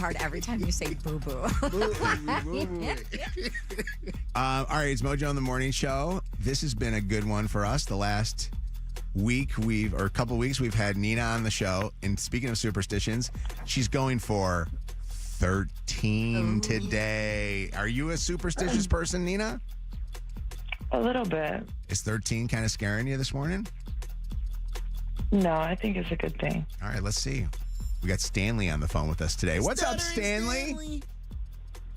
hard every time you say boo-boo. All right, it's Mojo on the Morning Show. This has been a good one for us. The last week a couple weeks, we've had Nina on the show. And speaking of superstitions, she's going for 13 today. Are you a superstitious person, Nina? A little bit. Is 13 kind of scaring you this morning? No, I think it's a good thing. All right, let's see. We got Stanley on the phone with us today. What's up, Stanley?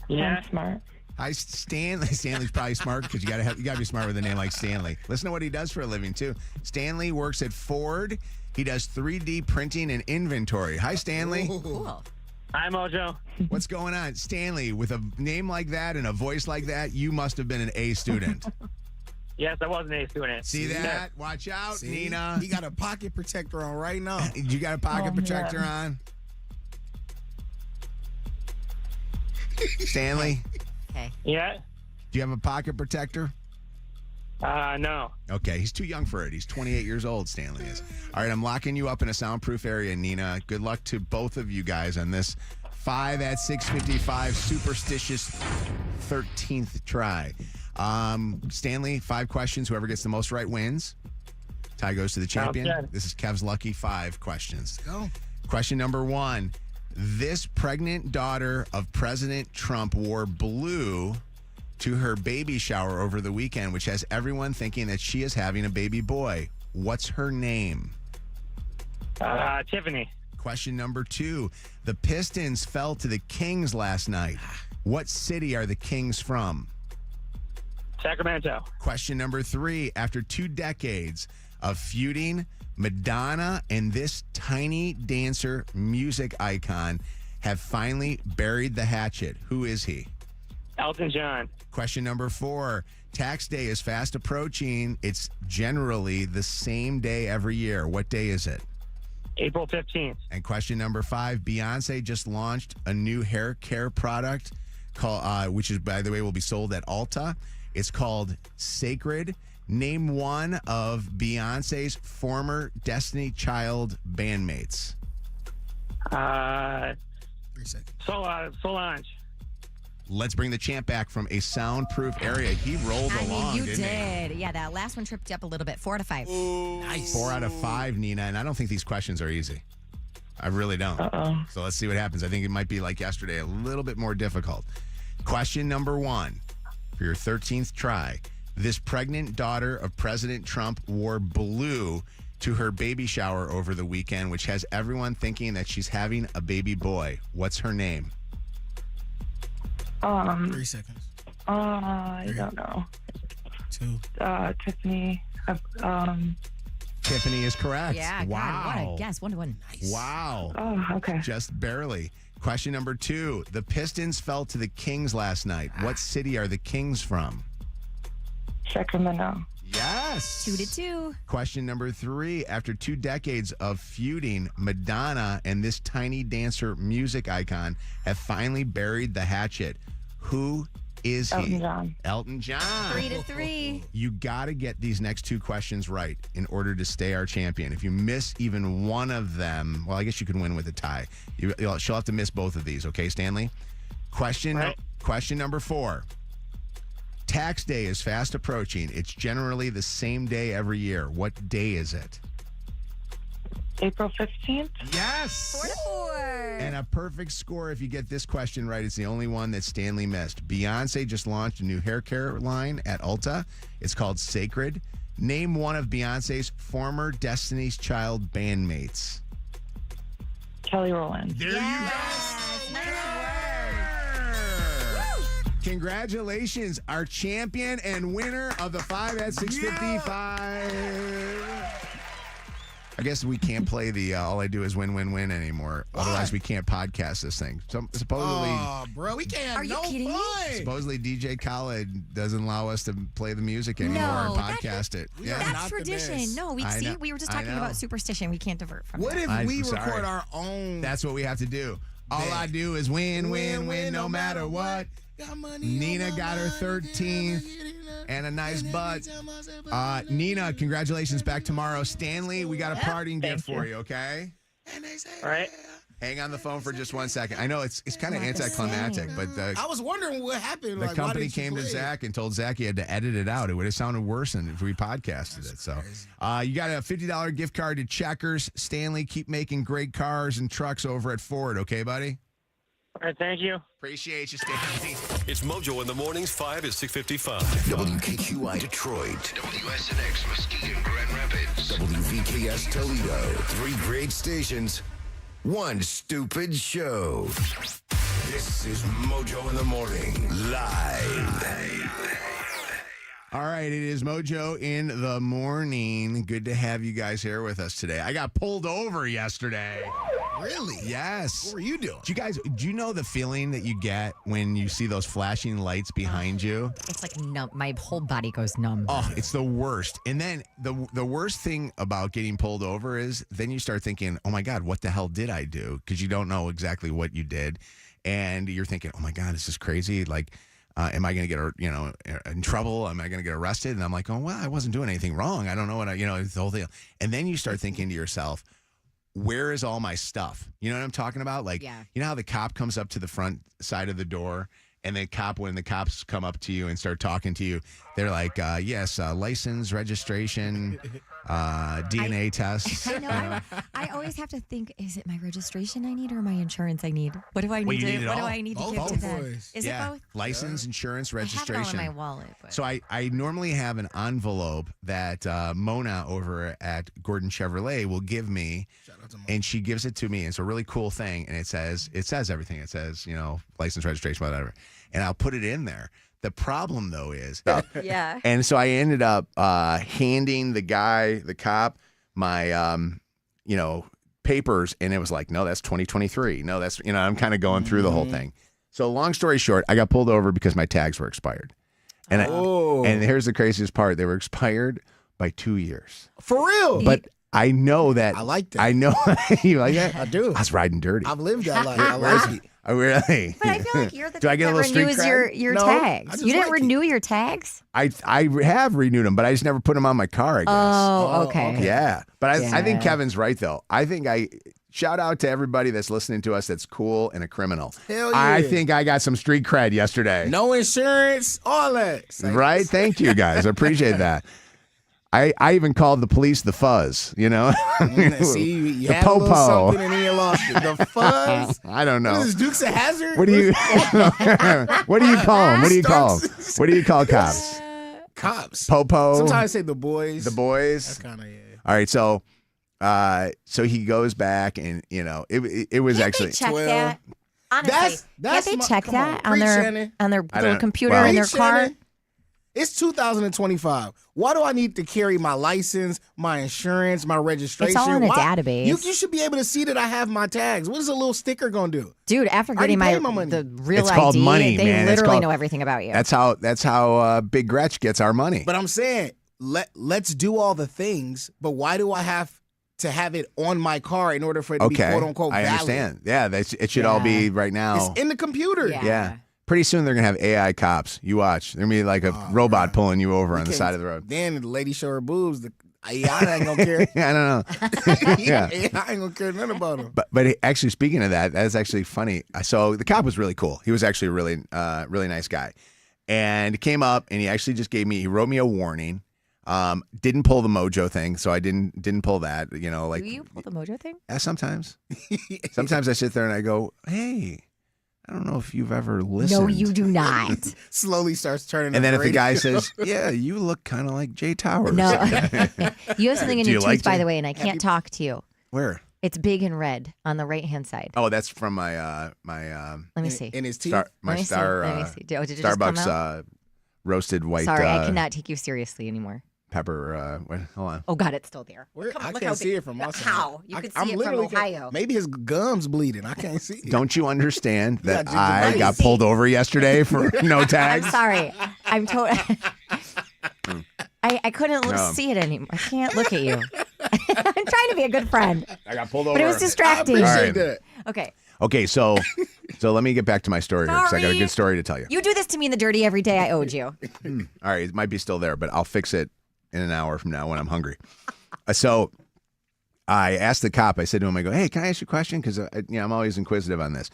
Yeah. I'm smart. Hi, Stanley. Stanley's probably smart because you gotta be smart with a name like Stanley. Listen to what he does for a living too. Stanley works at Ford. He does 3D printing and inventory. Hi, Stanley. Cool. Hi, Mojo. What's going on, Stanley? With a name like that and a voice like that, you must have been an A student. Yes, I was an A student. See that? Watch out, Nina. He got a pocket protector on right now. You got a pocket protector on? Stanley, Okay. Yeah? do you have a pocket protector? No. Okay, he's too young for it. He's 28 years old, Stanley is. All right, I'm locking you up in a soundproof area, Nina. Good luck to both of you guys on this 5 at 6:55 superstitious 13th try. Stanley, 5 questions. Whoever gets the most right wins. Tie goes to the champion. good. This is Kev's lucky 5 questions. Go. Question number 1. This pregnant daughter of President Trump wore blue to her baby shower over the weekend, which has everyone thinking that she is having a baby boy. What's her name? Tiffany. Question number 2. The Pistons fell to the Kings last night. What city are the Kings from? Sacramento. Question number 3. After 2 decades of feuding, Madonna and this tiny dancer music icon have finally buried the hatchet. Who is he? Elton John. Question number 4. Tax day is fast approaching. It's generally the same day every year. What day is it? April 15th. And question number 5. Beyonce just launched a new hair care product called, which is, by the way, will be sold at Ulta. It's called Sacred. Name one of Beyonce's former Destiny Child bandmates. 3 seconds. Solange. Let's bring the champ back from a soundproof area. He rolled along, you didn't did. Yeah, that last one tripped you up a little bit. 4 out of 5. Nice. 4 out of 5, Nina, and I don't think these questions are easy. I really don't. Uh-oh. So let's see what happens. I think it might be like yesterday, a little bit more difficult. Question number 1 for your 13th try. This pregnant daughter of President Trump wore blue to her baby shower over the weekend, which has everyone thinking that she's having a baby boy. What's her name? 3 seconds. I don't know. 2. Tiffany. Tiffany is correct. Yeah, Wow. God, what a guess. 1 to 1. Wow. Oh, okay. Just barely. Question number 2. The Pistons fell to the Kings last night. What city are the Kings from? Sacramento. Yes. 2 to 2. Question number 3. After 2 decades of feuding, Madonna and this tiny dancer music icon have finally buried the hatchet. Who is he? Elton John. Elton John. 3 to 3. You got to get these next 2 questions right in order to stay our champion. If you miss even one of them, well, I guess you can win with a tie. She'll have to miss both of these, okay, Stanley? Question number 4. Tax day is fast approaching. It's generally the same day every year. What day is it? April 15th. Yes! 4 to 4. And a perfect score if you get this question right. It's the only one that Stanley missed. Beyonce just launched a new hair care line at Ulta. It's called Sacred. Name one of Beyonce's former Destiny's Child bandmates. Kelly Rowland. There Yes. you go! Nice Congratulations, our champion and winner of the 5 at 6:55. I guess we can't play the all I do is win, win, win anymore. Why? Otherwise, we can't podcast this thing. So, supposedly, Oh, bro, we can't have Are you no kidding me? fun. supposedly DJ Khaled doesn't allow us to play the music anymore and No, podcast it. We Yeah. are That's not the tradition. best. No, we I see. know. We were just I talking know. about superstition. We can't divert from What that. if I'm we sorry. record our own? That's what we have to do. All Bet. I do is win, win, win, no matter what. Got money Nina on my got her mind, 13th and a nice butt. Nina, congratulations back tomorrow. Stanley, we got a parting gift for you, okay? And they say, All right. Hang on the phone for just 1 second. I know it's kind of What the anticlimactic, same. but I was wondering what happened. the Like, why company didn't you came to play it? Zach and told Zach he had to edit it out. It would have sounded worse than if we podcasted it. So, you got a $50 gift card to Checkers. Stanley, keep making great cars and trucks over at Ford. Okay, buddy? All right, thank you. Appreciate you, Stanley. It's Mojo in the mornings, 5 at 6:55. WKQI Detroit, WSNX Mesquite and Grand Rapids, WVKS Toledo. 3 great stations, 1 stupid show. This is Mojo in the morning, live. All right, it is Mojo in the morning. Good to have you guys here with us today. I got pulled over yesterday. Really? Yes. What were you doing? Do you know the feeling that you get when you see those flashing lights behind you? It's like numb. My whole body goes numb. Oh, it's the worst. And then the worst thing about getting pulled over is then you start thinking, oh my God, what the hell did I do? Because you don't know exactly what you did. And you're thinking, oh my God, is this crazy? Like, am I going to get, in trouble? Am I going to get arrested? And I'm like, oh, well, I wasn't doing anything wrong. I don't know what it's the whole thing. And then you start thinking to yourself, where is all my stuff? You know what I'm talking about? Like, Yeah. you know how the cop comes up to the front side of the door and when the cops come up to you and start talking to you, they're like, yes, license, registration, DNA tests. I know. I always have to think: is it my registration I need or my insurance I need? What do I need? you need it What do all. I need to Both give to them? boys. Is Yeah. it both? License, insurance, I have it all registration. in my wallet. But. So I normally have an envelope that Mona over at Gordon Chevrolet will give me, Shout out to Mom. and she gives it to me. It's a really cool thing, and it says everything. It says license, registration, whatever, and I'll put it in there. The problem though is, yeah. and so I ended up handing the cop, my papers, and it was like, no, that's 2023. No, that's I'm kind of going through the whole thing. So long story short, I got pulled over because my tags were expired. And and here's the craziest part. They were expired by 2 years. For real? But I know that. I like that. I know. You like that? I do. I was riding dirty. I've lived that life. I like it. I really. But I feel like you're the Do I type get a that little street renews cred? your No, I tags. just You didn't like it. renew your tags? I have renewed them, but I just never put them on my car, I guess. Oh, okay. okay. Yeah. But I think Yeah. Kevin's right, though. I think shout out to everybody that's listening to us that's cool and a criminal. Hell yeah. I think I got some street cred yesterday. No insurance, all that. Say- Right? Thank you, guys. I appreciate that. I even called the police the fuzz, See, you The had a little popo. something and then you lost it. The fuzz. I don't What know. is this, Dukes of Hazzard? What do you What do you call them? What do you call them? What do you call cops? Cops. Popo. Sometimes I say the boys. The boys. That's kind of, yeah. All right, so he goes back and it was Can't actually they check 12. that? Honestly, That's can't my- they check come on, that on preach, their Shannon. I little don't- computer well- in their Preach, car? Shannon. It's 2025. Why do I need to carry my license, my insurance, my registration? It's all in a Why? database. You should be able to see that I have my tags. What is a little sticker going to do? Dude, after I already getting paid my money. the real It's ID, called money, they man. It's literally called- know everything about you. That's how Big Gretch gets our money. But I'm saying, let's do all the things, but why do I have to have it on my car in order for it to be Okay, quote unquote I valid? understand. Yeah, it should all be right now. It's in the computer. Yeah. Pretty soon they're gonna have AI cops. You watch. They're gonna be like a robot pulling you over on the side of the road. Then the lady show her boobs. The AI ain't gonna care. I don't know. Yeah. AI ain't gonna care nothing about them. But actually, speaking of that, that's actually funny. So the cop was really cool. He was actually a really nice guy, and he came up and he actually just he wrote me a warning. Didn't pull the Mojo thing, so I didn't pull that. Do you pull the Mojo thing? Sometimes I sit there and I go, hey. I don't know if you've ever listened. No, you do not. Slowly starts turning. And then on if the guy radio. says, yeah, you look kind of like Jay Towers. No. You have something in Do your you like tooth, by to- the way, and I can't talk to you. Where? It's big and red on the right-hand side. Oh, that's from my Let me see. in his teeth. Let Let me see. Oh, did it just come out? Starbucks roasted white Sorry, I cannot take you seriously anymore. pepper. Hold on. Oh, God, it's still there. Where? Come on, I look can't how see big- it from my side. How? You could see I'm it from literally Ohio. Maybe his gums bleeding. I can't see it. Don't you understand that gingivitis. I got pulled over yesterday for no I'm tags? sorry. I'm totally. I couldn't No. see it anymore. I can't look at you. I'm trying to be a good friend, I got pulled over. but it was I distracting. appreciate right. that. Okay. Okay, so let me get back to my story here because I got a Sorry. good story to tell you. You do this to me in the dirty every day. I owed you. All right, it might be still there, but I'll fix it in an hour from now when I'm hungry. So I asked the cop, I said to him, I go, hey, can I ask you a question? Because I'm always inquisitive on this.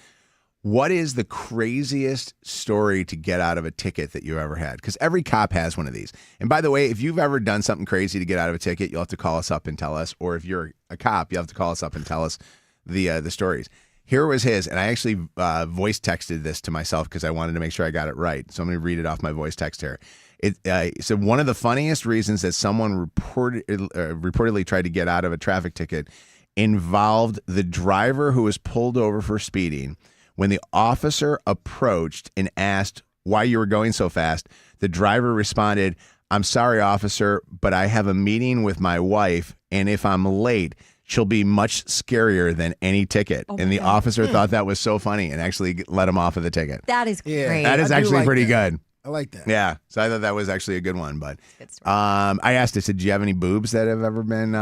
What is the craziest story to get out of a ticket that you ever had? Because every cop has one of these. And by the way, if you've ever done something crazy to get out of a ticket, you'll have to call us up and tell us. Or if you're a cop, you'll have to call us up and tell us the stories. Here was his, and I actually voice texted this to myself because I wanted to make sure I got it right. So I'm going to read it off my voice text here. It said one of the funniest reasons that someone reportedly tried to get out of a traffic ticket involved the driver who was pulled over for speeding. When the officer approached and asked why you were going so fast, the driver responded, I'm sorry, officer, but I have a meeting with my wife, and if I'm late, she'll be much scarier than any ticket. And the officer thought that was so funny and actually let him off of the ticket. That is great. That is actually pretty good. I like that. Yeah. So I thought that was actually a good one. But Good story. I asked, I said, do you have any boobs that have ever been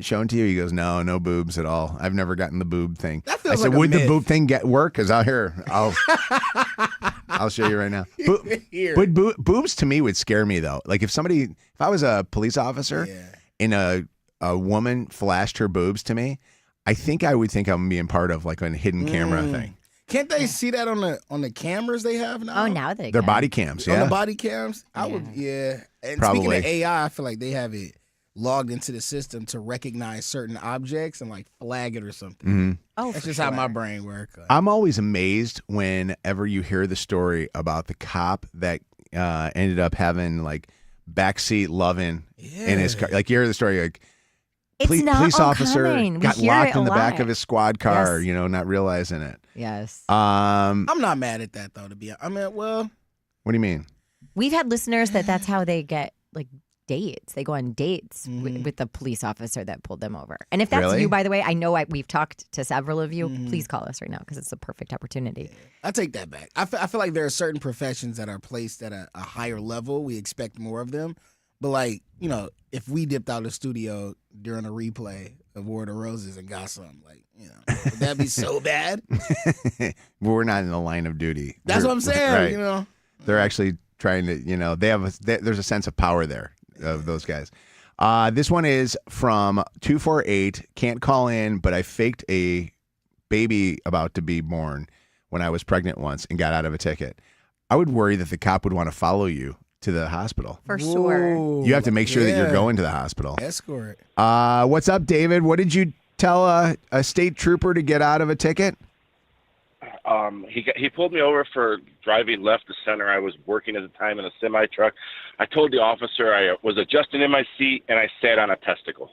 shown to you? He goes, no boobs at all. I've never gotten the boob thing. That I feels said, like a would the myth. boob thing work? Because I'll show you right now. Here. But boobs to me would scare me though. Like if I was a police officer and a woman flashed her boobs to me, I think I would think I'm being part of like a hidden camera thing. Can't they see that on the cameras they have now? Oh, now they Their can. body cams, On yeah. the body cams? I would, yeah. And Probably. speaking of AI, I feel like they have it logged into the system to recognize certain objects and like flag it or something. Mm-hmm. Oh, That's for just sure. how my brain works. I'm always amazed whenever you hear the story about the cop that ended up having like backseat loving in his car. Like you hear the story, like It's not police officer uncommon. We got hear locked it in a the back lot. of his squad car, Yes. not realizing it. Yes. I'm not mad at that though. To be, I mean, well, What do you mean? We've had listeners that's how they get like dates. They go on dates with the police officer that pulled them over. And if that's Really? you, by the way, I know we've talked to several of you. Please call us right now because it's the perfect opportunity. I take that back. I feel like there are certain professions that are placed at a higher level. We expect more of them. But like, if we dipped out of the studio during a replay of War of the Roses and got something, like, would that be so bad? We're not in the line of duty. That's what I'm saying. Right. They're actually trying to, there's a sense of power there of those guys. This one is from 248. Can't call in, but I faked a baby about to be born when I was pregnant once and got out of a ticket. I would worry that the cop would want to follow you to the hospital. For sure. Whoa. You have to make sure that you're Yeah. going to the hospital. Escort. What's up, David? What did you tell a state trooper to get out of a ticket? He pulled me over for driving left to center. I was working at the time in a semi truck. I told the officer I was adjusting in my seat and I sat on a testicle.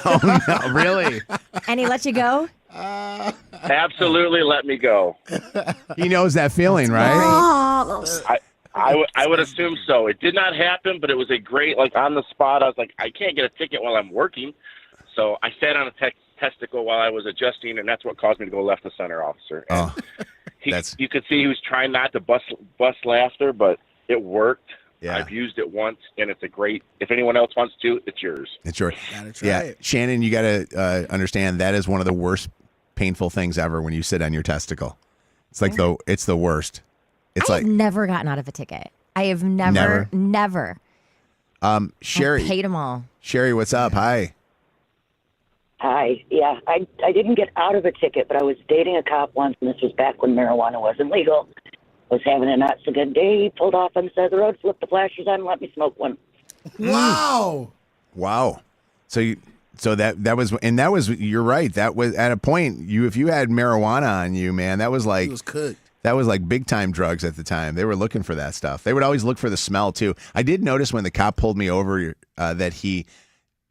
Oh, no, really? And he let you go? Absolutely let me go. He knows that feeling, right? Oh, I would assume so. It did not happen, but it was a great, like on the spot. I was like, I can't get a ticket while I'm working. So I sat on a testicle while I was adjusting, and that's what caused me to go left to center, officer. And you could see he was trying not to bust laughter, but it worked. Yeah. I've used it once, and it's a great, if anyone else wants to, it's yours. It's yours. Gotta try Yeah, it. Shannon, you got to understand that is one of the worst painful things ever when you sit on your testicle. It's like it's the worst. It's I like have never gotten out of a ticket. I have never. Sherry. I paid them all. Sherry, what's up? Hi. Hi. Yeah, I didn't get out of a ticket, but I was dating a cop once, and this was back when marijuana wasn't legal. I was having a not so good day. He pulled off on the side of the road, flipped the flashers on, and let me smoke one. Wow. Wow. So that was you're right. That was at a point if you had marijuana on you, man, that was like It was cooked. that was like big time drugs at the time. They were looking for that stuff. They would always look for the smell too. I did notice when the cop pulled me over that he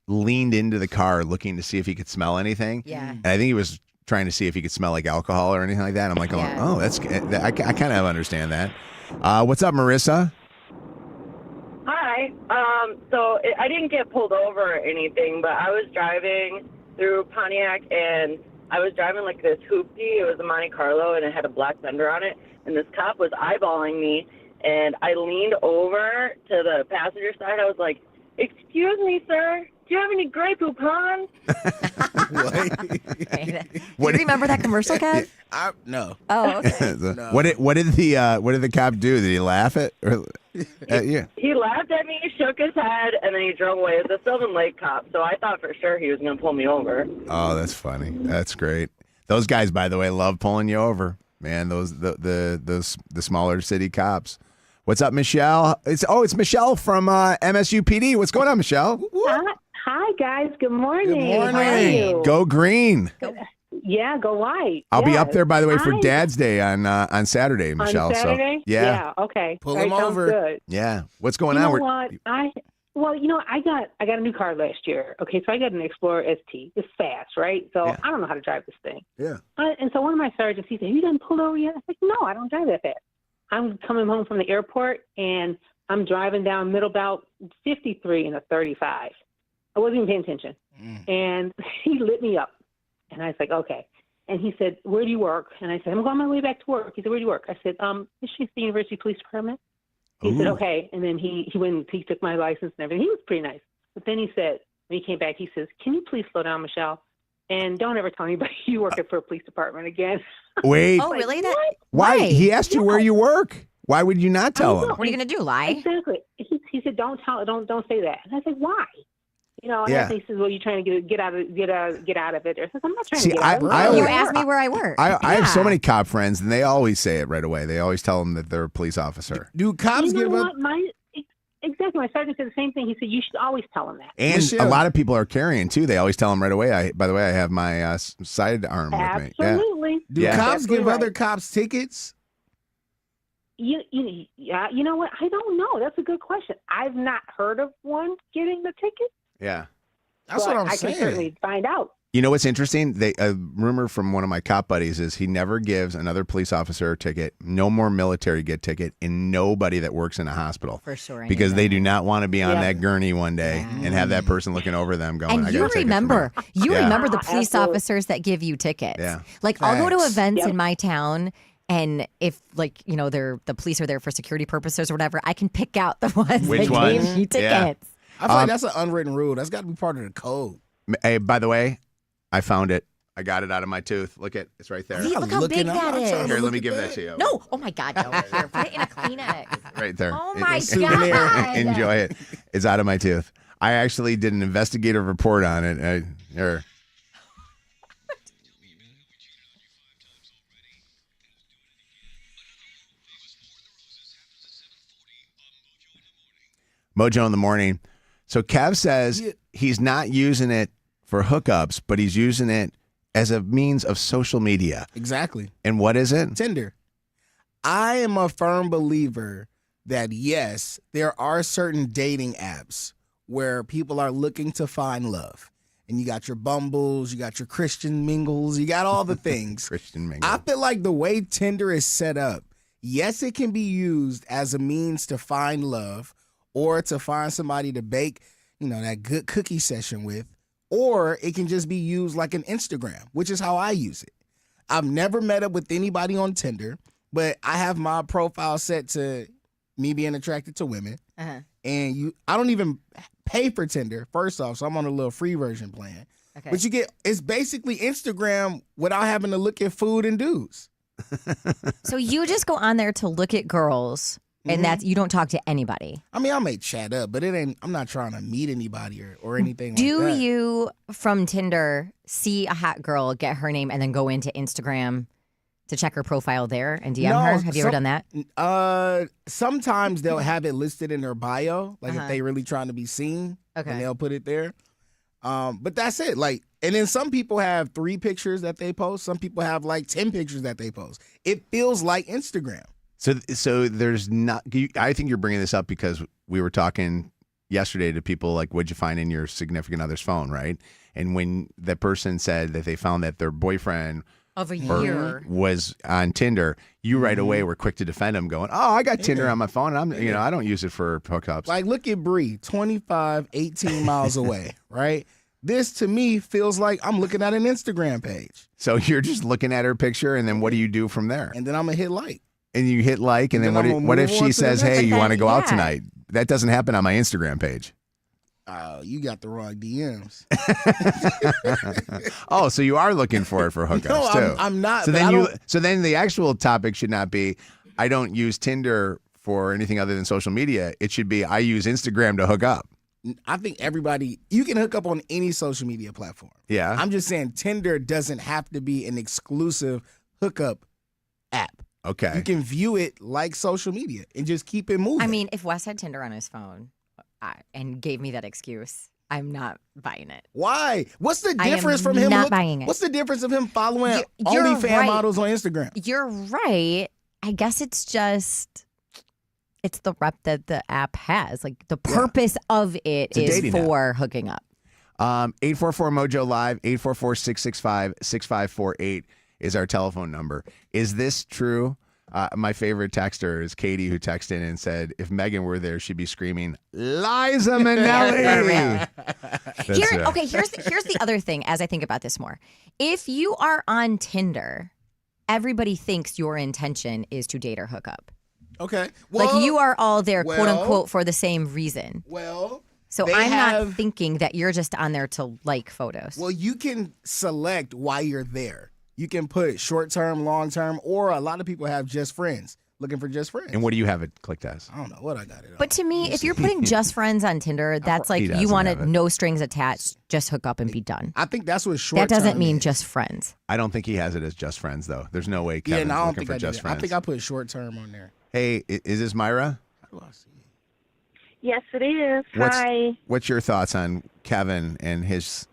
leaned into the car looking to see if he could smell anything. Yeah. And I think he was trying to see if he could smell like alcohol or anything like that. I'm like, oh, that's I kind of understand that. What's up, Marissa? Hi. I didn't get pulled over or anything, but I was driving through Pontiac, and I was driving like this hoopty. It was a Monte Carlo, and it had a black fender on it. And this cop was eyeballing me, and I leaned over to the passenger side. I was like, "Excuse me, sir. Do you have any Grey Poupon?" Do you remember that commercial, Kev? No. Oh, okay. No. What did the cop do? Did he laugh at you? He laughed at me, shook his head, and then he drove away. It was a Sylvan Lake cop, so I thought for sure he was going to pull me over. Oh, that's funny. That's great. Those guys, by the way, love pulling you over. Man, the smaller city cops. What's up, Michelle? It's Michelle from MSUPD. What's going on, Michelle? Hi, guys. Good morning. Good morning. How are you? Go green. Yeah, go white. I'll be up there, by the way, for Hi. Dad's Day on Saturday, Michelle. On Saturday? So yeah, okay. Pull All right, him sounds over. Good. yeah. What's going You on? know what? I got a new car last year. Okay, so I got an Explorer ST. It's fast, right? So Yeah. I don't know how to drive this thing. Yeah. And so one of my sergeants, he said, "Have you done pulled over yet?" I said, "No, I don't drive that fast." I'm coming home from the airport, and I'm driving down middle belt 53 in a 35. I wasn't even paying attention. And he lit me up. And I was like, okay. And he said, "Where do you work?" And I said, "I'm on my way back to work." He said, "Where do you work?" I said, "Michigan State University Police Department." He said, "Okay." And then he went and he took my license and everything. He was pretty nice. But then he said, when he came back, he says, "Can you please slow down, Michelle? And don't ever tell anybody you work for a police department again." Wait. Oh, really? Why? He asked you where you work. Why would you not tell him? What are you going to do, lie? Exactly. He said, "Don't say that." And I said, "Why?" You know, and Yeah. he says, "Well, you're trying to get out of it." I said, "I'm not trying See, to get out of it." I You always- asked me where I work. I have so many cop friends, and they always say it right away. They always tell them that they're a police officer. Do cops You know give up? what? Exactly. My sergeant said the same thing. He said, "You should always tell them that." And Michelle. a lot of people are carrying too. They always tell them right away. By the way, I have my sidearm with me. Yeah. Absolutely. Do Yeah. cops give Absolutely other right. cops tickets? You know what? I don't know. That's a good question. I've not heard of one getting the ticket. Yeah. That's but what I'm I saying. can certainly find out. You know what's interesting? A rumor from one of my cop buddies is he never gives another police officer a ticket, no more military get ticket, and nobody that works in a hospital. For sure. I Because knew they that. do not want to be on Yeah. that gurney one day and have that person looking over them going, And I you gotta take it from remember, here." Yeah. remember the police Absolutely. officers that give you tickets. Yeah. Like I'll go to Facts. events Yep. in my town, and if the police are there for security purposes or whatever, I can pick out the ones Which that ones? gave you Yeah. tickets. I feel like that's an unwritten rule. That's got to be part of the code. Hey, by the way, I found it. I got it out of my tooth. Look at it's right there. See, look how looking big up. that I'm is. trying Here, let look me at give that that. to you. No, oh my God, no! Here, put it in a Kleenex. Right there. Oh It- my it's- souvenir. God! Enjoy it. It's out of my tooth. I actually did an investigative report on it. Here. Mojo in the morning. So Kev says he's not using it for hookups, but he's using it as a means of social media. Exactly. And what is it? Tinder. I am a firm believer that, yes, there are certain dating apps where people are looking to find love. And you got your Bumbles, you got your Christian Mingles, you got all the things. Christian Mingle. I feel like the way Tinder is set up, yes, it can be used as a means to find love or to find somebody to bake, that good cookie session with, or it can just be used like an Instagram, which is how I use it. I've never met up with anybody on Tinder, but I have my profile set to me being attracted to women. Uh-huh. And I don't even pay for Tinder, first off, so I'm on a little free version plan. Okay. But it's basically Instagram without having to look at food and dudes. So you just go on there to look at girls, and that's you don't talk to anybody. I mean, I may chat up, but I'm not trying to meet anybody or anything Do like that. you, from Tinder, see a hot girl, get her name, and then go into Instagram to check her profile there and DM her? Have you ever done that? Sometimes they'll have it listed in their bio, like if they really trying to be seen, Okay. and they'll put it there. But that's it. And then some people have 3 pictures that they post. Some people have 10 pictures that they post. It feels like Instagram. So there's not. I think you're bringing this up because we were talking yesterday to people like, what'd you find in your significant other's phone, right? And when that person said that they found that their boyfriend Of a or year. was on Tinder, you right away were quick to defend him, going, "Oh, I got Tinder on my phone. And I don't use it for hookups." Like, look at Bree, 25, 18 miles away, right? This, to me, feels like I'm looking at an Instagram page. So you're just looking at her picture, and then what do you do from there? And then I'm going to hit like. And you hit like, and then And then I'm what gonna if move she on to the says, next. "Hey, you But want to then- go out yeah. tonight?" That doesn't happen on my Instagram page. Oh, you got the wrong DMs. Oh, so you are looking for it for hookups No, too? I'm not. So but then I you. don't- So then the actual topic should not be, I don't use Tinder for anything other than social media. It should be, I use Instagram to hook up. I think everybody, you can hook up on any social media platform. Yeah. I'm just saying Tinder doesn't have to be an exclusive hookup app. Okay. You can view it like social media and just keep it moving. I mean, if Wes had Tinder on his phone and gave me that excuse, I'm not buying it. Why? What's the I am difference from him? not buying it. What's the difference of him following You're OnlyFans right. models on Instagram? You're right. I guess it's the rep that the app has. Like the purpose of it It's a is dating for hooking up. 844 Mojo Live, 844-665-6548 is our telephone number. Is this true? My favorite texter is Katie, who texted in and said, if Megan were there, she'd be screaming, Liza Minnelli. Here's the other thing as I think about this more. If you are on Tinder, everybody thinks your intention is to date or hook up. Okay. Like you are all there, well- quote unquote, for the same reason. Well, So they I'm not have- thinking that you're just on there to like photos. Well, you can select why you're there. You can put short term, long term, or a lot of people have just friends, looking for just friends. And what do you have it clicked as? I don't know what I got it on. But to me, if you're putting just friends on Tinder, that's like He you doesn't want have it it. no strings attached, just hook up and be done. I think that's what short That doesn't term mean is. just friends. I don't think he has it as just friends, though. There's no way Yeah, Kevin's no, I don't looking think for I did just it. friends. I think I put short term on there. Hey, is this Myra? How do I see it? Yes, it is. What's, Hi. What's your thoughts on Kevin and his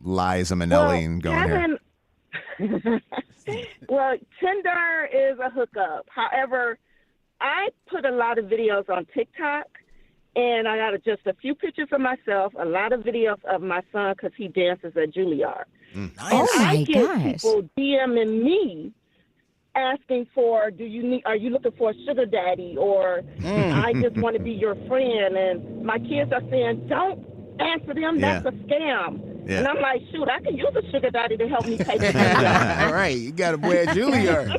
Liza Minnelli and going here? Well, Tinder is a hookup. However, I put a lot of videos on TikTok, and I got just a few pictures of myself, a lot of videos of my son because he dances at Juilliard. Oh And I my get gosh. people DMing me asking for, are you looking for a sugar daddy, or I just want to be your friend, and my kids are saying, don't answer them, that's a scam. Yeah. And I'm like, shoot, I can use a sugar daddy to help me pay the All right, you got a boy at Juilliard.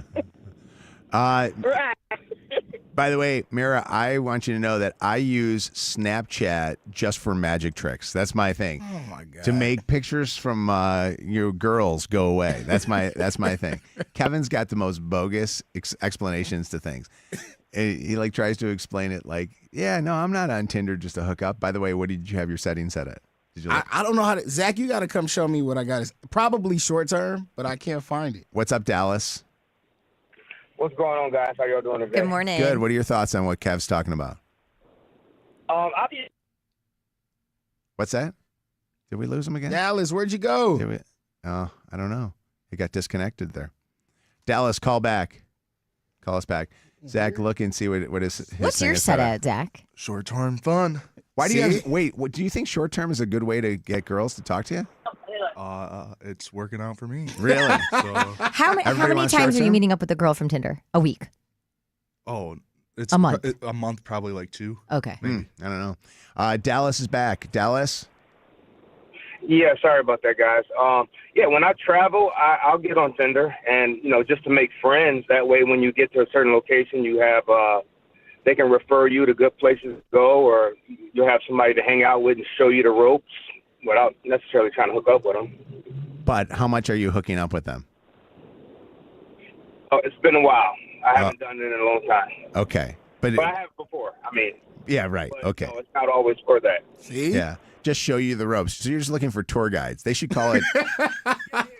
Right. By the way, Mira, I want you to know that I use Snapchat just for magic tricks. That's my thing. Oh my god! To make pictures from your girls go away. That's my thing. Kevin's got the most bogus explanations to things. He like tries to explain it like, yeah, no, I'm not on Tinder just to hook up. By the way, what did you have your settings set at? Did you I don't know how to. Zach, you got to come show me what I got. Probably short term, but I can't find it. What's up, Dallas? What's going on, guys? How y'all doing today? Good morning. Good. What are your thoughts on what Kev's talking about? I'll be What's that? Did we lose him again? Dallas, where'd you go? Did we? Oh, I don't know. It got disconnected there. Dallas, call back. Call us back. Zach, look and see what his What's thing your is set at. at, Zach? Short term fun. Why do you See? have, wait? What do you think? Short term is a good way to get girls to talk to you? It's working out for me. Really? So, How Everybody many wants times are you short-term? meeting up with a girl from Tinder? A week? it's A month. A month, probably like 2. Okay. I don't know. Dallas is back. Dallas. Yeah, sorry about that, guys. Yeah, when I travel, I'll get on Tinder, and just to make friends. That way, when you get to a certain location, you have they can refer you to good places to go, or you'll have somebody to hang out with and show you the ropes without necessarily trying to hook up with them. But how much are you hooking up with them? Oh, it's been a while. I haven't done it in a long time, Okay. But but I have before. I mean, yeah, right. but, Okay. it's not always for that. See? Yeah. Just show you the ropes. So you're just looking for tour guides. They should call it.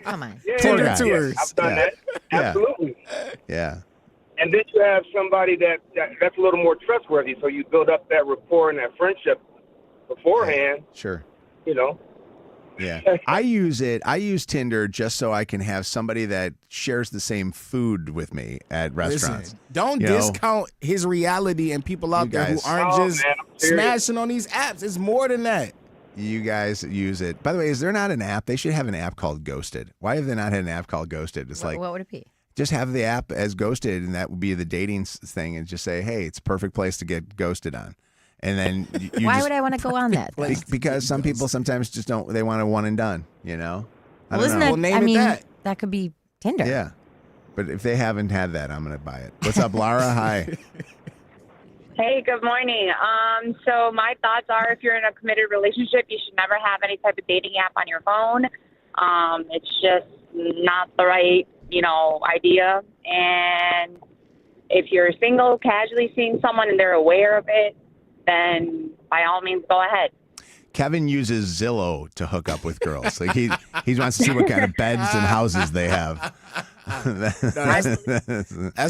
Come on. Yeah, Tinder yeah, tours. Yeah, I've done Yeah. that. Yeah. Absolutely. Yeah. And then you have somebody that's a little more trustworthy, so you build up that rapport and that friendship beforehand. Sure. Yeah. I use Tinder just so I can have somebody that shares the same food with me at restaurants. Listen, don't You know? discount his reality and people out You there who guys- aren't Oh, just man, I'm serious. smashing on these apps. It's more than that. You guys use it. By the way, is there not an app? They should have an app called Ghosted. Why have they not had an app called Ghosted? It's like, What would it be? just have the app as Ghosted, and that would be the dating thing, and just say, hey, it's a perfect place to get ghosted on. And then you Why just, would I want to go on that? because some people sometimes just don't, they want a one and done, I Well, don't isn't know. that? Well, name I it mean, that. could be Tinder. Yeah. But if they haven't had that, I'm going to buy it. What's up, Lara? Hi. Hey, good morning. So my thoughts are if you're in a committed relationship, you should never have any type of dating app on your phone. It's just not the right, idea. And if you're single, casually seeing someone and they're aware of it, then by all means, go ahead. Kevin uses Zillow to hook up with girls. Like he wants to see what kind of beds and houses they have. That's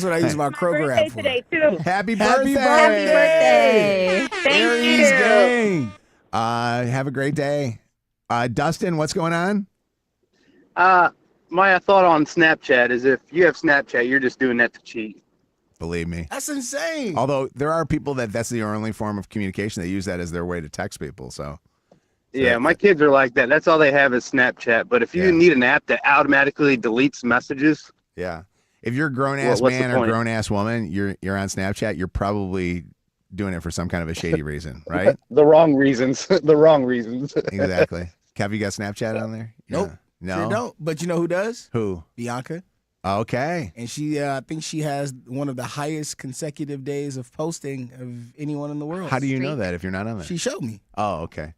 what I use my Kroger app for. Today too. Happy birthday! Happy birthday! Thank Aries you. gang. Have a great day. Dustin, what's going on? My thought on Snapchat is if you have Snapchat, you're just doing that to cheat. Believe me. That's insane. Although there are people that's the only form of communication. They use that as their way to text people. So Yeah, my kids are like that. That's all they have is Snapchat. But if you need an app that automatically deletes messages, yeah. If you're a grown-ass what's the man or point? grown-ass woman, you're on Snapchat, you're probably doing it for some kind of a shady reason, right? the wrong reasons. The wrong reasons. Exactly. Kev, you got Snapchat on there? Nope. No? Sure don't. But you know who does? Who? Bianca. Okay. And she, I think she has one of the highest consecutive days of posting of anyone in the world. How do you know that if you're not on there? She showed me. Oh, okay.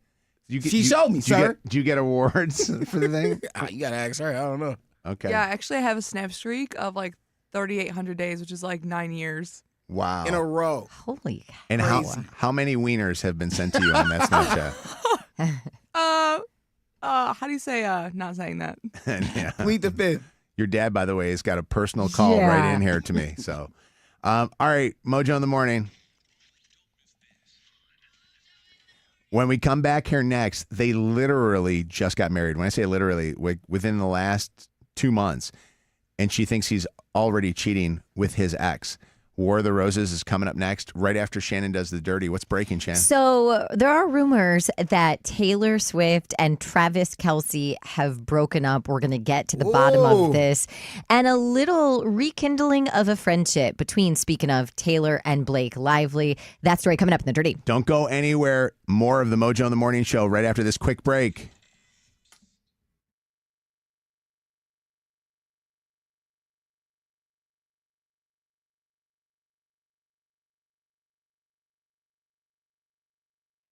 She showed me, sir. Do you get awards for the thing? You got to ask her. I don't know. Okay. Yeah, actually, I have a snap streak of like 3,800 days, which is like 9 years. Wow. In a row. Holy And crazy. how many wieners have been sent to you on that Snapchat? How do you say not saying that? Yeah. Plead the fifth. Your dad, by the way, has got a personal call right in here to me. So, all right, Mojo in the morning. When we come back here next, they literally just got married. When I say literally, within the last 2 months, and she thinks he's already cheating with his ex. War of the Roses is coming up next, right after Shannon does the dirty. What's breaking, Shannon? So there are rumors that Taylor Swift and Travis Kelce have broken up. We're going to get to the bottom of this. And a little rekindling of a friendship between, speaking of, Taylor and Blake Lively. That story coming up in the dirty. Don't go anywhere. More of the Mojo in the Morning Show right after this quick break.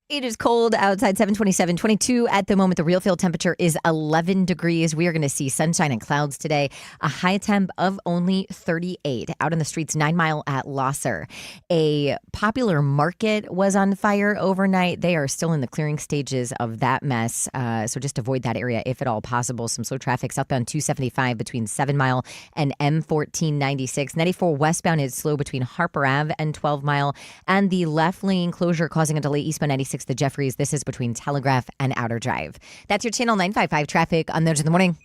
It is cold outside, 7:27, 22 at the moment. The real field temperature is 11 degrees. We are going to see sunshine and clouds today. A high temp of only 38. Out in the streets, 9 Mile at Losser. A popular market was on fire overnight. They are still in the clearing stages of that mess. So just avoid that area if at all possible. Some slow traffic southbound 275 between 7 Mile and M1496. 94 westbound is slow between Harper Ave and 12 Mile. And the left lane closure causing a delay eastbound 96. The Jeffries. This is between Telegraph and Outer Drive. That's your Channel 955 traffic on Those in the Morning.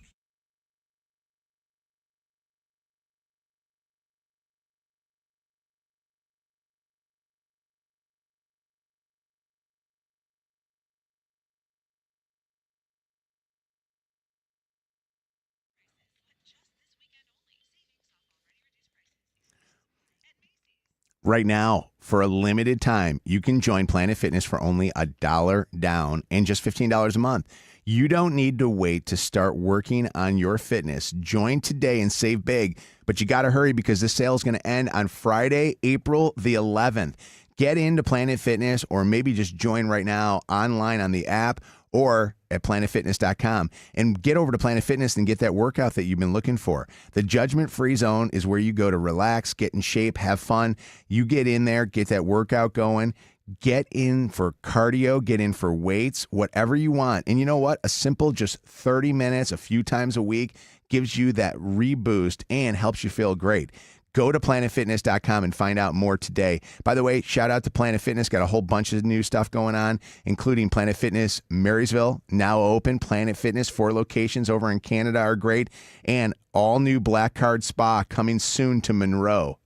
Right now, for a limited time, you can join Planet Fitness for only $1 down and just $15 a month. You don't need to wait to start working on your fitness. Join today and save big, but you got to hurry because this sale is going to end on Friday, April the 11th. Get into Planet Fitness or maybe just join right now online on the app or at planetfitness.com and get over to Planet Fitness and get that workout that you've been looking for. The judgment-free zone is where you go to relax, get in shape, have fun. You get in there, get that workout going, get in for cardio, get in for weights, whatever you want. And you know what? A simple just 30 minutes a few times a week gives you that reboost and helps you feel great. Go to planetfitness.com and find out more today. By the way, shout out to Planet Fitness. Got a whole bunch of new stuff going on, including Planet Fitness Marysville, now open. Planet Fitness, 4 locations over in Canada are great. And all new Black Card Spa coming soon to Monroe.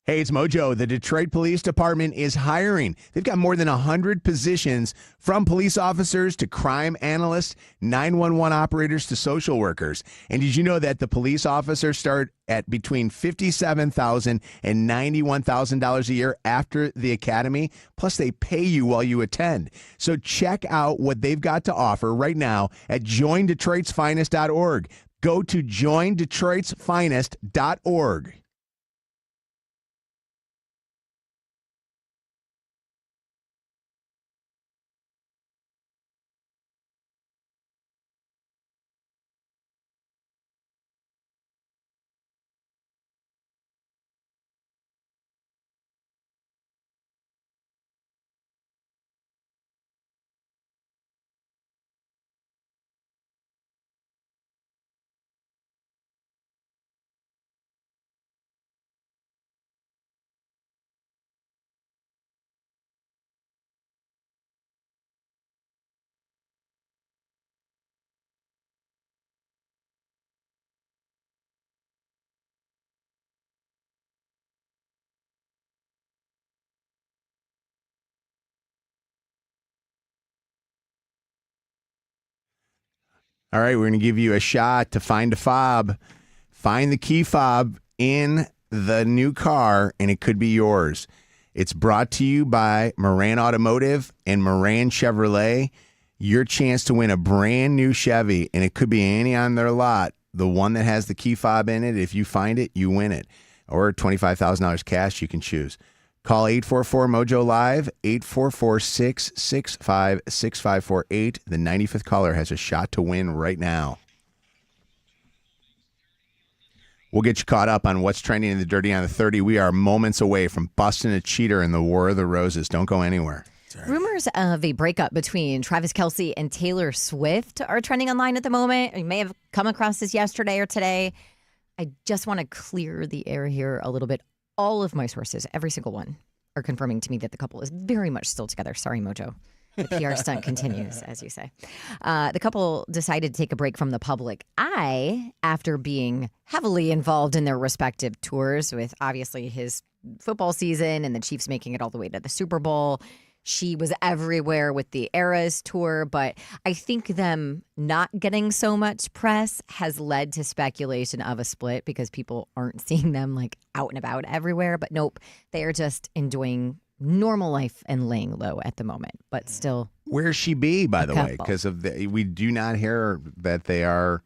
Hey, it's Mojo. The Detroit Police Department is hiring. They've got more than 100 positions, from police officers to crime analysts, 911 operators to social workers. And did you know that the police officers start at between $57,000 and $91,000 a year after the academy? Plus, they pay you while you attend. So check out what they've got to offer right now at joindetroitsfinest.org. Go to joindetroitsfinest.org. All right, we're going to give you a shot to find a fob. Find the key fob in the new car, and it could be yours. It's brought to you by Moran Automotive and Moran Chevrolet. Your chance to win a brand new Chevy, and it could be any on their lot. The one that has the key fob in it, if you find it, you win it. Or $25,000 cash, you can choose. Call 844-MOJO-LIVE, 844-665-6548. The 95th caller has a shot to win right now. We'll get you caught up on what's trending in the Dirty on the 30. We are moments away from busting a cheater in the War of the Roses. Don't go anywhere. Rumors of a breakup between Travis Kelce and Taylor Swift are trending online at the moment. You may have come across this yesterday or today. I just want to clear the air here a little bit. All of my sources, every single one, are confirming to me that the couple is very much still together. Sorry, Mojo. The PR stunt continues, as you say. The couple decided to take a break from the public eye after being heavily involved in their respective tours, with obviously his football season and the Chiefs making it all the way to the Super Bowl. She was everywhere with the Eras tour, but I think them not getting so much press has led to speculation of a split because people aren't seeing them like out and about everywhere. But nope, they are just enjoying normal life and laying low at the moment, but still. Where's she be, by the way? couple. Because we do not hear that they are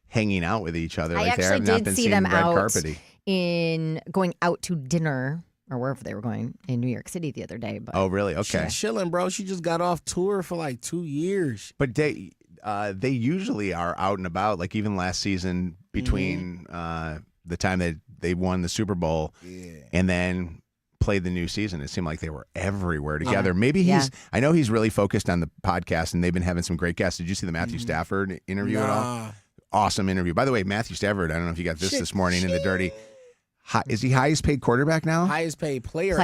hanging out with each other. I Like they actually have not did been see seen them red out carpety. in going out to dinner or wherever they were going in New York City the other day. But Oh, really? Okay. She's chilling, bro. She just got off tour for like 2 years. But they usually are out and about, like even last season between the time that they won the Super Bowl and then played the new season. It seemed like they were everywhere together. Maybe I know he's really focused on the podcast, and they've been having some great guests. Did you see the Matthew Stafford interview at all? Awesome interview. By the way, Matthew Stafford, I don't know if you got this morning in the Dirty. Is he highest paid quarterback now? Highest paid player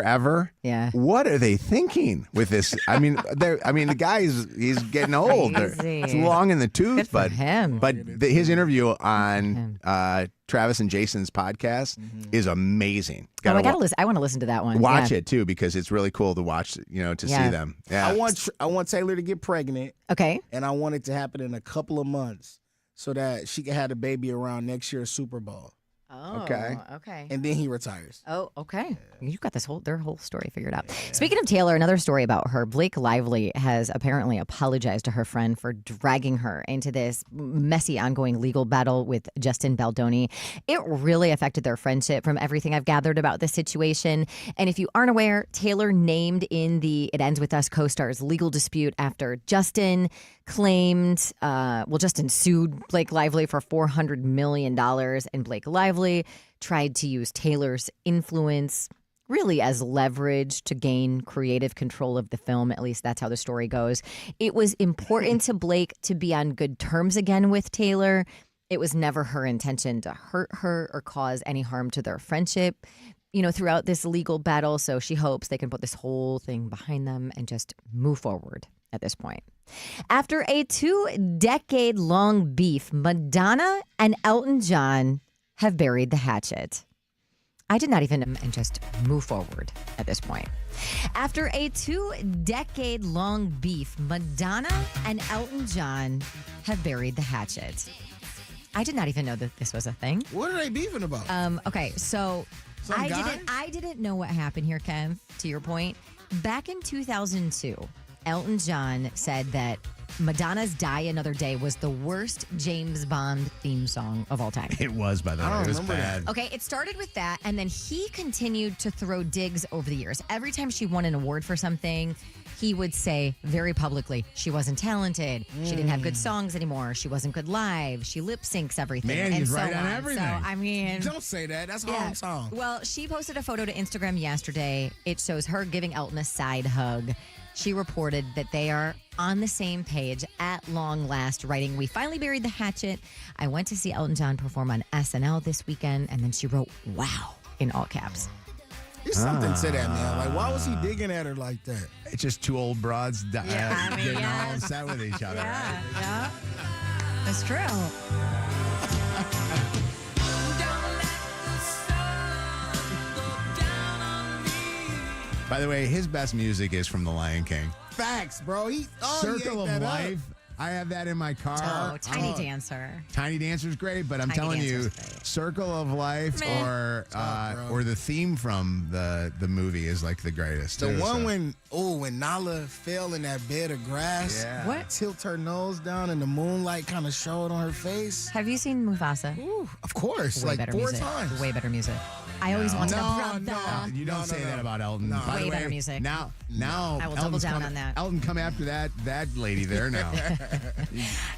ever. Yeah. What are they thinking with this? I mean, the guy he's getting old. It's long in the tooth, Good for but him. His interview on Travis and Jason's podcast is amazing. I gotta listen. I want to listen to that one. Watch it too, because it's really cool to watch. To see them. Yeah. I want Taylor to get pregnant. Okay. And I want it to happen in a couple of months so that she can have the baby around next year's Super Bowl. Oh, okay. And then he retires. Oh, okay. You got their whole story figured out. Speaking of Taylor, another story about her. Blake Lively has apparently apologized to her friend for dragging her into this messy ongoing legal battle with Justin Baldoni. It really affected their friendship from everything I've gathered about this situation. And if you aren't aware, Taylor named in the It Ends With Us co-stars legal dispute after Justin claimed, Justin sued Blake Lively for $400 million, and Blake Lively tried to use Taylor's influence really as leverage to gain creative control of the film. At least that's how the story goes. It was important to Blake to be on good terms again with Taylor. It was never her intention to hurt her or cause any harm to their friendship, throughout this legal battle. So she hopes they can put this whole thing behind them and just move forward at this point. After a 2-decade-long beef, Madonna and Elton John have buried the hatchet. I did not even and just move forward at this point. After a 2-decade-long beef, Madonna and Elton John have buried the hatchet. I did not even know that this was a thing. What are they beefing about? Okay, so Some guy? I didn't know what happened here, Kev, to your point. Back in 2002, Elton John said that Madonna's Die Another Day was the worst James Bond theme song of all time. It was, by the way. It was bad. Okay, it started with that, and then he continued to throw digs over the years. Every time she won an award for something, he would say very publicly, she wasn't talented. She didn't have good songs anymore. She wasn't good live. She lip syncs everything. Man, and he's so right on on. everything. So, I mean, Don't say that. That's a home song. well, she posted a photo to Instagram yesterday. It shows her giving Elton a side hug. She reported that they are on the same page at long last, writing, "We finally buried the hatchet. I went to see Elton John perform on SNL this weekend." And then she wrote, "Wow," in all caps. There's something to that, man. Like, why was he digging at her like that? It's just two old broads getting all upset with each other. Yeah, yeah. That's true. By the way, his best music is from The Lion King. Facts, bro. Circle of Life. I have that in my car. Oh, Tiny Dancer. Tiny Dancer's great, but I'm Tiny telling you, Dancer's great. Circle of Life or the theme from the movie is like the greatest. The too, one when Nala fell in that bed of grass. Yeah. What? Tilt her nose down and the moonlight kind of showed on her face. Have you seen Mufasa? Ooh, of course, Way like better 4 music. times. Way better music. I always wanted a brother. You don't say that about Elton. By the Way way, better music. Now I will double down on that. Elton, come after that lady there now.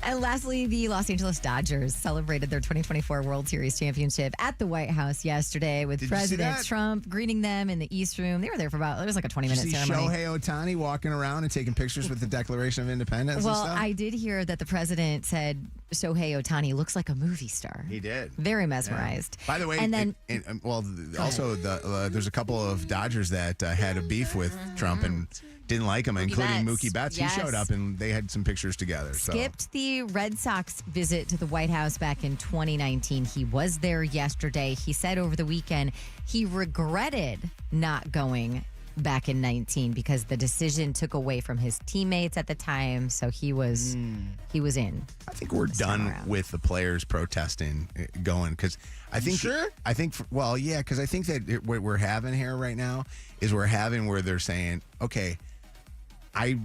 And lastly, the Los Angeles Dodgers celebrated their 2024 World Series championship at the White House yesterday with Did you see President that? Trump greeting them in the East Room. They were there for it was like a 20-minute Did you see ceremony. Shohei Ohtani walking around and taking pictures with the Declaration of Independence Well, and stuff? I did hear that the president said Shohei Ohtani looks like a movie star. He did. Very mesmerized. By the way, and then also there's a couple of Dodgers that had a beef with Trump and didn't like him, including Betts. Mookie Betts. Yes. He showed up and they had some pictures together. So. skipped the Red Sox visit to the White House back in 2019. He was there yesterday. He said over the weekend he regretted not going back in 19 because the decision took away from his teammates at the time. So he was in. I think we're done with the players protesting going because I think because I think that what we're having here right now is where they're saying, okay, I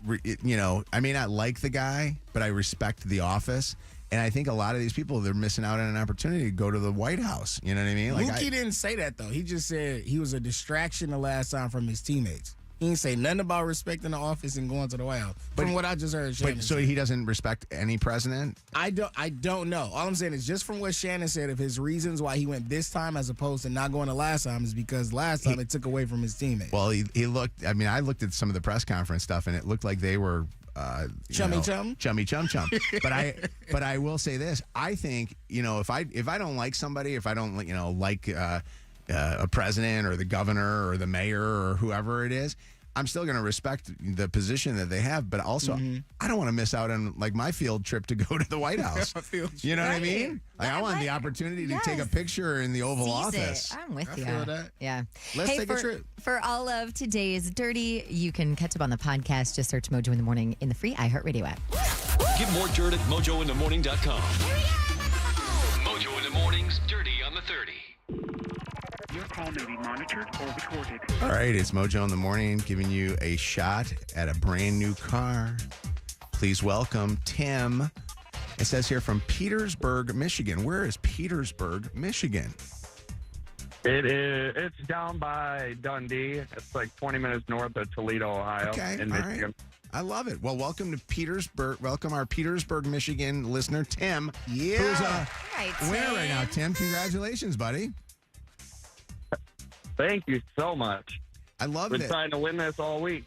may not like the guy, but I respect the office. And I think a lot of these people, they're missing out on an opportunity to go to the White House. You know what I mean? Mookie didn't say that, though. He just said he was a distraction the last time from his teammates. He didn't say nothing about respecting the office and going to the White House. From what I just heard Shannon so he doesn't respect any president? I don't know. All I'm saying is just from what Shannon said, of his reasons why he went this time as opposed to not going the last time is because last time it took away from his teammates. Well, he looked, I mean, I looked at some of the press conference stuff and it looked like they were chummy chum. But I will say this. I think, if I don't like somebody, if I don't, like a president or the governor or the mayor or whoever it is, I'm still going to respect the position that they have. But also, I don't want to miss out on like my field trip to go to the White House. You know what I mean? Like I want the opportunity to take a picture in the Oval Office. I'm with you. feel that. Yeah. Let's take a trip. For all of today's Dirty, you can catch up on the podcast. Just search Mojo in the Morning in the free iHeartRadio app. Get more dirt at mojointhemorning.com. Mojo in the Morning's Dirty on the 30. Your call may be monitored or recorded. All right, it's Mojo in the Morning giving you a shot at a brand new car. Please welcome Tim. It says here from Petersburg, Michigan. Where is Petersburg, Michigan? It's down by Dundee. It's like 20 minutes north of Toledo, Ohio, in Michigan. Right. I love it. Well, welcome to Petersburg. Welcome our Petersburg, Michigan listener, Tim. Yeah. Who's a winner right now. Tim, congratulations, buddy. Thank you so much. I love Been it. trying to win this all week.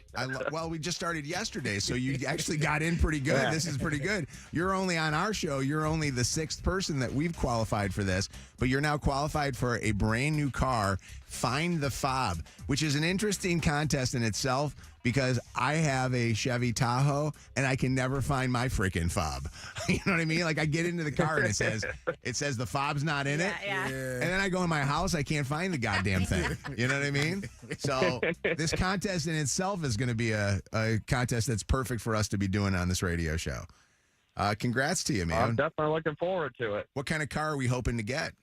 Well, we just started yesterday, so you actually got in pretty good. Yeah. This is pretty good. You're only on our show. You're only the 6th person that we've qualified for this, but you're now qualified for a brand new car Find the Fob, which is an interesting contest in itself because I have a Chevy Tahoe and I can never find my freaking fob. You know what I mean? Like I get into the car and it says the fob's not in it. Yeah. And then I go in my house, I can't find the goddamn thing. You know what I mean? So this contest in itself is going to be a contest that's perfect for us to be doing on this radio show. Congrats to you, man. I'm definitely looking forward to it. What kind of car are we hoping to get?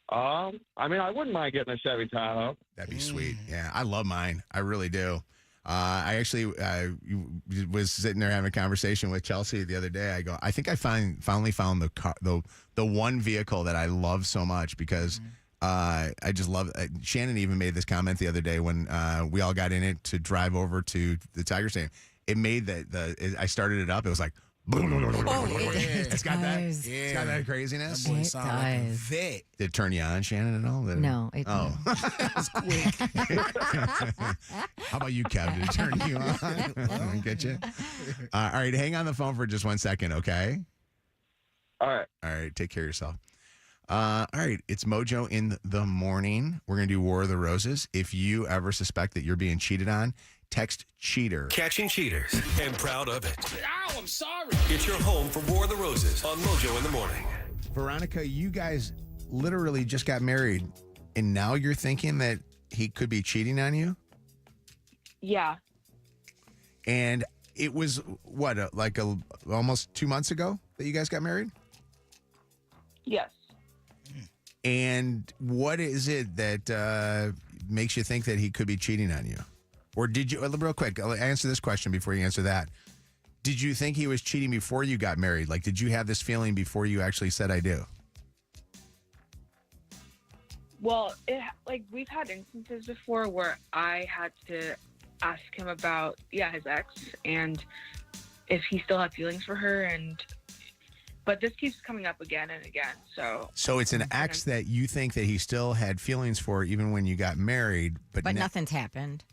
I mean, I wouldn't mind getting a Chevy Tahoe. That'd be sweet. Yeah, I love mine. I really do. I actually was sitting there having a conversation with Chelsea the other day. I go, I think I finally found the car, the one vehicle that I love so much because I just love. Shannon even made this comment the other day when we all got in it to drive over to the Tiger Stadium. It made I started it up. It was like. It's got that. It's got that craziness. That boy sound like a vet. Did it turn you on, Shannon, at all? No. That's quick. How about you, Kev? Did it turn you on? Get you? All right, hang on the phone for just 1 second, okay? All right, take care of yourself. All right, it's Mojo in the morning. We're going to do War of the Roses. If you ever suspect that you're being cheated on, text cheater. Catching cheaters and proud of it. Ow, I'm sorry. It's your home for War of the Roses on Mojo in the morning. Veronica, you guys literally just got married, and now you're thinking that he could be cheating on you? Yeah. And it was, what, almost 2 months ago that you guys got married? Yes. And what is it that makes you think that he could be cheating on you? Or did you, real quick, I'll answer this question before you answer that. Did you think he was cheating before you got married? Like, did you have this feeling before you actually said I do? Well, we've had instances before where I had to ask him about, his ex and if he still had feelings for her. But this keeps coming up again and again. So it's an ex that you think that he still had feelings for even when you got married. But nothing's happened.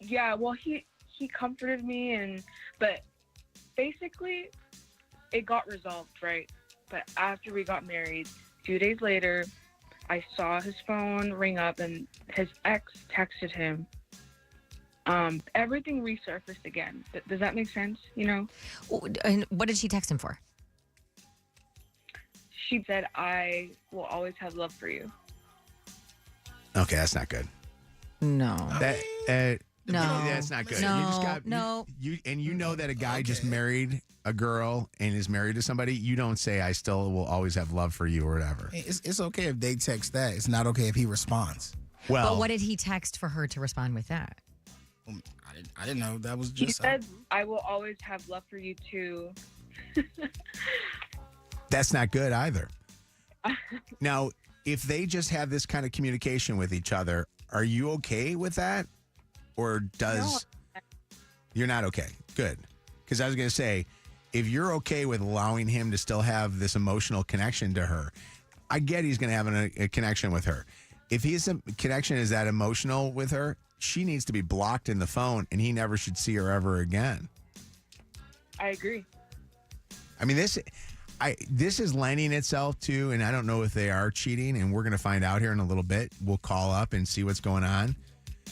Yeah, well, he comforted me, but basically it got resolved, right? But after we got married, a few days later, I saw his phone ring up and his ex texted him. Everything resurfaced again. Does that make sense? You know? And what did she text him for? She said, I will always have love for you. Okay, that's not good. No. No, that's not good. No, you just got you know that a guy just married a girl and is married to somebody. You don't say I still will always have love for you or whatever. It's okay if they text that. It's not okay if he responds. Well, but what did he text for her to respond with that? I didn't know that was just. He said, "I will always have love for you too." That's not good either. Now, if they just have this kind of communication with each other, are you okay with that? Or does you're not okay? Good. Because I was going to say, if you're okay with allowing him to still have this emotional connection to her, I get he's going to have a connection with her. If his connection is that emotional with her, she needs to be blocked in the phone and he never should see her ever again. I agree. I mean, this is lending itself to, and I don't know if they are cheating, and we're going to find out here in a little bit. We'll call up and see what's going on.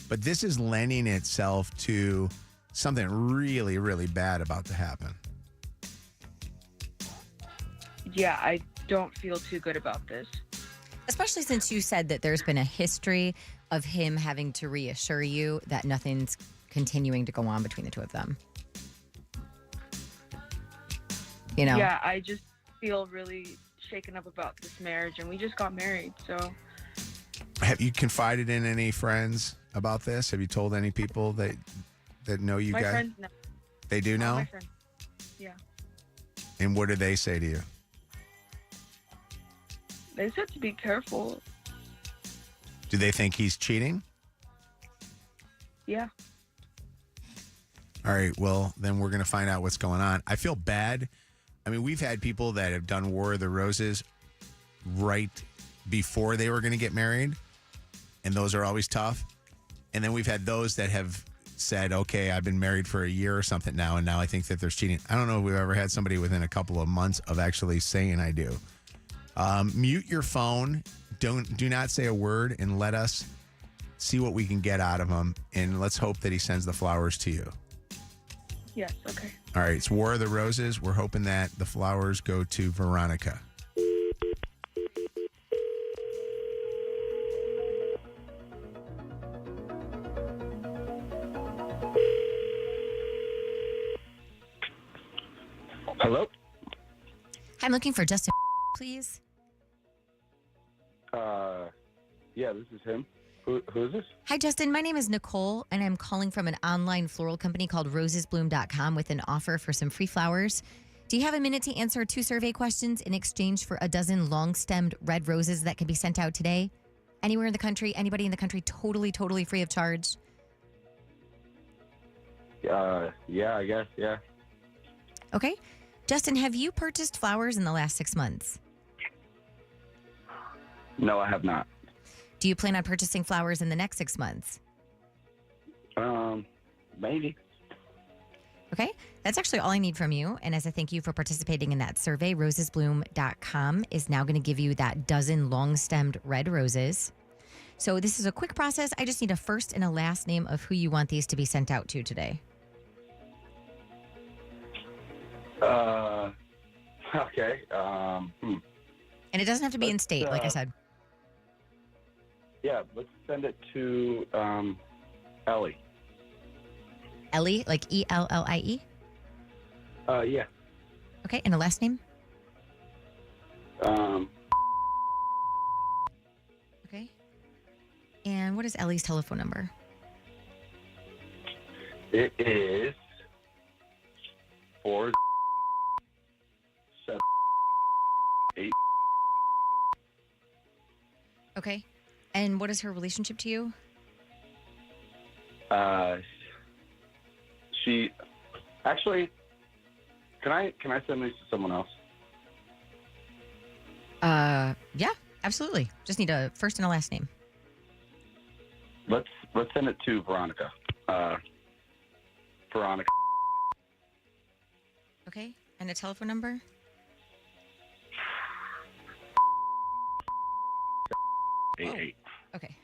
But this is lending itself to something really, really bad about to happen. Yeah, I don't feel too good about this. Especially since you said that there's been a history of him having to reassure you that nothing's continuing to go on between the two of them. You know? Yeah, I just feel really shaken up about this marriage, and we just got married, so. Have you confided in any friends about this? Have you told any people that know you guys? My friends know. They do know? My friends. Yeah. And what did they say to you? They said to be careful. Do they think he's cheating? Yeah. All right, well, then we're going to find out what's going on. I feel bad. I mean, we've had people that have done War of the Roses right before they were going to get married, and those are always tough. And then we've had those that have said, okay, I've been married for a year or something now, and now I think that there's cheating. I don't know if we've ever had somebody within a couple of months of actually saying I do. Mute your phone. do not say a word and let us see what we can get out of him. And let's hope that he sends the flowers to you. Yes, okay. All right, it's War of the Roses. We're hoping that the flowers go to Veronica. Hello? I'm looking for Justin, please. Yeah, this is him. Who is this? Hi, Justin. My name is Nicole, and I'm calling from an online floral company called rosesbloom.com with an offer for some free flowers. Do you have a minute to answer 2 survey questions in exchange for a dozen long-stemmed red roses that can be sent out today? Anywhere in the country, anybody in the country, totally free of charge. Yeah, I guess, yeah. Okay. Justin, have you purchased flowers in the last 6 months? No, I have not. Do you plan on purchasing flowers in the next 6 months? Maybe. Okay. That's actually all I need from you. And as a thank you for participating in that survey, rosesbloom.com is now going to give you that dozen long-stemmed red roses. So this is a quick process. I just need a first and a last name of who you want these to be sent out to today. Okay. And it doesn't have to be in state, like I said. Yeah, let's send it to Ellie. Ellie, like Ellie? Yeah. Okay, and a last name? Okay. And what is Ellie's telephone number? It is 4 7 8. Okay. And what is her relationship to you? She actually. Can I send these to someone else? Yeah, absolutely. Just need a first and a last name. Let's send it to Veronica. Veronica. Okay. And a telephone number? Eight. Okay.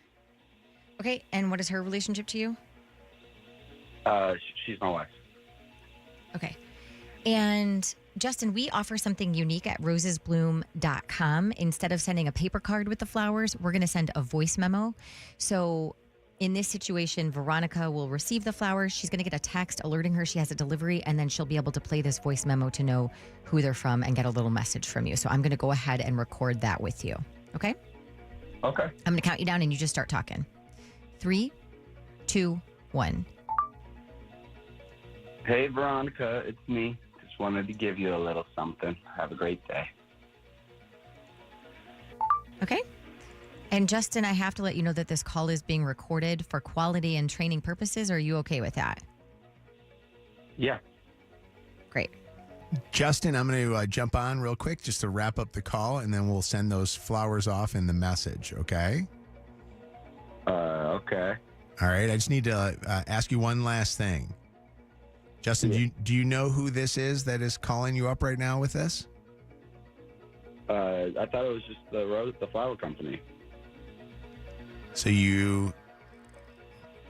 Okay. And what is her relationship to you? She's my wife. Okay. And Justin, we offer something unique at rosesbloom.com. Instead of sending a paper card with the flowers, we're going to send a voice memo. So in this situation, Veronica will receive the flowers. She's going to get a text alerting her she has a delivery, and then she'll be able to play this voice memo to know who they're from and get a little message from you. So I'm going to go ahead and record that with you. Okay? Okay. I'm going to count you down and you just start talking. 3, 2, 1. Hey, Veronica, it's me. Just wanted to give you a little something. Have a great day. Okay. And Justin, I have to let you know that this call is being recorded for quality and training purposes. Are you okay with that? Yeah. Great. Justin, I'm going to jump on real quick just to wrap up the call, and then we'll send those flowers off in the message, okay? Okay. All right. I just need to ask you one last thing. Justin, do you know who this is that is calling you up right now with this? I thought it was just the flower company. So you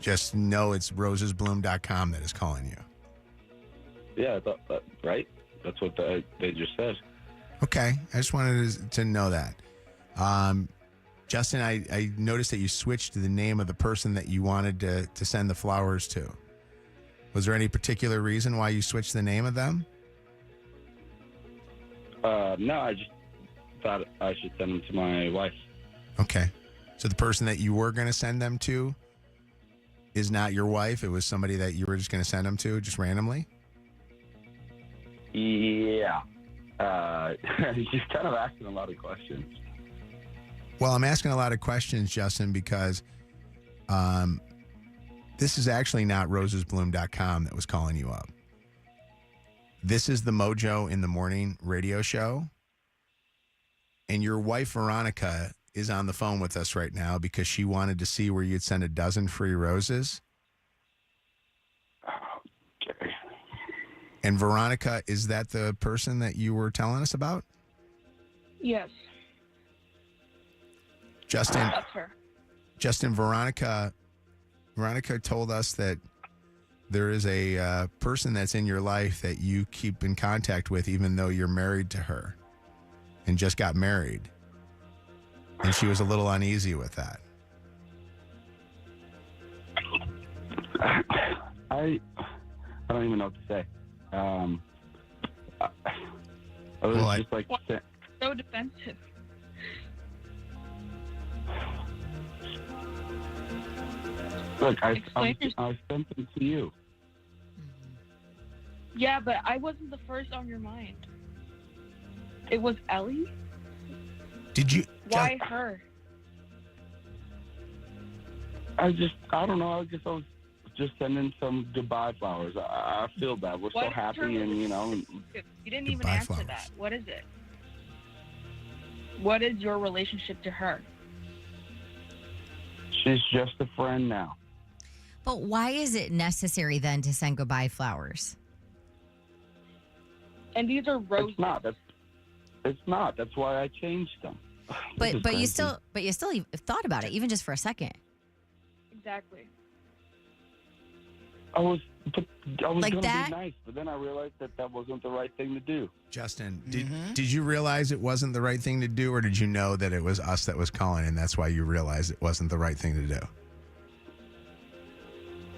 just know it's rosesbloom.com that is calling you. Yeah, I thought that, right? That's what they just said. Okay. I just wanted to know that. Justin, I noticed that you switched the name of the person that you wanted to send the flowers to. Was there any particular reason why you switched the name of them? No, I just thought I should send them to my wife. Okay. So the person that you were going to send them to is not your wife? It was somebody that you were just going to send them to just randomly? Yeah. She's kind of asking a lot of questions. Well, I'm asking a lot of questions, Justin, because this is actually not rosesbloom.com that was calling you up. This is the Mojo in the Morning radio show. And your wife, Veronica, is on the phone with us right now because she wanted to see where you'd send a dozen free roses. Okay. And Veronica, is that the person that you were telling us about? Yes. Justin, That's her. Veronica told us that there is a person that's in your life that you keep in contact with, even though you're married to her and just got married. And she was a little uneasy with that. I don't even know what to say. I was Well, just like, So defensive. look, I Explain sent them to you. Yeah, but I wasn't the first on your mind. It was Ellie? Did you? Why her? I don't know. I guess I was just sending some goodbye flowers. I feel bad. We're so What is happy, her and you know. You didn't even Goodbye answer flowers. that. What is it? What is your relationship to her? She's just a friend now. But why is it necessary then to send goodbye flowers? And these are roses. It's not. That's why I changed them. This is But you crazy. still thought about it, even just for a second. Exactly. I was Like gonna that? be nice, but then I realized that wasn't the right thing to do. Justin, did you realize it wasn't the right thing to do, or did you know that it was us that was calling and that's why you realized it wasn't the right thing to do?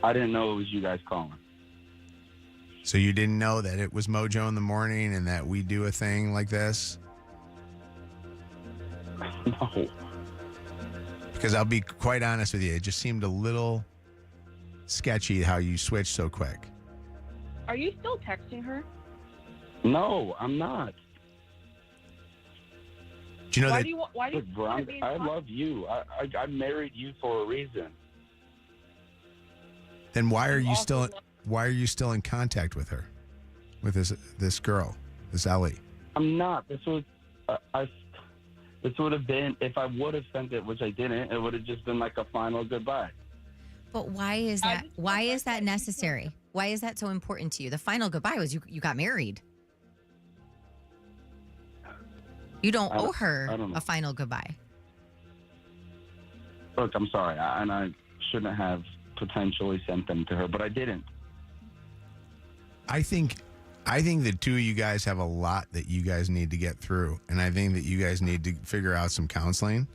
I didn't know it was you guys calling. So you didn't know that it was Mojo in the morning and that we do a thing like this? No. Because I'll be quite honest with you, it just seemed a little sketchy how you switched so quick. Are you still texting her? No, I'm not. Do you know Why that? do you want to Veronica, be in I contact? love you. I married you for a reason. Then why are you also still? love- Why are you still in contact with her, with this girl, this Ellie? I'm not. This would have been, if I would have sent it, which I didn't, it would have just been like a final goodbye. But why is that? Why is that necessary? Why is that so important to you? The final goodbye was you got married. You don't owe her I don't know. a final goodbye. Look, I'm sorry, and I shouldn't have potentially sent them to her, but I didn't. I think the two of you guys have a lot that you guys need to get through, and I think that you guys need to figure out some counseling.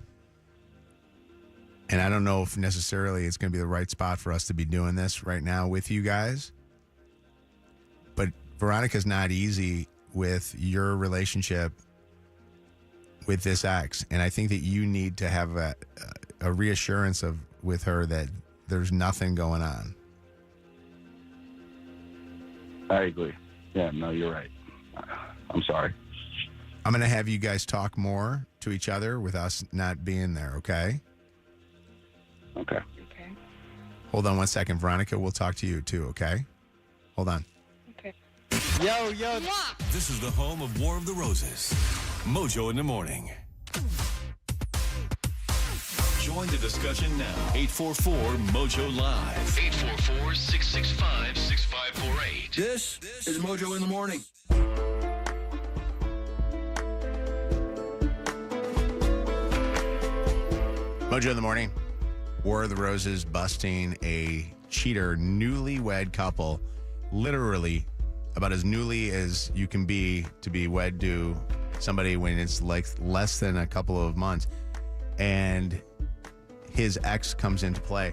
And I don't know if necessarily it's going to be the right spot for us to be doing this right now with you guys. But Veronica's not easy with your relationship with this ex, and I think that you need to have a reassurance with her that there's nothing going on. I agree. Yeah, no, you're right. I'm sorry. I'm going to have you guys talk more to each other with us not being there, okay? Okay. Okay. Hold on one second, Veronica. We'll talk to you too, okay? Hold on. Okay. Yo. This is the home of War of the Roses. Mojo in the morning. Join the discussion now. 844-MOJO Live. 844-665-6548. This is Mojo in the morning. Mojo in the morning. War of the Roses busting a cheater newlywed couple. Literally about as newly as you can be to be wed to somebody when it's like less than a couple of months. And his ex comes into play.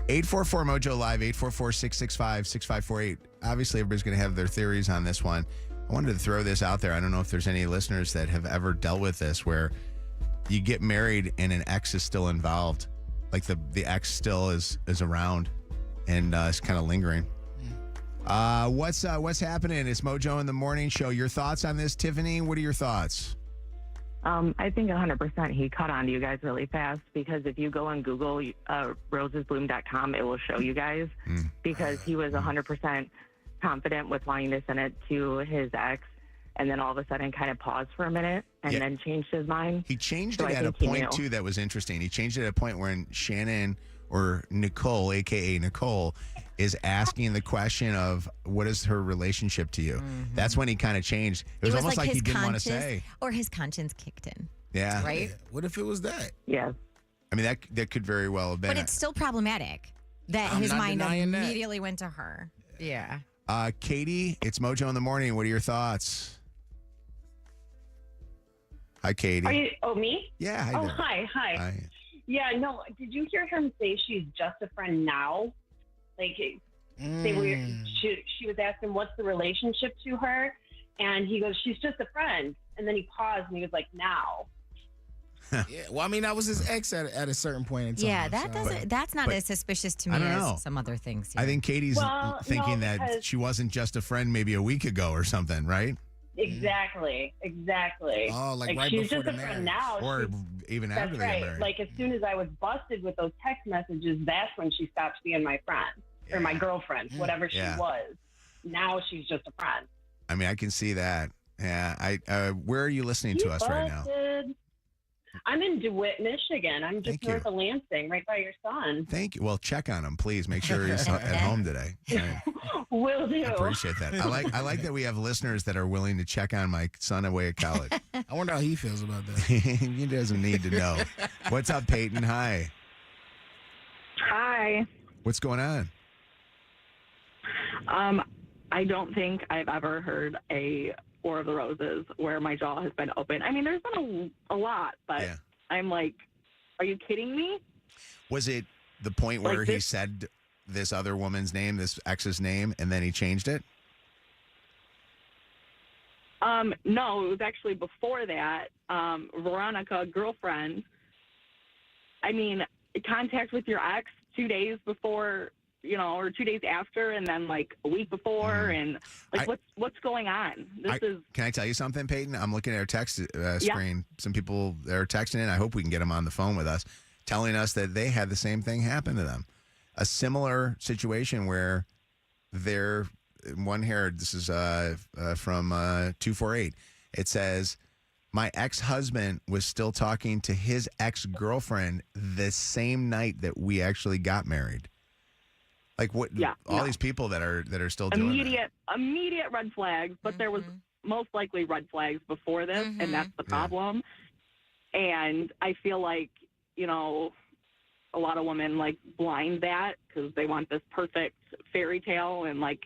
844-MOJO Live, 844-665-6548. Obviously, everybody's going to have their theories on this one. I wanted to throw this out there. I don't know if there's any listeners that have ever dealt with this where you get married and an ex is still involved. Like the ex still is around and it's kind of lingering. What's happening? It's Mojo in the Morning Show. Your thoughts on this, Tiffany? What are your thoughts? I think 100% he caught on to you guys really fast because if you go on Google, rosesbloom.com, it will show you guys because he was 100% confident with wanting to send it to his ex and then all of a sudden kind of paused for a minute and then changed his mind. He changed So it I at a think he point, knew. too, that was interesting. He changed it at a point when Shannon or Nicole, a.k.a. Nicole, is asking the question of what is her relationship to you? That's when he kind of changed. It was almost like he his didn't want to conscience- say. Or his conscience kicked in. Yeah. Right? What if it was that? Yes. I mean, that could very well have been. But it's still problematic that I'm his not mind denying that. immediately went to her. Yeah. Katie, it's Mojo in the morning. What are your thoughts? Hi, Katie. Me? Yeah. Hi Oh, there. hi. Yeah, no. Did you hear him say she's just a friend now? Like, she was asking what's the relationship to her, and he goes, she's just a friend. And then he paused and he was like, now. Yeah. Well, I mean, that was his ex at a certain point in time. Yeah, that so. doesn't. That's not as suspicious to me I don't know. as some other things. I think Katie's Well, thinking no, that because- she wasn't just a friend maybe a week ago or something, right? Exactly. Oh, like right she's before just the a friend marriage. now. Or She's- even That's after they right. got married. Like, as soon as I was busted with those text messages, that's when she stopped being my friend or my girlfriend, whatever she Yeah. was. Now she's just a friend. I mean, I can see that. Yeah. Where are you listening to us right now? Busted. I'm in DeWitt, Michigan. I'm just Thank you. north of Lansing, right by your son. Thank you. Well, check on him, please. Make sure he's at home today. Right. Will do. I appreciate that. I like that we have listeners that are willing to check on my son away at college. I wonder how he feels about that. He doesn't need to know. What's up, Peyton? Hi. Hi. What's going on? I don't think I've ever heard a War of the Roses where my jaw has been open. I mean, there's been a lot, but I'm like, are you kidding me? Was it the point where Like he this- said this other woman's name, this ex's name, and then he changed it? No, it was actually before that. Veronica, girlfriend. I mean, contact with your ex 2 days before, or 2 days after, and then like a week before, and like what's going on? Can I tell you something, Peyton? I'm looking at our text screen. Some people are texting in. I hope we can get them on the phone with us, telling us that they had the same thing happen to them. A similar situation where they're one here. This is from 248. It says, my ex-husband was still talking to his ex-girlfriend the same night that we actually got married. Like what? Yeah, all no. these people that are still doing that. Immediate red flags, but there was most likely red flags before this, and that's the problem. And I feel like, a lot of women like blind that because they want this perfect fairy tale, and like,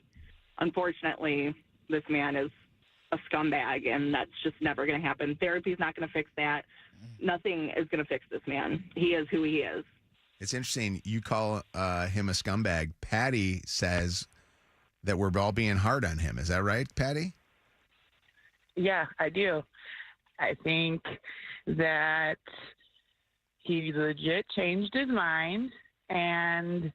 unfortunately, this man is a scumbag, and that's just never going to happen. Therapy's not going to fix that. Nothing is going to fix this man. He is who he is. It's interesting. You call him a scumbag. Patty says that we're all being hard on him. Is that right, Patty? Yeah, I do. I think that he legit changed his mind, and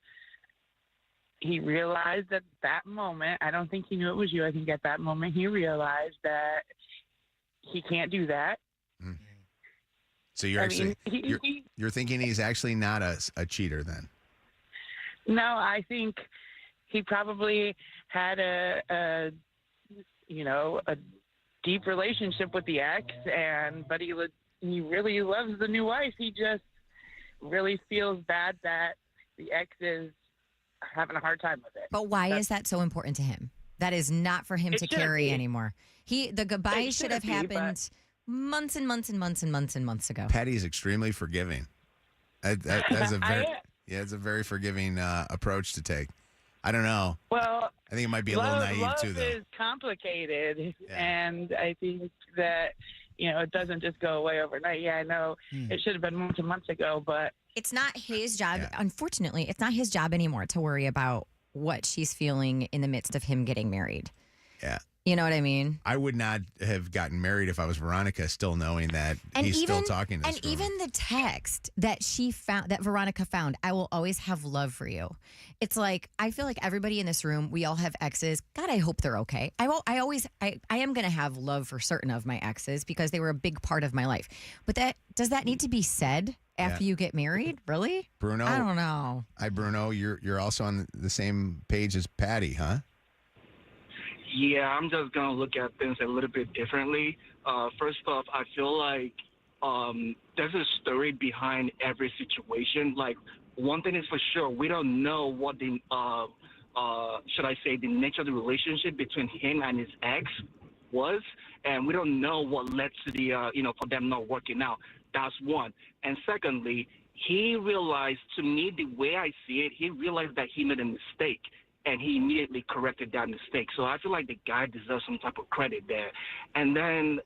he realized at that moment, I don't think he knew it was you. I think at that moment he realized that he can't do that. So you're you're thinking he's actually not a cheater then? No, I think he probably had a deep relationship with the ex, but he really loves the new wife. He just really feels bad that the ex is having a hard time with it. But why is that so important to him? That is not for him It to shouldn't carry be. anymore. The goodbye It should have shouldn't be, happened months and months and months and months and months ago. Patty's extremely forgiving. That's a very it's a very forgiving approach to take. I don't know. Well, I think it might be a little naive love too, though. is complicated, and I think that it doesn't just go away overnight. Yeah, I know it should have been months and months ago, but It's not his job. Unfortunately, it's not his job anymore to worry about what she's feeling in the midst of him getting married. Yeah. You know what I mean? I would not have gotten married if I was Veronica, still knowing that he's still talking to this girl. even the text that she found, that Veronica found, I will always have love for you. It's like, I feel like everybody in this room, we all have exes. God, I hope they're okay. I am going to have love for certain of my exes because they were a big part of my life. But does that need to be said after you get married? Really? Bruno? I don't know. Hi, Bruno. You're also on the same page as Patty, huh? Yeah, I'm just going to look at things a little bit differently. First off, I feel like there's a story behind every situation. Like, one thing is for sure, we don't know what the nature of the relationship between him and his ex. was, and we don't know what led to the, for them not working out. That's one. And secondly, he realized, to me, the way I see it, he realized that he made a mistake, and he immediately corrected that mistake. So I feel like the guy deserves some type of credit there. And then,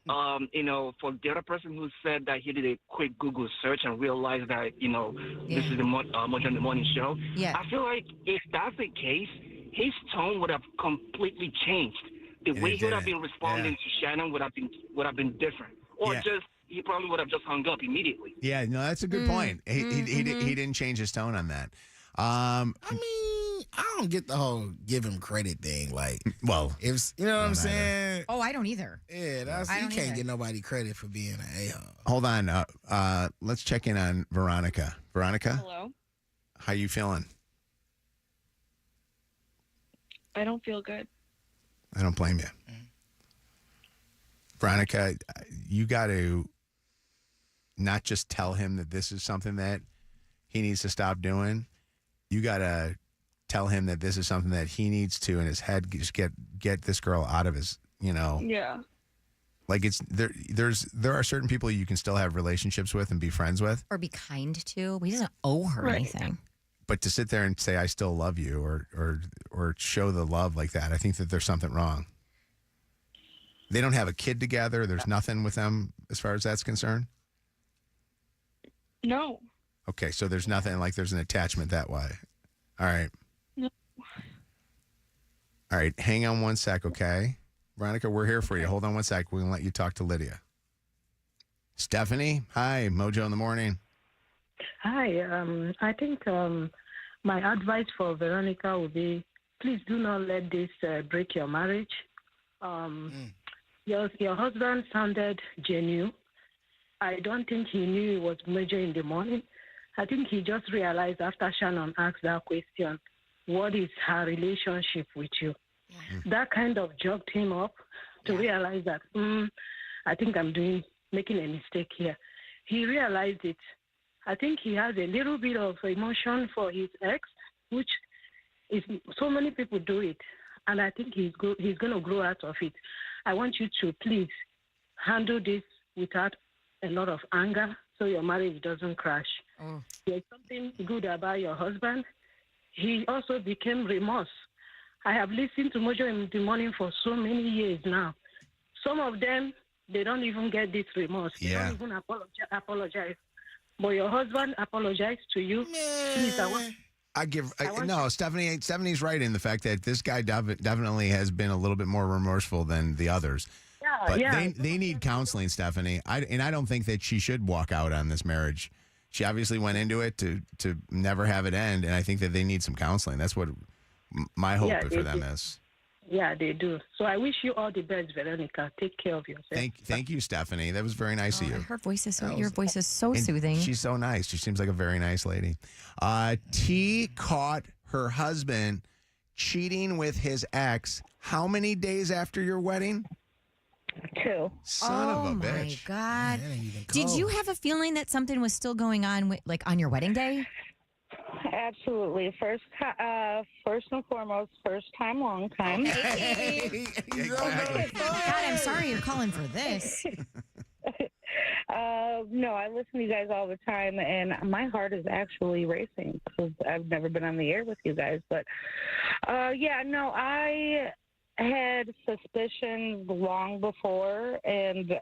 for the other person who said that he did a quick Google search and realized that, this is the Mojo in the Morning show, I feel like if that's the case, his tone would have completely changed. The way he would have been responding to Shannon would have been different. Or he probably would have just hung up immediately. Yeah, no, that's a good point. He didn't change his tone on that. I mean, I don't get the whole give him credit thing. Like, well, if you know what I'm saying. Oh, I don't either. Yeah, you can't get nobody credit for being an a-hole. Hold on. Let's check in on Veronica. Veronica? Hello. How you feeling? I don't feel good. I don't blame you. Veronica, you got to not just tell him that this is something that he needs to stop doing. You got to tell him that this is something that he needs to, in his head, just get this girl out of his, Yeah. Like there are certain people you can still have relationships with and be friends with. Or be kind to. He doesn't owe her anything. But to sit there and say, I still love you, or show the love like that, I think that there's something wrong. They don't have a kid together. There's nothing with them as far as that's concerned? No. Okay, so there's nothing, like there's an attachment that way. All right. No. All right, hang on one sec, okay? Veronica, we're here for you. Hold on one sec. We're going to let you talk to Lydia. Stephanie, hi, Mojo in the Morning. Hi, I think my advice for Veronica would be, please do not let this break your marriage. Your husband sounded genuine. I don't think he knew it was Mojo in the Morning. I think he just realized after Shannon asked that question, what is her relationship with you? That kind of jogged him up to realize that, I think I'm making a mistake here. He realized it. I think he has a little bit of emotion for his ex, which is so many people do it, and I think he's going to grow out of it. I want you to please handle this without a lot of anger, so your marriage doesn't crash. There's something good about your husband. He also became remorse. I have listened to Mojo in the Morning for so many years now. Some of them, they don't even get this remorse. They don't even apologize. But your husband apologized to you. Please, no, Stephanie's right in the fact that this guy definitely has been a little bit more remorseful than the others. But they need counseling, Stephanie. I don't think that she should walk out on this marriage. She obviously went into it to never have it end, and I think that they need some counseling. That's what my hope for them is. Yeah, they do. So I wish you all the best, Veronica. Take care of yourself. Thank you, Stephanie. That was very nice of you. Her voice is your voice is so soothing. She's so nice. She seems like a very nice lady. T caught her husband cheating with his ex. How many days after your wedding? 2. Son of a bitch. Oh, my God. Did you have a feeling that something was still going on, on your wedding day? Absolutely. First and foremost, first time, long time. God, I'm sorry you're calling for this. No, I listen to you guys all the time, and my heart is actually racing because I've never been on the air with you guys. But, I had suspicions long before, and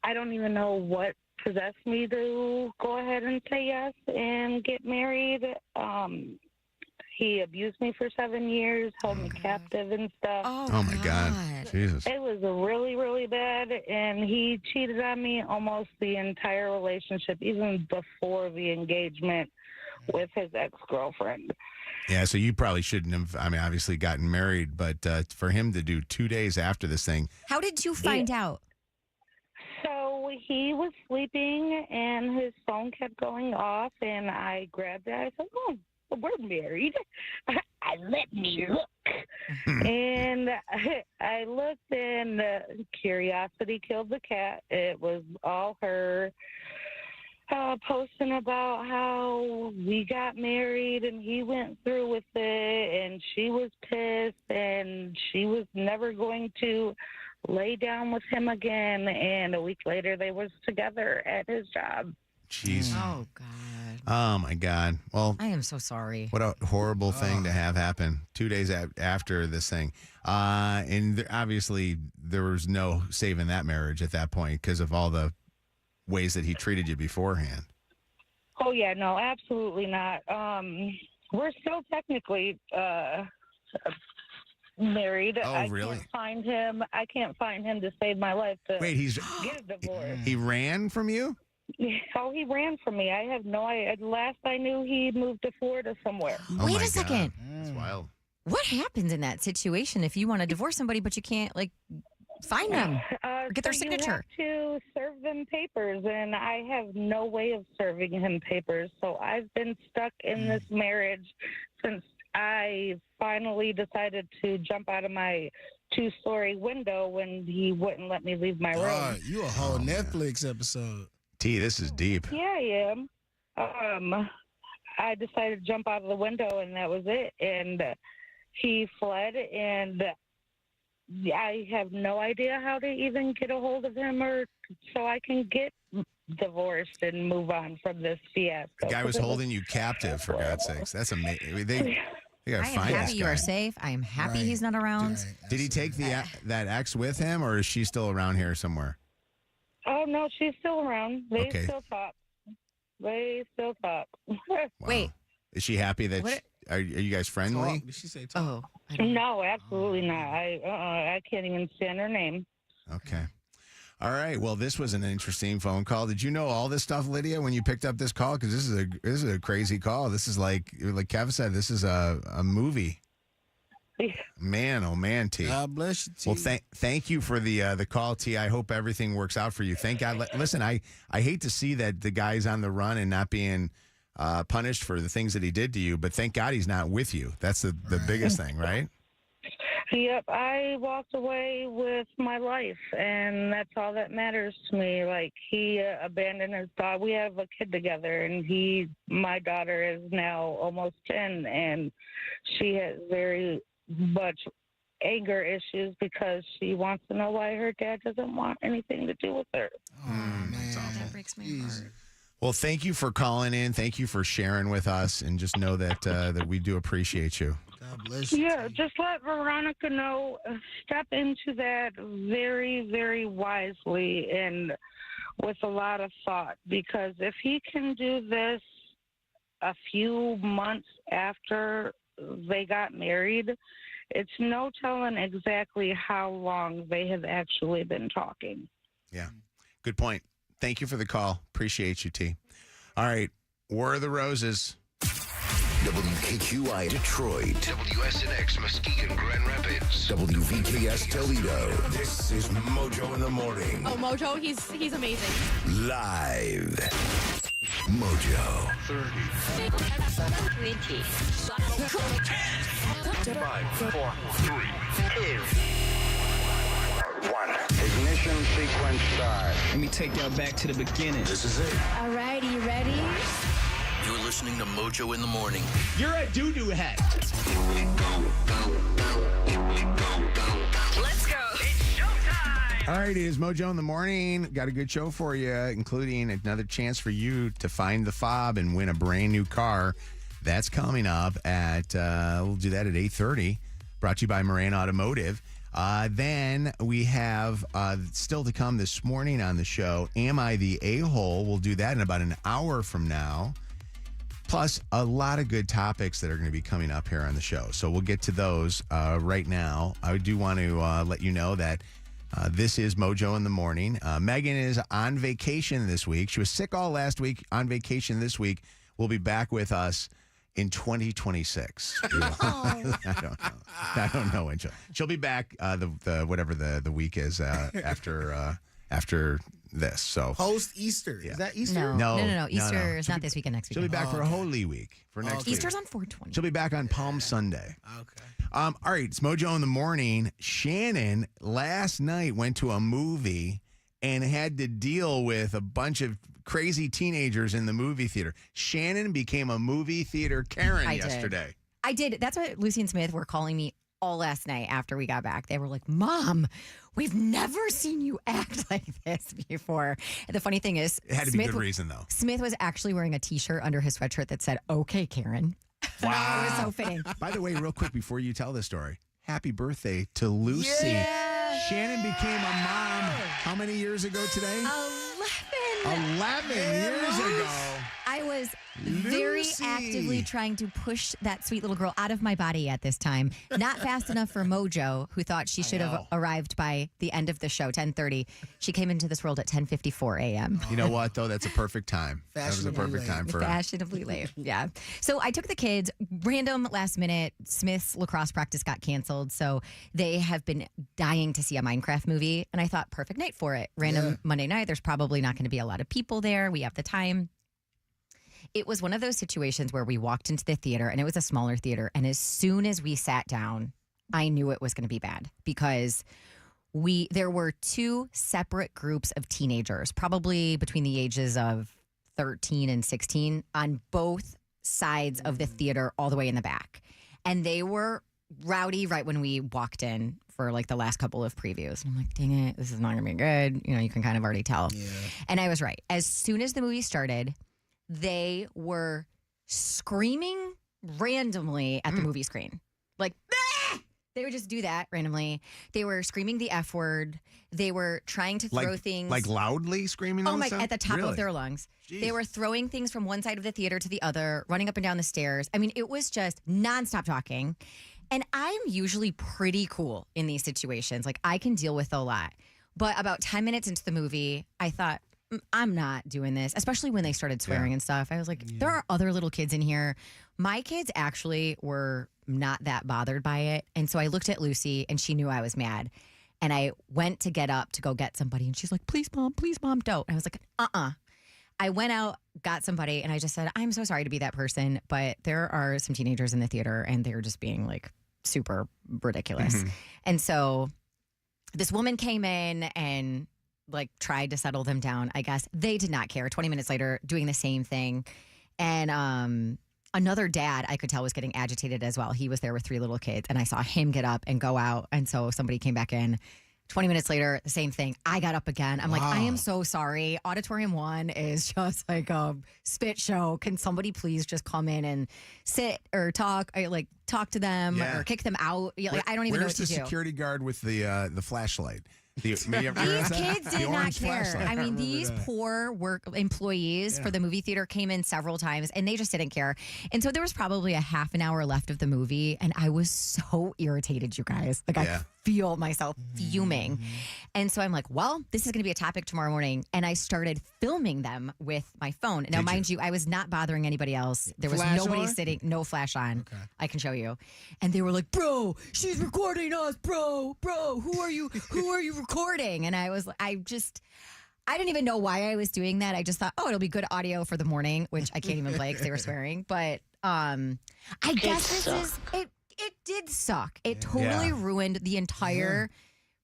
I don't even know what possessed me to go ahead and say yes and get married. He abused me for 7 years, held me captive and stuff. Oh my God. Jesus. It was really, really bad, and he cheated on me almost the entire relationship, even before the engagement with his ex-girlfriend. Yeah, so you probably shouldn't have, obviously gotten married, but for him to do 2 days after this thing. How did you find out? So he was sleeping, and his phone kept going off, and I grabbed it. I said, we're married. Let me look. And I looked, and curiosity killed the cat. It was all her posting about how we got married and he went through with it, and she was pissed, and she was never going to lay down with him again, and a week later they was together at his job. Jeez. Oh, God. Oh, my God. Well, I am so sorry. what a horrible thing to have happen 2 days after this thing. And obviously, there was no saving that marriage at that point because of all the ways that he treated you beforehand. Oh, yeah, no, absolutely not. We're still technically married. Oh, really? I can't find him to save my life to Wait, get a divorce. He ran from you? Oh, he ran from me. I have no idea. Last I knew, he moved to Florida somewhere. Oh, Wait my a second. God. That's wild. What happens in that situation if you want to divorce somebody but you can't like find them or get their signature? You have to serve them papers, and I have no way of serving him papers. So I've been stuck in this marriage since I finally decided to jump out of my 2-story window when he wouldn't let me leave my room. You a whole Netflix episode. T, this is deep. Yeah, I am. I decided to jump out of the window, and that was it. And he fled, and I have no idea how to even get a hold of him or so I can get divorced and move on from this fiasco. The guy was holding you captive, for God's sakes. That's amazing. They gotta I am find happy this you guy. are safe. I am happy he's not around. Did he take that ex with him, or is she still around here somewhere? Oh, no, she's still around. They Okay. still talk. They still talk. Wait. Is she happy that? What- Are you guys friendly? Did she say talk? No, absolutely not. I can't even stand her name. Okay. All right. Well, this was an interesting phone call. Did you know all this stuff, Lydia, when you picked up this call? Because this is a crazy call. This is like Kevin said. This is a movie. Man, oh man, T. God bless you, T. Well, thank you for the call, T. I hope everything works out for you. Thank God. Listen, I hate to see that the guy's on the run and not being punished for the things that he did to you, but thank God he's not with you. That's the biggest thing, right? Yep, I walked away with my life, and that's all that matters to me. Like, he abandoned his daughter. We have a kid together, and my daughter is now almost 10, and she has very much anger issues because she wants to know why her dad doesn't want anything to do with her. That breaks my heart. Well, thank you for calling in. Thank you for sharing with us, and just know that that we do appreciate you. God bless you. Yeah, just let Veronica know. Step into that very, very wisely and with a lot of thought, because if he can do this a few months after they got married, it's no telling exactly how long they have actually been talking. Yeah. Good point. Thank you for the call. Appreciate you, T. All right. War of the Roses. WKQI Detroit. WSNX Muskegon Grand Rapids. WVKS Toledo. This is Mojo in the Morning. Oh, Mojo, he's amazing. Live. Mojo. 30. 5, 4, 3, 2, 1. Ignition sequence start. Let me take y'all back to the beginning. This is it. All right, you ready? You're listening to Mojo in the Morning. You're a doo-doo head. Let's go. It's showtime. All right, it is Mojo in the Morning. Got a good show for you, including another chance for you to find the fob and win a brand new car. That's coming up at, we'll do that at 8:30. Brought to you by Moran Automotive. Then we have still to come this morning on the show, Am I the A-Hole? We'll do that in about an hour from now. Plus, a lot of good topics that are going to be coming up here on the show. So we'll get to those right now. I do want to let you know that this is Mojo in the Morning. Megan is on vacation this week. She was sick all last week, on vacation this week. Will be back with us in 2026. I don't know when she'll be back. The whatever the week is after this. So Post Easter. Is that Easter? No. Easter is not this weekend. Next week. She'll be back for a Holy Week for next week. Easter's on 4/20. She'll be back on Palm Sunday. Okay. All right, it's Mojo in the Morning. Shannon last night went to a movie and had to deal with a bunch of crazy teenagers in the movie theater. Shannon became a movie theater Karen yesterday. I did. That's what Lucy and Smith were calling me all last night after we got back. They were like, Mom, we've never seen you act like this before. And the funny thing is, It had to be a good reason, though. Smith was actually wearing a T-shirt under his sweatshirt that said, "Okay, Karen." Wow. It was so fitting. By the way, real quick before you tell this story, happy birthday to Lucy. Yeah. Shannon became a mom how many years ago today? 11 years ago. I was very Lucy. actively trying to push that sweet little girl out of my body at this time. Not fast enough for Mojo, who thought she should have arrived by the end of the show, 10:30. She came into this world at 10:54 a.m. You know what, though? That's a perfect time. That was a perfect time for her. Fashionably late. Yeah. So I took the kids, random last minute. Smith's lacrosse practice got canceled. So they have been dying to see a Minecraft movie. And I thought, perfect night for it. Random Monday night. There's probably not going to be a lot of people there. We have the time. It was one of those situations where we walked into the theater, and it was a smaller theater. And as soon as we sat down, I knew it was going to be bad because there were two separate groups of teenagers, probably between the ages of 13 and 16, on both sides of the theater, all the way in the back. And they were rowdy right when we walked in for like the last couple of previews. And I'm like, dang it, this is not going to be good. You know, you can kind of already tell. Yeah. And I was right. As soon as the movie started, they were screaming randomly at the movie screen. Like, "Ah!" They would just do that randomly. They were screaming the F word. They were trying to throw things. Like loudly screaming? Oh my, at the top of their lungs. Jeez. They were throwing things from one side of the theater to the other, running up and down the stairs. I mean, it was just nonstop talking. And I'm usually pretty cool in these situations. Like, I can deal with a lot. But about 10 minutes into the movie, I thought, I'm not doing this, especially when they started swearing and stuff. I was like, there are other little kids in here. My kids actually were not that bothered by it. And so I looked at Lucy and she knew I was mad. And I went to get up to go get somebody. And she's like, please, mom, don't. And I was like, I went out, got somebody, and I just said, I'm so sorry to be that person, but there are some teenagers in the theater and they're just being like super ridiculous. Mm-hmm. And so this woman came in and like tried to settle them down. I guess they did not care. 20 minutes later, doing the same thing. And another dad I could tell was getting agitated as well. He was there with 3 little kids, and I saw him get up and go out. And so somebody came back in. 20 minutes later, the same thing. I got up again. I'm like, I am so sorry. Auditorium 1 is just like a spit show. Can somebody please just come in and sit or talk, or like talk to them or kick them out? Like, I don't even know what to do. Where's the security guard with the flashlight? These kids did not care. I mean, these poor work employees for the movie theater came in several times and they just didn't care. And so there was probably a half an hour left of the movie, and I was so irritated, you guys. Like, I feel myself fuming. And so I'm like, well, this is going to be a topic tomorrow morning. And I started filming them with my phone. Now, mind you, I was not bothering anybody else. There was nobody sitting, no flash on. Okay. I can show you. And they were like, bro, she's recording us, bro, who are you recording? And I didn't even know why I was doing that. I just thought, it'll be good audio for the morning, which I can't even play because they were swearing. But I guess it did suck. It totally ruined the entire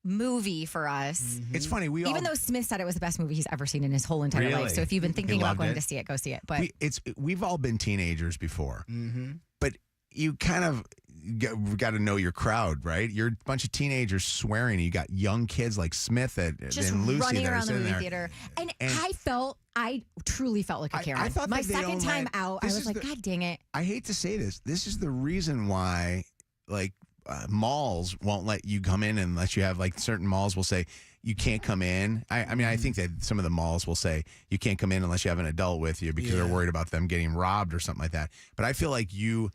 movie for us. Mm-hmm. It's funny. Even though Smith said it was the best movie he's ever seen in his whole entire life. So if you've been thinking about going to see it, go see it. But we've all been teenagers before. Mm-hmm. But you kind of got to know your crowd, right? You're a bunch of teenagers swearing. You got young kids like Smith and Lucy running that are around the sitting movie there. theater. And I truly felt like a Karen. I thought my that they second don't time let- out, I this was is like, God dang it. I hate to say this. This is the reason why, like, malls won't let you come in unless you have, like, certain malls will say you can't come in. I mean, I think that some of the malls will say you can't come in unless you have an adult with you because they're worried about them getting robbed or something like that. But I feel like you're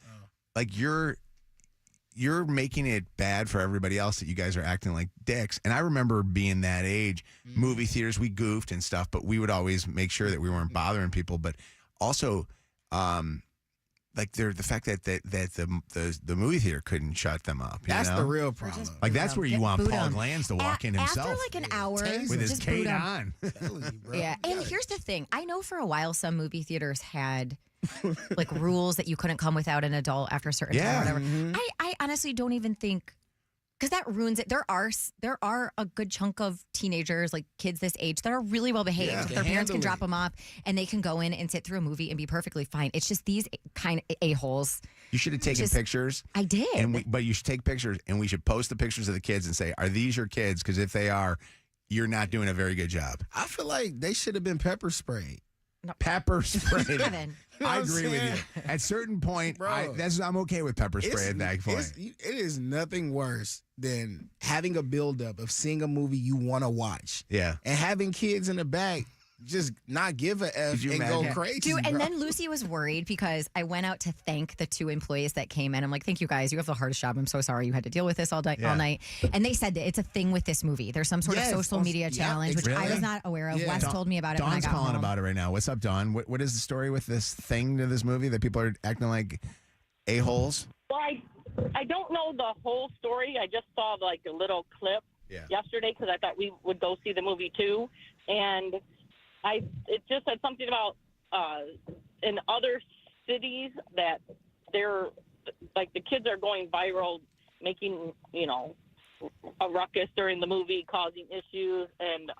making it bad for everybody else that you guys are acting like dicks. And I remember being that age, movie theaters, we goofed and stuff, but we would always make sure that we weren't bothering people. But also, like the fact that the movie theater couldn't shut them up. That's the real problem. Like, that's where you want boot Paul 'em. Glanz to walk in himself. After like an hour, with his just boot cane 'em. on. Yeah, and here's the thing. I know for a while some movie theaters had like rules that you couldn't come without an adult after a certain time or whatever. Mm-hmm. I honestly don't even think Because that ruins it. There are a good chunk of teenagers, like kids this age, that are really well behaved. Yeah, Their parents can drop them off, and they can go in and sit through a movie and be perfectly fine. It's just these kind of a-holes. You should have taken pictures. I did. But you should take pictures, and we should post the pictures of the kids and say, "Are these your kids?" Because if they are, you're not doing a very good job. I feel like they should have been pepper sprayed. Pepper spray. Kevin. I agree with you. At certain point, I'm okay with pepper spray at that point. It is nothing worse than having a buildup of seeing a movie you want to watch. Yeah. And having kids in the back just not give a F and go crazy. Dude, and then Lucy was worried because I went out to thank the 2 employees that came in. I'm like, thank you guys. You have the hardest job. I'm so sorry you had to deal with this all night. And they said that it's a thing with this movie. There's some sort of social media challenge, which I was not aware of. Wes told me about it when I Dawn's got calling home. about it right now. What's up, Dawn? What is the story with this thing to this movie that people are acting like a-holes? Well, I don't know the whole story. I just saw like a little clip yesterday because I thought we would go see the movie too. And it just said something about in other cities that they're like the kids are going viral, making a ruckus during the movie, causing issues. And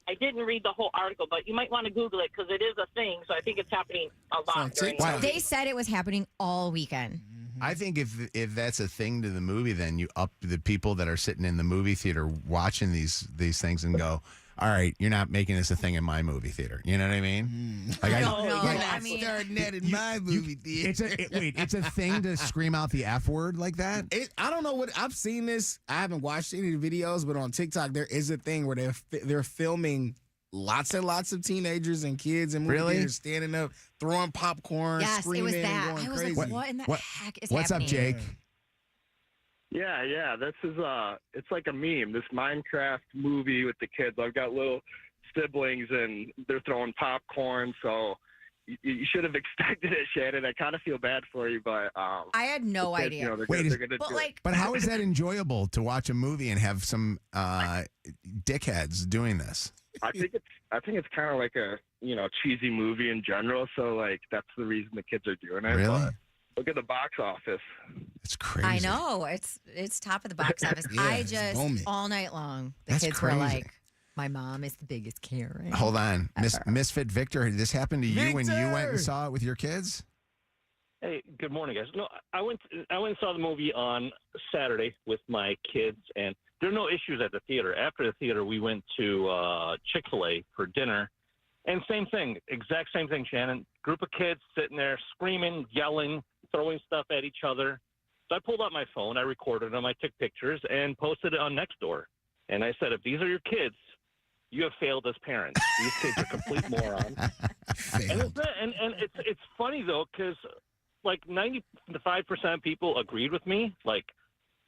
I didn't read the whole article, but you might want to Google it because it is a thing. So I think it's happening a lot. They said it was happening all weekend. I think if that's a thing to the movie, then you up the people that are sitting in the movie theater watching these things and go, all right, you're not making this a thing in my movie theater. You know what I mean? Like you're not starting that in my movie theater. It's a thing to scream out the F word like that? I don't know what I've seen this. I haven't watched any of the videos, but on TikTok there is a thing where they're filming lots and lots of teenagers and kids and movie theaters standing up, throwing popcorn, screaming, it was that. going I was crazy. like, what in the heck is What's happening? up, Jake? Yeah. This is it's like a meme. This Minecraft movie with the kids. I've got little siblings and they're throwing popcorn. So you should have expected it, Shannon. I kind of feel bad for you, but I had no idea. But how is that enjoyable to watch a movie and have some dickheads doing this? I think it's kind of like a cheesy movie in general. So like that's the reason the kids are doing it. Really? But look at the box office. It's crazy. I know. It's top of the box office. I just, all night long, the That's kids crazy. were like, my mom is the biggest Karen. Hold on. Misfit Victor, did this happen to you when you Victor! went and saw it with your kids? Hey, good morning, guys. No, I went and saw the movie on Saturday with my kids, and there are no issues at the theater. After the theater, we went to Chick-fil-A for dinner, and same thing, exact same thing, Shannon. Group of kids sitting there screaming, yelling, throwing stuff at each other. So I pulled out my phone, I recorded them, I took pictures, and posted it on Nextdoor. And I said, if these are your kids, you have failed as parents. These kids are complete morons. And it's funny, though, because like 95% of people agreed with me. Like,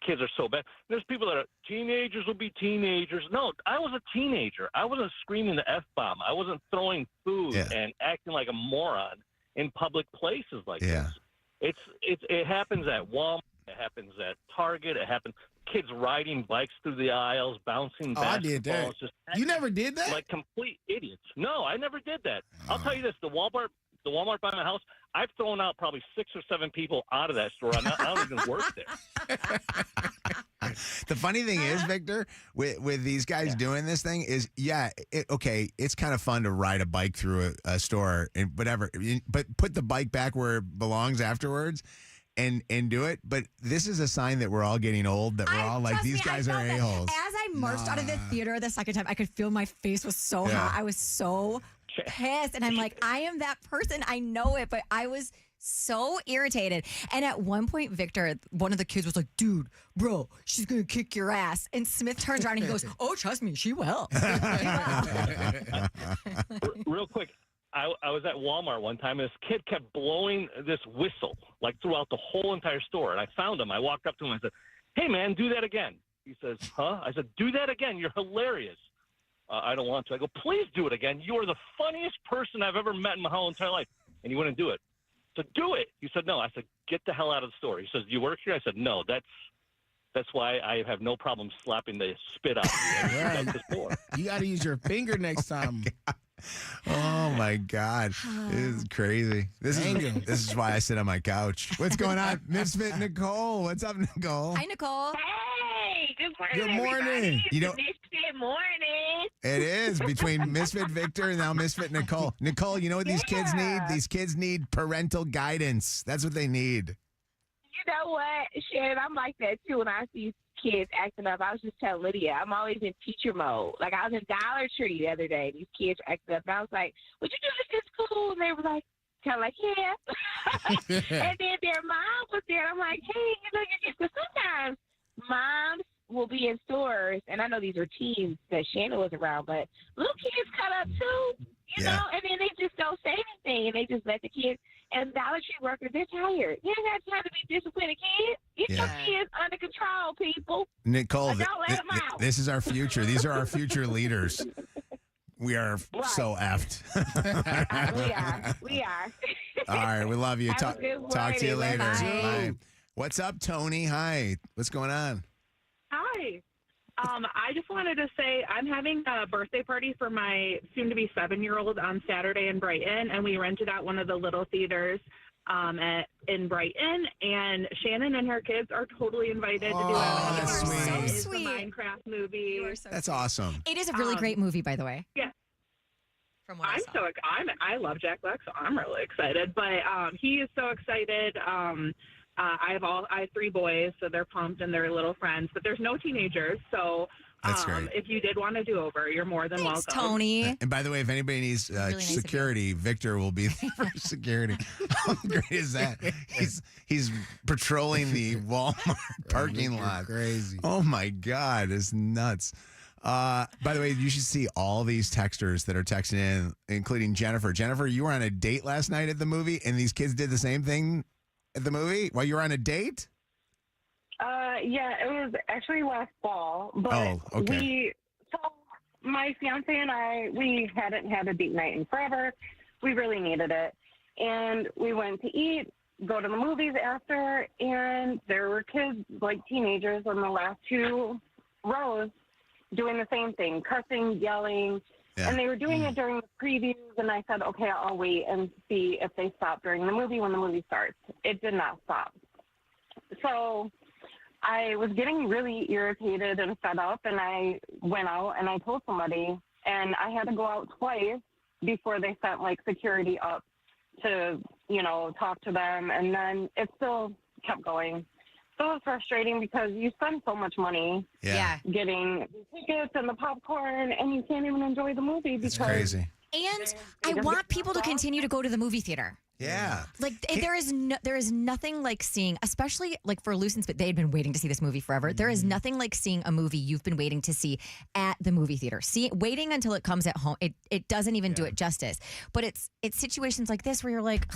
kids are so bad. There's people that are, teenagers will be teenagers. No, I was a teenager. I wasn't screaming the F-bomb. I wasn't throwing food and acting like a moron in public places like this. It happens at Walmart. It happens at Target. It happens. Kids riding bikes through the aisles, bouncing basketballs. I did that. You never did that? Like complete idiots. No, I never did that. I'll tell you this: the Walmart by my house, I've thrown out probably 6 or 7 people out of that store. I don't even work there. The funny thing is, Victor, with these guys doing this thing is, it's kind of fun to ride a bike through a store and whatever, but put the bike back where it belongs afterwards. And do it, but this is a sign that we're all getting old. That we're all like, these guys are a-holes. As I marched out of the theater the second time, I could feel my face was so hot. I was so pissed, and I'm like, I am that person. I know it, but I was so irritated. And at one point, Victor, one of the kids was like, dude, bro, she's gonna kick your ass. And Smith turns around and he goes, oh, trust me, she will. Real quick. I was at Walmart one time, and this kid kept blowing this whistle, like throughout the whole entire store. And I found him. I walked up to him and I said, hey, man, do that again. He says, huh? I said, do that again. You're hilarious. I don't want to. I go, please do it again. You are the funniest person I've ever met in my whole entire life. And he wouldn't do it. So do it. He said, no. I said, get the hell out of the store. He says, do you work here? I said, no. That's why I have no problem slapping the spit out of you. You got to use your finger next time. Oh my God, this is crazy. This is why I sit on my couch. What's going on, Misfit Nicole? What's up, Nicole? Hi, Nicole. Hey, good morning. Good morning. Everybody. It's Misfit morning. It is between Misfit Victor and now Misfit Nicole. Nicole, you know what these kids need? These kids need parental guidance. That's what they need. You know what, Shannon? I'm like that too when I see kids acting up. I was just telling Lydia, I'm always in teacher mode. Like I was in Dollar Tree the other day. These kids were acting up. And I was like, would you do this at school? And they were like, kind of like, yeah. And then their mom was there. I'm like, hey, you know, your kids. Because sometimes moms will be in stores, and I know these are teens that Shannon was around, but little kids cut up too, you know, and then they just don't say anything, and they just let the kids. And Dollar Tree workers, they're tired. You don't have time to be disciplining kids. Get your kids under control, people. Nicole, Don't let them out. this is our future. These are our future leaders. We are so effed. We are. All right, we love you. Have a good Talk to you morning. later. Bye. Bye. What's up, Tony? Hi. What's going on? Hi. I just wanted to say I'm having a birthday party for my soon-to-be 7-year-old on Saturday in Brighton, and we rented out one of the little theaters in Brighton, and Shannon and her kids are totally invited to do it. That's sweet. It's a Minecraft movie. That's awesome. It is a really great movie, by the way. Yeah. From what I saw. I love Jack Black, so I'm really excited. But he is so excited. I have 3 boys, so they're pumped and they're little friends. But there's no teenagers, so That's great. if you did want to do over, you're more than welcome. Tony. And by the way, if anybody needs security, Victor will be there for security. How great is that? He's patrolling the Walmart parking lot. Crazy. Oh my God, it's nuts. By the way, you should see all these texters that are texting in, including Jennifer. Jennifer, you were on a date last night at the movie, and these kids did the same thing at the movie while you were on a date? Yeah, it was actually last fall. But so my fiance and I, we hadn't had a date night in forever. We really needed it. And we went to eat, go to the movies after, and there were kids, like teenagers, in the last 2 rows doing the same thing, cussing, yelling. Yeah. And they were doing it during the previews, and I said, okay, I'll wait and see if they stop during the movie when the movie starts. It did not stop. So I was getting really irritated and fed up, and I went out and I told somebody, and I had to go out twice before they sent, like, security up to, you know, talk to them, and then it still kept going. So it was frustrating because you spend so much money getting the tickets and the popcorn, and you can't even enjoy the movie because It's crazy. And I want people to continue to go to the movie theater. Yeah. Like there is nothing like seeing, especially like for Luce and Spit, they had been waiting to see this movie forever. There is nothing like seeing a movie you've been waiting to see at the movie theater. Waiting until it comes at home, it doesn't even do it justice. But it's situations like this where you're like,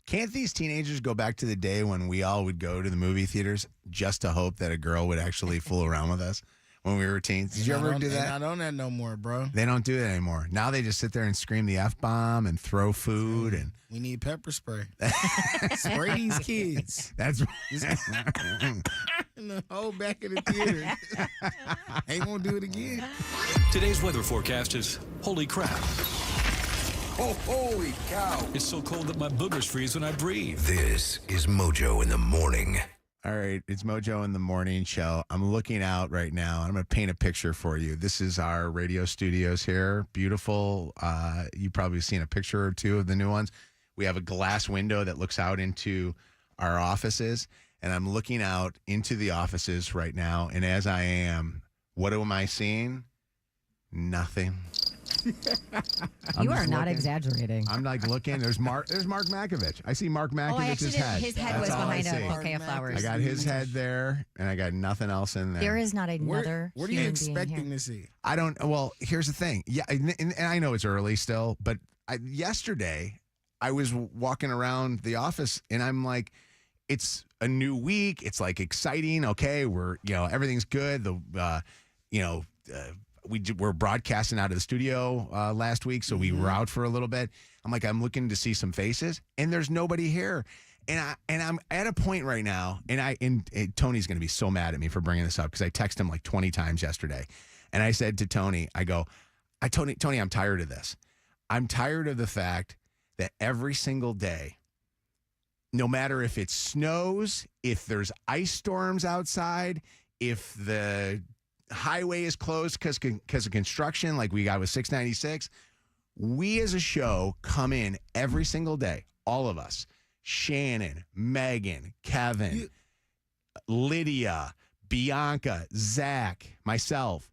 can't these teenagers go back to the day when we all would go to the movie theaters just to hope that a girl would actually fool around with us when we were teens? Did you ever do that? They're not on that no more, bro. They don't do it anymore. Now they just sit there and scream the F-bomb and throw food. And we need pepper spray. Spray these kids. That's in the whole back of the theater. Ain't gonna do it again. Today's weather forecast is holy crap. Oh, holy cow. It's so cold that my boogers freeze when I breathe. This is Mojo in the Morning. All right, it's Mojo in the Morning Show. I'm looking out right now. I'm going to paint a picture for you. This is our radio studios here. Beautiful. You've probably seen a picture or two of the new ones. We have a glass window that looks out into our offices, and I'm looking out into the offices right now. And as I am, what am I seeing? Nothing. You are not exaggerating. I'm like looking. There's Mark Makovich. I see Mark Makovich's head. His head was behind a bouquet of flowers. I got his head there, and I got nothing else in there. There is not another. What are you expecting to see? I don't. Well, here's the thing. Yeah, and I know it's early still, but yesterday I was walking around the office, and I'm like, it's a new week. It's like exciting. Okay, everything's good. We're broadcasting out of the studio last week, so we were out for a little bit. I'm looking to see some faces, and there's nobody here. And I'm at a point right now, and Tony's going to be so mad at me for bringing this up because I texted him like 20 times yesterday. And I said to Tony, Tony, I'm tired of this. I'm tired of the fact that every single day, no matter if it snows, if there's ice storms outside, if the highway is closed because of construction like we got with 696, we as a show come in every single day, all of us, Shannon, Megan, Kevin, Lydia, Bianca, Zach, myself.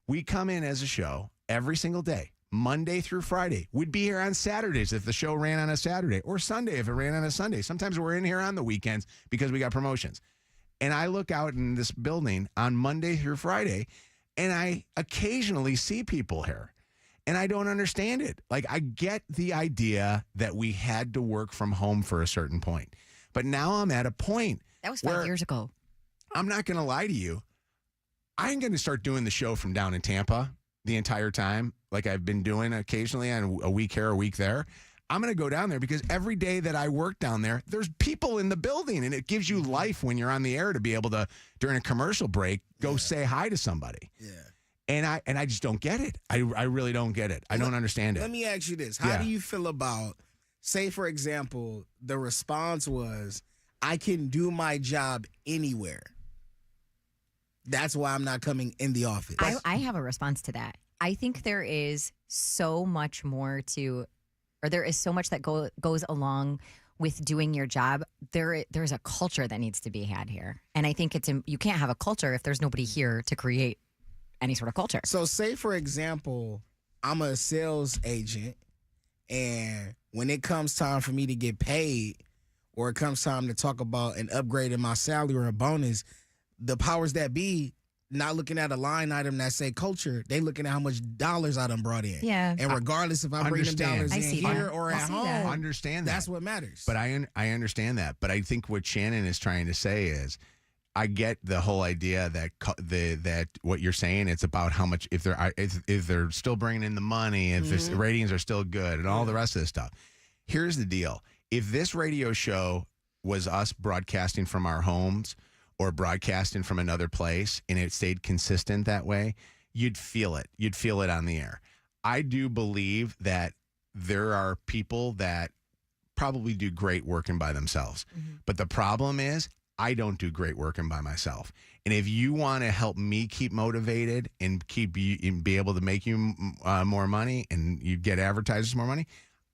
We come in as a show every single day, Monday through Friday. We'd be here on Saturdays if the show ran on a Saturday, or Sunday if it ran on a Sunday. Sometimes we're in here on the weekends because we got promotions. And I look out in this building on Monday through Friday, and I occasionally see people here. And I don't understand it. Like, I get the idea that we had to work from home for a certain point. But now I'm at a point. That was 5 years ago. I'm not going to lie to you. I'm going to start doing the show from down in Tampa the entire time, like I've been doing occasionally on a week here, a week there. I'm going to go down there because every day that I work down there, there's people in the building, and it gives you life when you're on the air to be able to, during a commercial break, go say hi to somebody. Yeah. And I just don't get it. I really don't get it. I don't understand it. Let me ask you this. How do you feel about, say, for example, the response was, I can do my job anywhere. That's why I'm not coming in the office. I have a response to that. I think there is so much more to, or there is so much that goes along with doing your job. There's a culture that needs to be had here. And I think you can't have a culture if there's nobody here to create any sort of culture. So say, for example, I'm a sales agent, and when it comes time for me to get paid, or it comes time to talk about an upgrade in my salary or a bonus, the powers that be not looking at a line item that say culture, they looking at how much dollars I done brought in. Yeah. And regardless if I bring them dollars in here that. or at home, understand that. That's what matters. But I understand that. But I think what Shannon is trying to say is, I get the whole idea that that what you're saying, it's about how much, if they're still bringing in the money, if the ratings are still good, and all the rest of this stuff. Here's the deal: if this radio show was us broadcasting from our homes or broadcasting from another place, and it stayed consistent that way, you'd feel it. You'd feel it on the air. I do believe that there are people that probably do great working by themselves, but the problem is, I don't do great working by myself. And if you want to help me keep motivated and be able to make you more money, and you get advertisers more money,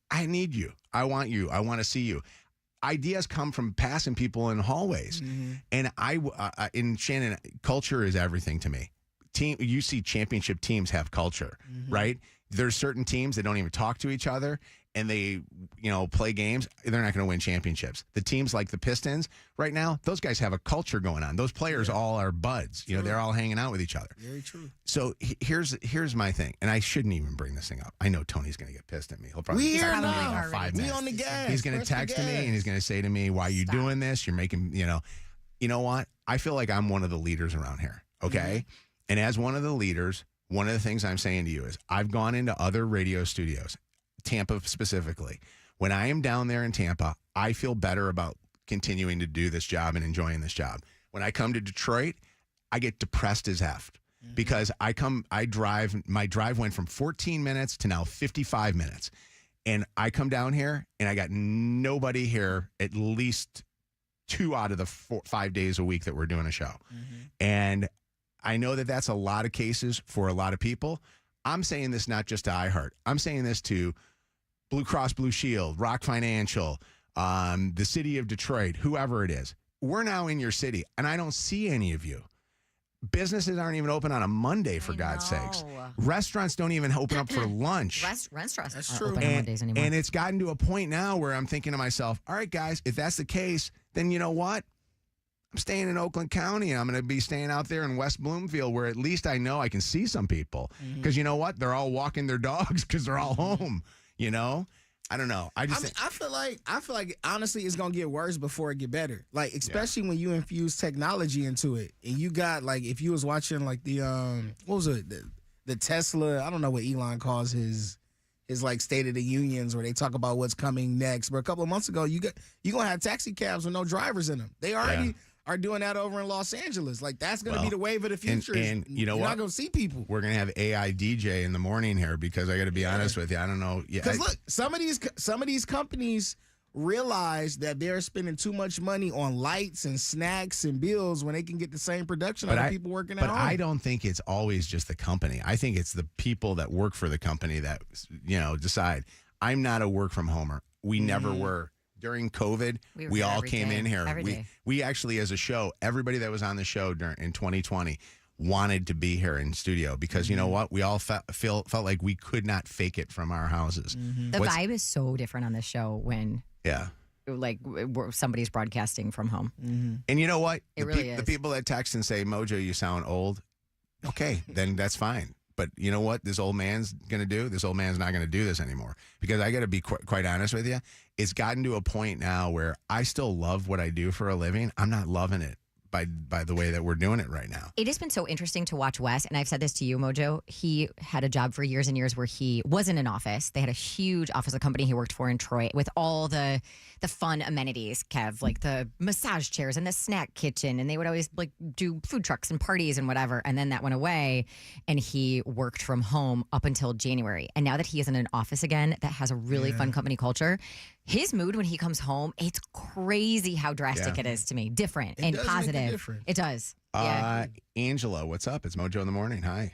I need you. I want you. I want to see you. Ideas come from passing people in hallways. And in Shannon, culture is everything to me. You see championship teams have culture, right? There's certain teams that don't even talk to each other, and they, play games. They're not going to win championships. The teams like the Pistons right now, those guys have a culture going on. Those players all are buds. They're all hanging out with each other. Very true. So here's my thing, and I shouldn't even bring this thing up. I know Tony's going to get pissed at me. He'll probably We text here me in now. about 5 We minutes. on the gas. He's going to Press the text me, gas. and he's going to say to me, "Why are you doing this? You're making, you know what? I feel like I'm one of the leaders around here, okay? And as one of the leaders, one of the things I'm saying to you is, I've gone into other radio studios, Tampa specifically. When I am down there in Tampa, I feel better about continuing to do this job and enjoying this job. When I come to Detroit, I get depressed as F because my drive went from 14 minutes to now 55 minutes. And I come down here and I got nobody here at least 2 out of the 5 days a week that we're doing a show. And I know that that's a lot of cases for a lot of people. I'm saying this not just to iHeart. I'm saying this to Blue Cross Blue Shield, Rock Financial, the city of Detroit, whoever it is. We're now in your city, and I don't see any of you. Businesses aren't even open on a Monday, for God's sakes. Restaurants don't even open up for lunch. Restaurants That's aren't true. open on Mondays anymore. And it's gotten to a point now where I'm thinking to myself, all right, guys, if that's the case, then you know what? I'm staying in Oakland County, and I'm going to be staying out there in West Bloomfield, where at least I know I can see some people. Because you know what? They're all walking their dogs because they're all home. I don't know. I feel like honestly, it's gonna get worse before it get better. Like, especially when you infuse technology into it, and you got, like, if you was watching like the what was it, the Tesla? I don't know what Elon calls his like State of the Unions, where they talk about what's coming next. But a couple of months ago, you gonna have taxi cabs with no drivers in them. They already. are doing that over in Los Angeles. Like, that's going to be the wave of the future. And you know You're what? not going to see people. We're going to have AI DJ in the morning here because I got to be honest with you. I don't know. Because look, some of these companies realize that they're spending too much money on lights and snacks and bills when they can get the same production out of people working at home. But I don't think it's always just the company. I think it's the people that work for the company that, decide. I'm not a work from homer. We never were. During COVID, we all came in here. We actually, as a show, everybody that was on the show in 2020 wanted to be here in studio because you know what? We all felt like we could not fake it from our houses. The vibe is so different on this show when somebody's broadcasting from home. And you know what? The people that text and say, Mojo, you sound old. Okay, then that's fine. But you know what this old man's going to do? This old man's not going to do this anymore. Because I got to be quite honest with you. It's gotten to a point now where I still love what I do for a living. I'm not loving it by the way that we're doing it right now. It has been so interesting to watch Wes, and I've said this to you, Mojo. He had a job for years and years where he was in an office. They had a huge office, a company he worked for in Troy, with all the fun amenities, Kev, like the massage chairs and the snack kitchen, and they would always do food trucks and parties and whatever. And then that went away, and he worked from home up until January. And now that he is in an office again that has a really fun company culture, his mood when he comes home, it's crazy how drastic it is to me. Different and positive. It does. Angela, what's up? It's Mojo in the Morning. Hi.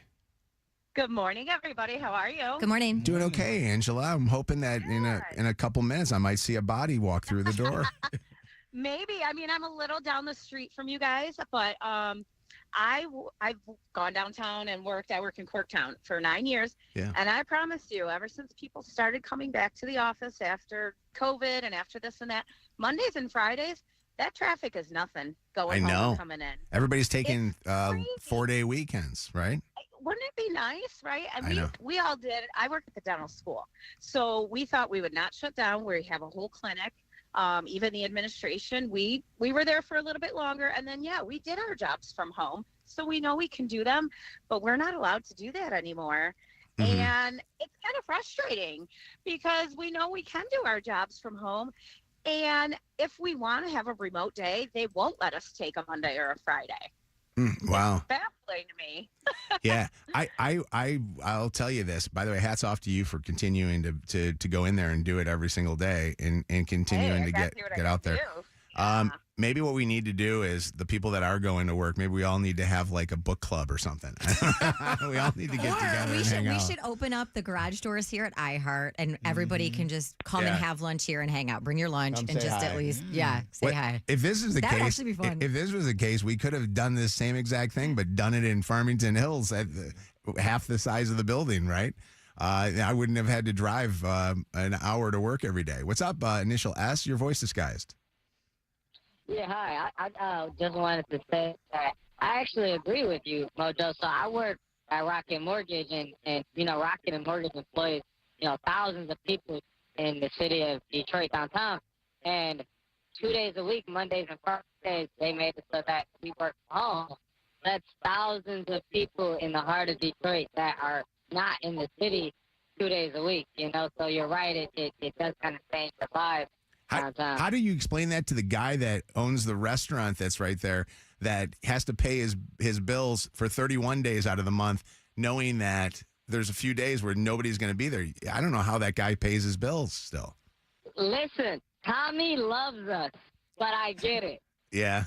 Good morning, everybody. How are you? Good morning. Doing okay, Angela. I'm hoping that in a couple minutes I might see a body walk through the door. Maybe. I mean, I'm a little down the street from you guys, but I've gone downtown and worked. I work in Corktown for 9 years. Yeah. And I promise you, ever since people started coming back to the office after COVID and after this and that, Mondays and Fridays, that traffic is nothing going home and coming in. Everybody's taking 4-day weekends, right? Wouldn't it be nice, right? And I know. we all did. I work at the dental school. So we thought we would not shut down. We have a whole clinic. Even the administration, we were there for a little bit longer. And then, we did our jobs from home. So we know we can do them, but we're not allowed to do that anymore. Mm-hmm. And it's kind of frustrating because we know we can do our jobs from home. And if we want to have a remote day, they won't let us take a Monday or a Friday. Wow. It's baffling to me. Yeah. I'll tell you this. By the way, hats off to you for continuing to go in there and do it every single day and continuing to get out there. Maybe what we need to do is the people that are going to work, maybe we all need to have like a book club or something. We all need to get together and hang out. We should open up the garage doors here at iHeart, and everybody can just come and have lunch here and hang out. Bring your lunch and just hi. at least, say hi. If this is the That would case, actually be fun. if this was the case, we could have done this same exact thing, but done it in Farmington Hills at half the size of the building, right? I wouldn't have had to drive an hour to work every day. What's up, Initial S? Your voice disguised. Yeah, hi. I just wanted to say that I actually agree with you, Mojo. So I work at Rocket Mortgage, and Rocket and Mortgage employs, thousands of people in the city of Detroit downtown. And 2 days a week, Mondays and Fridays, they made it so that we work from home. That's thousands of people in the heart of Detroit that are not in the city 2 days a week, So you're right, it does kind of change the vibe. How do you explain that to the guy that owns the restaurant that's right there that has to pay his bills for 31 days out of the month, knowing that there's a few days where nobody's going to be there? I don't know how that guy pays his bills still. Listen, Tommy loves us, but I get it. Yeah.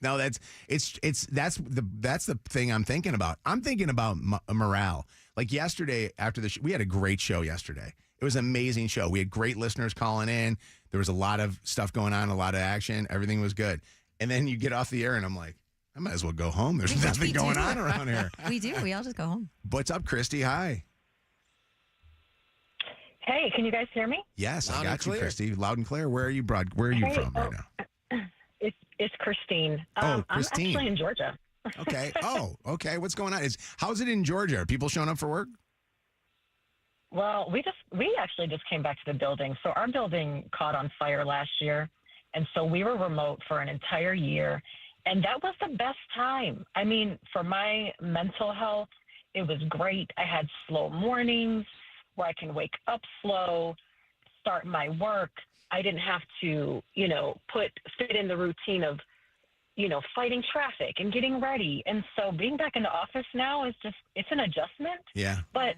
No, that's the thing I'm thinking about. I'm thinking about morale. Like yesterday after the we had a great show yesterday. It was an amazing show. We had great listeners calling in. There was a lot of stuff going on, a lot of action. Everything was good. And then you get off the air and I'm like, I might as well go home. There's nothing going on around here. We do. We all just go home. What's up, Christy? Hi. Hey, can you guys hear me? Yes, Loud I and got you, clear. Christy. Loud and clear. Where are you from right now? It's Christine. Christine. I'm actually in Georgia. Okay. Oh, okay. What's going on? How's it in Georgia? Are people showing up for work? Well, we actually just came back to the building. So our building caught on fire last year, and so we were remote for an entire year, and that was the best time. I mean, for my mental health, it was great. I had slow mornings where I can wake up slow, start my work. I didn't have to, fit in the routine of fighting traffic and getting ready. And so being back in the office now is it's an adjustment. Yeah. But,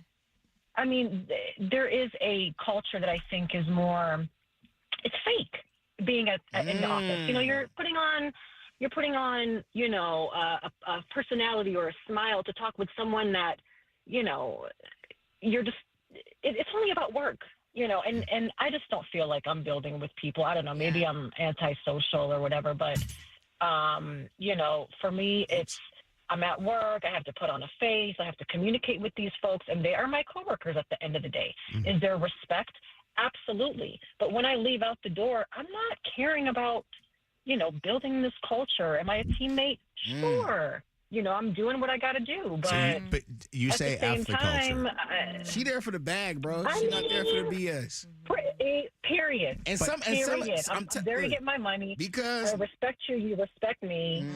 I mean, there is a culture that I think is more, it's fake being in the office. You're putting on, a personality or a smile to talk with someone that, you're just, it's only about work. And I just don't feel like I'm building with people. I don't know, maybe I'm antisocial or whatever, but, for me, I'm at work, I have to put on a face, I have to communicate with these folks, and they are my coworkers at the end of the day. Mm-hmm. Is there respect? Absolutely. But when I leave out the door, I'm not caring about, building this culture. Am I a teammate? Sure. I'm doing what I got to do. But, but you say at the same time, she there for the bag, bro. She's not there for the BS. Period. And I'm there to get my money. Because I respect you, you respect me,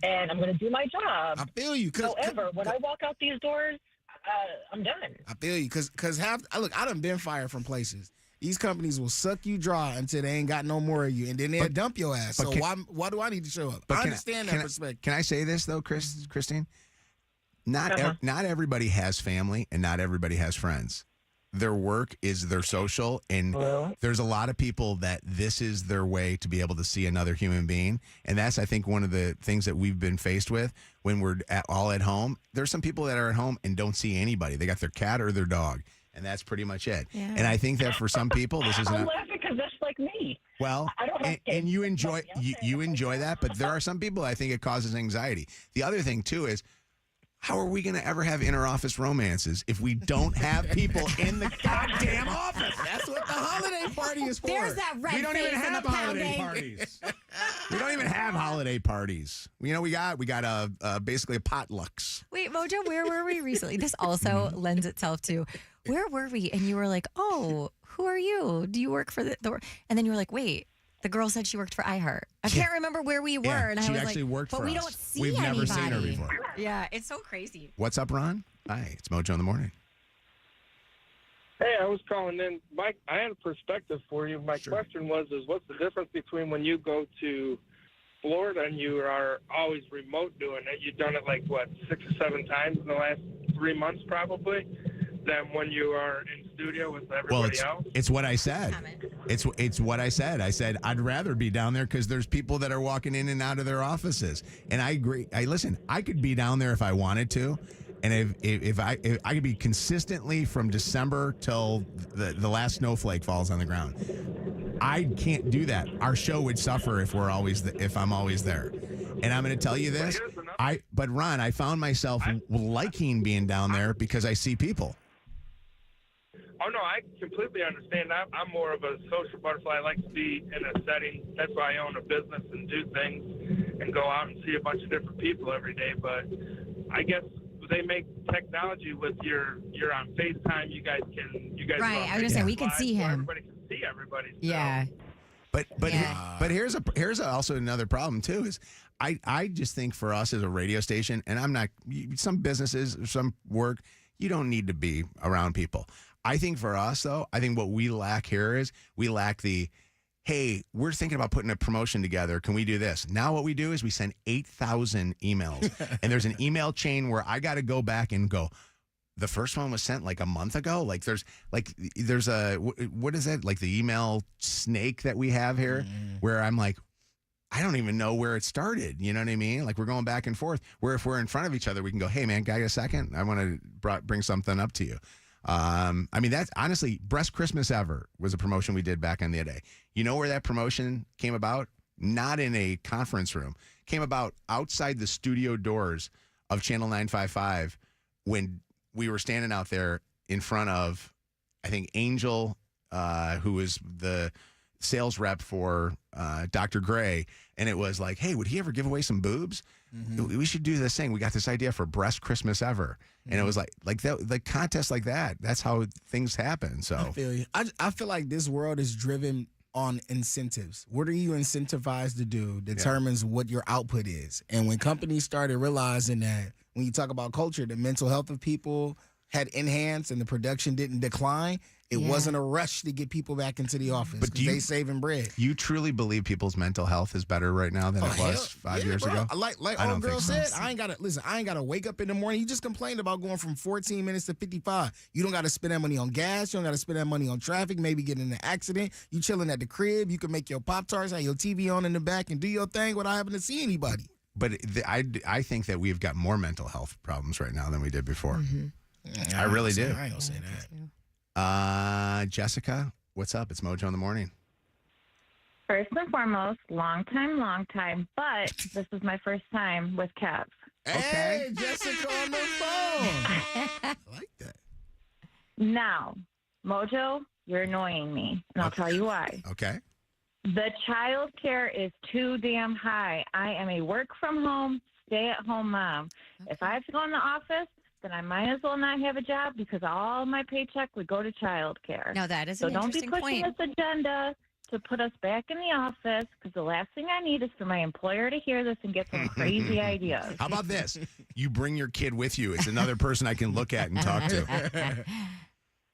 and I'm going to do my job. I feel you. However, when I walk out these doors, I'm done. I feel you. Because I done been fired from places. These companies will suck you dry until they ain't got no more of you, and then they'll dump your ass. So why do I need to show up? I understand that perspective. Can I say this, though, Christine? Not everybody has family, and not everybody has friends. Their work is their social, and there's a lot of people that this is their way to be able to see another human being. And that's, I think, one of the things that we've been faced with when we're all at home. There's some people that are at home and don't see anybody. They got their cat or their dog. And that's pretty much it. Yeah. And I think that for some people, this is I'm laughing because that's like me. Well, and you enjoy you enjoy that, but there are some people I think it causes anxiety. The other thing too is, how are we going to ever have inter-office romances if we don't have people in the goddamn office? That's what the holiday party is for. There's that red We don't even face have and the holiday pounding. parties. We don't even have holiday parties. We got basically a potlucks. Wait, Mojo, where were we recently? This also lends itself to, where were we? And you were like, oh, who are you? Do you work for the and then you were like, wait, the girl said she worked for iHeart. I can't remember where we were. Yeah, and I she was actually like, worked but for we us. don't see We've anybody. never seen her before. Yeah, it's so crazy. What's up, Ron? Hi, it's Mojo in the morning. Hey, I was calling in. Mike, I had a perspective for you. My question was, what's the difference between when you go to Florida and you are always remote doing it? You've done it 6 or 7 times in the last 3 months probably, than when you are in studio with everybody else? It's what I said. It's what I said. I said I'd rather be down there because there's people that are walking in and out of their offices. And I agree. Listen, I could be down there if I wanted to. And if I could be consistently from December till the last snowflake falls on the ground, I can't do that. Our show would suffer if I'm always there. And I'm going to tell you this. But Ron, I found myself liking being down there because I see people. Oh, no, I completely understand. I'm more of a social butterfly. I like to be in a setting. That's why I own a business and do things and go out and see a bunch of different people every day. But I guess they make technology with you're on FaceTime. You guys right. I was gonna say we can see him. Everybody can see everybody. So. Yeah. But here's also another problem too is I just think for us as a radio station, and I'm not, some businesses, some work, you don't need to be around people. I think for us though, I think what we lack here is we lack the, hey, we're thinking about putting a promotion together. Can we do this? Now what we do is we send 8,000 emails. And there's an email chain where I got to go back and go, the first one was sent a month ago. There's a, what is it? Like the email snake that we have here where I'm like, I don't even know where it started. You know what I mean? Like we're going back and forth where if we're in front of each other, we can go, hey man, got a second? I want to bring something up to you. That's honestly, Best Christmas Ever was a promotion we did back in the day. You know where that promotion came about? Not in a conference room. Came about outside the studio doors of Channel 955 when we were standing out there in front of, I think, Angel, who was the sales rep for Dr. Gray. And it was like, hey, would he ever give away some boobs? Mm-hmm. We should do this thing. We got this idea for Breast Christmas Ever. And it was like the contest like that. That's how things happen. So I feel you. I feel like this world is driven on incentives. What are you incentivized to do determines what your output is. And when companies started realizing that when you talk about culture, the mental health of people had enhanced and the production didn't decline, It wasn't a rush to get people back into the office. But they saving bread. You truly believe people's mental health is better right now than it was 5 years ago? Like I old don't girl think so. said, I ain't gotta wake up in the morning. You just complained about going from 14 minutes to 55. You don't gotta spend that money on gas. You don't gotta spend that money on traffic, maybe get in an accident. You chilling at the crib. You can make your Pop-Tarts, have your TV on in the back, and do your thing without having to see anybody. But I think that we've got more mental health problems right now than we did before. I really do. I ain't gonna say that. Jessica, what's up? It's Mojo in the Morning. First and foremost, long time, but this is my first time with Kev. Hey, Jessica on the phone. I like that. Now, Mojo, you're annoying me, and I'll tell you why. Okay. The child care is too damn high. I am a work-from-home, stay-at-home mom. If I have to go in the office, then I might as well not have a job because all my paycheck would go to child care. No, that is so an don't be interesting pushing point. this agenda to put us back in the office because the last thing I need is for my employer to hear this and get some crazy ideas. How about this? You bring your kid with you. It's another person I can look at and talk to.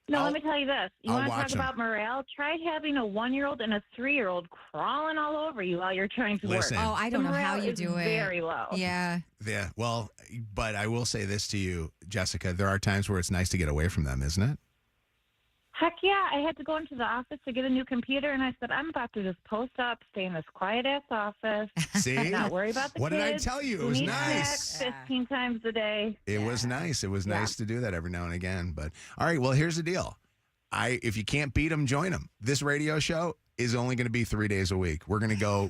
No, let me tell you this. You I'll want to watch talk about morale? Try having a 1-year-old and a 3-year-old crawling all over you while you're trying to Listen. work. Oh, I don't The know how morale you is do it. Very low. Yeah. Yeah, well, but I will say this to you, Jessica. There are times where it's nice to get away from them, isn't it? Heck yeah. I had to go into the office to get a new computer, and I said, I'm about to just post up, stay in this quiet-ass office, See? and not worry about the What kids. did I tell you? It who was need nice. snacks 15 times a day. It was nice. It was nice to do that every now and again. But all right, well, here's the deal. If you can't beat them, join them. This radio show is only going to be 3 days a week. We're gonna go